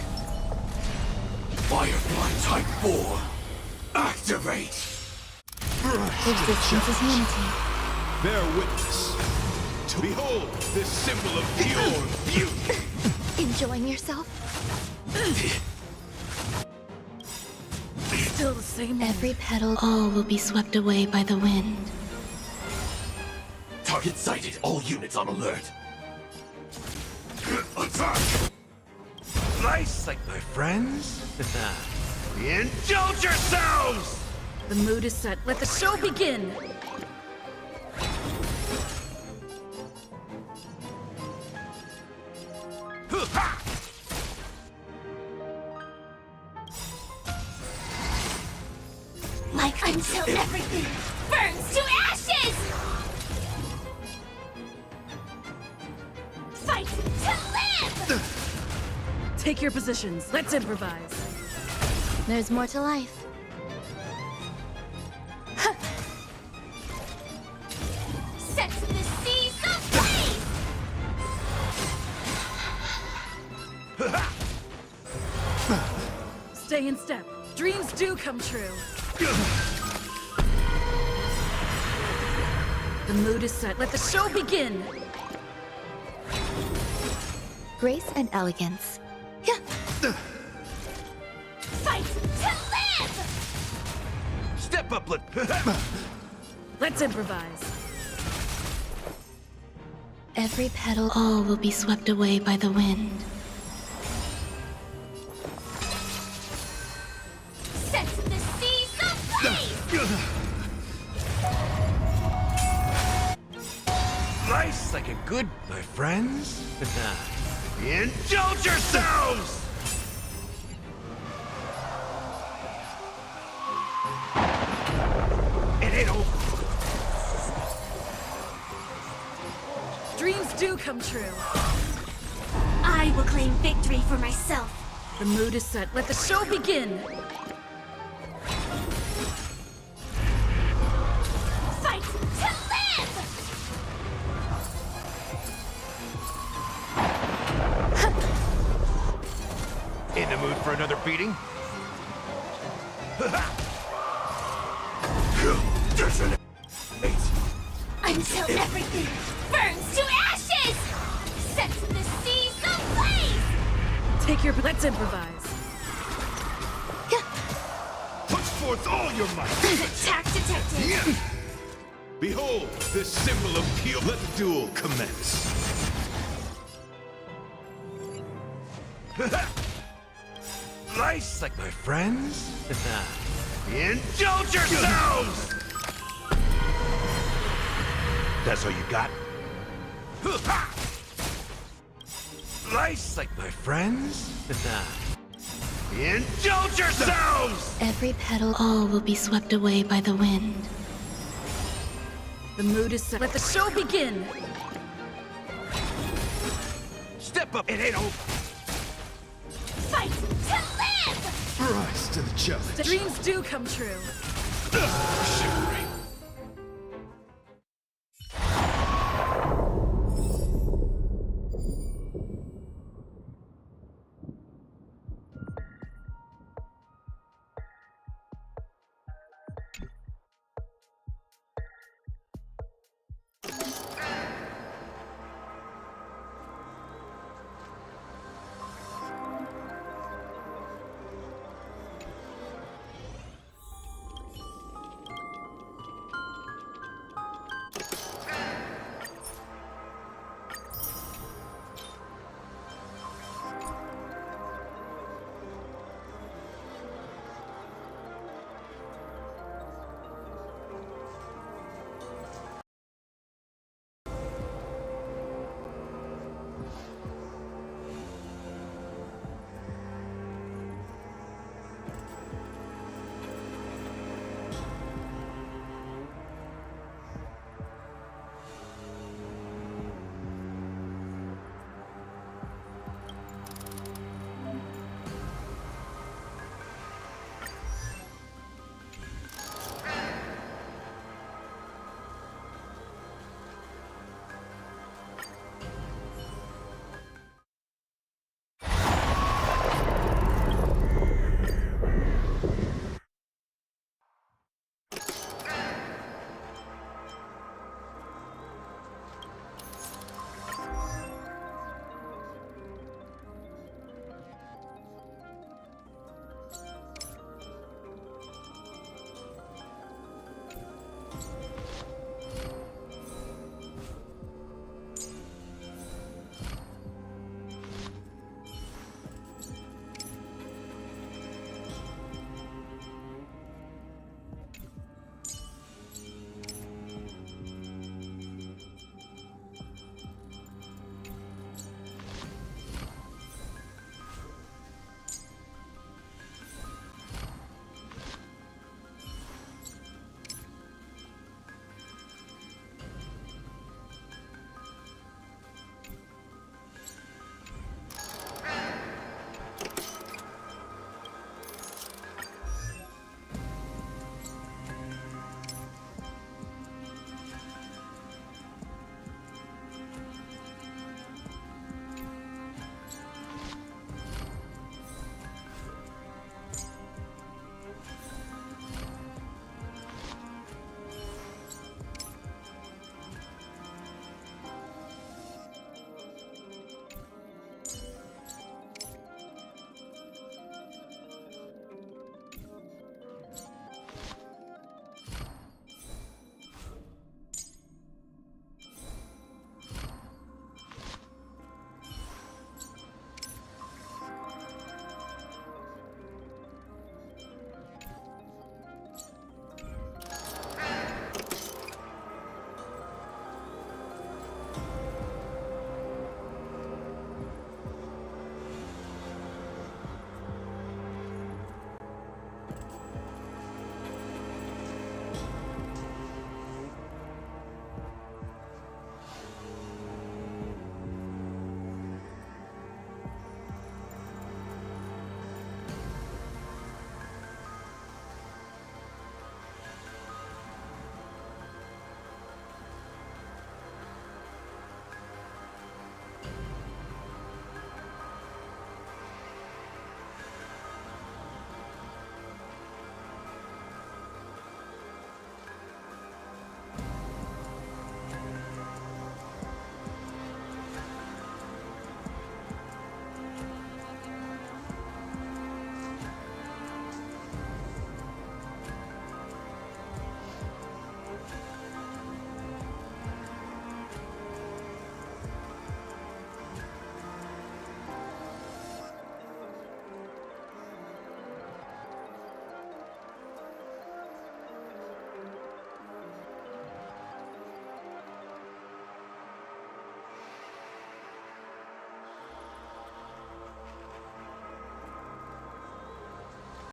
Firefly Type 4, activate! Existence is unity. Bear witness. To behold this symbol of pure beauty. Enjoying yourself? Still the same. Every petal, all will be swept away by the wind. Target sighted. All units on alert. Attack! Nice, like my friends. Indulge yourselves! The mood is set. Let the show begin! Like until everything burns to ashes! Fight to live! Take your positions. Let's improvise. There's more to life. Set the seas ablaze! Stay in step. Dreams do come true. The mood is set. Let the show begin! Grace and elegance. Fight to live! Step up, Let's improvise. Every petal, all will be swept away by the wind. Set the seas Life's like a good, my friends. Indulge yourselves! It ain't over. Dreams do come true. I will claim victory for myself. The mood is set. Let the show begin. Fight to live! In the mood for another beating? Until everything burns to ashes! Set the seas ablaze! Take your... Let's improvise. Put forth all your might! Attack detected! Behold, the symbol of pure. Let the duel commence. Life's like my friends. Indulge yourselves! That's all you got? Life's like my friends. Indulge yourselves! Every petal, all will be swept away by the wind. The mood is set. Let the show begin. Step up, it ain't over. Fight to live! Rise to the challenge. Dreams do come true. Chivalry.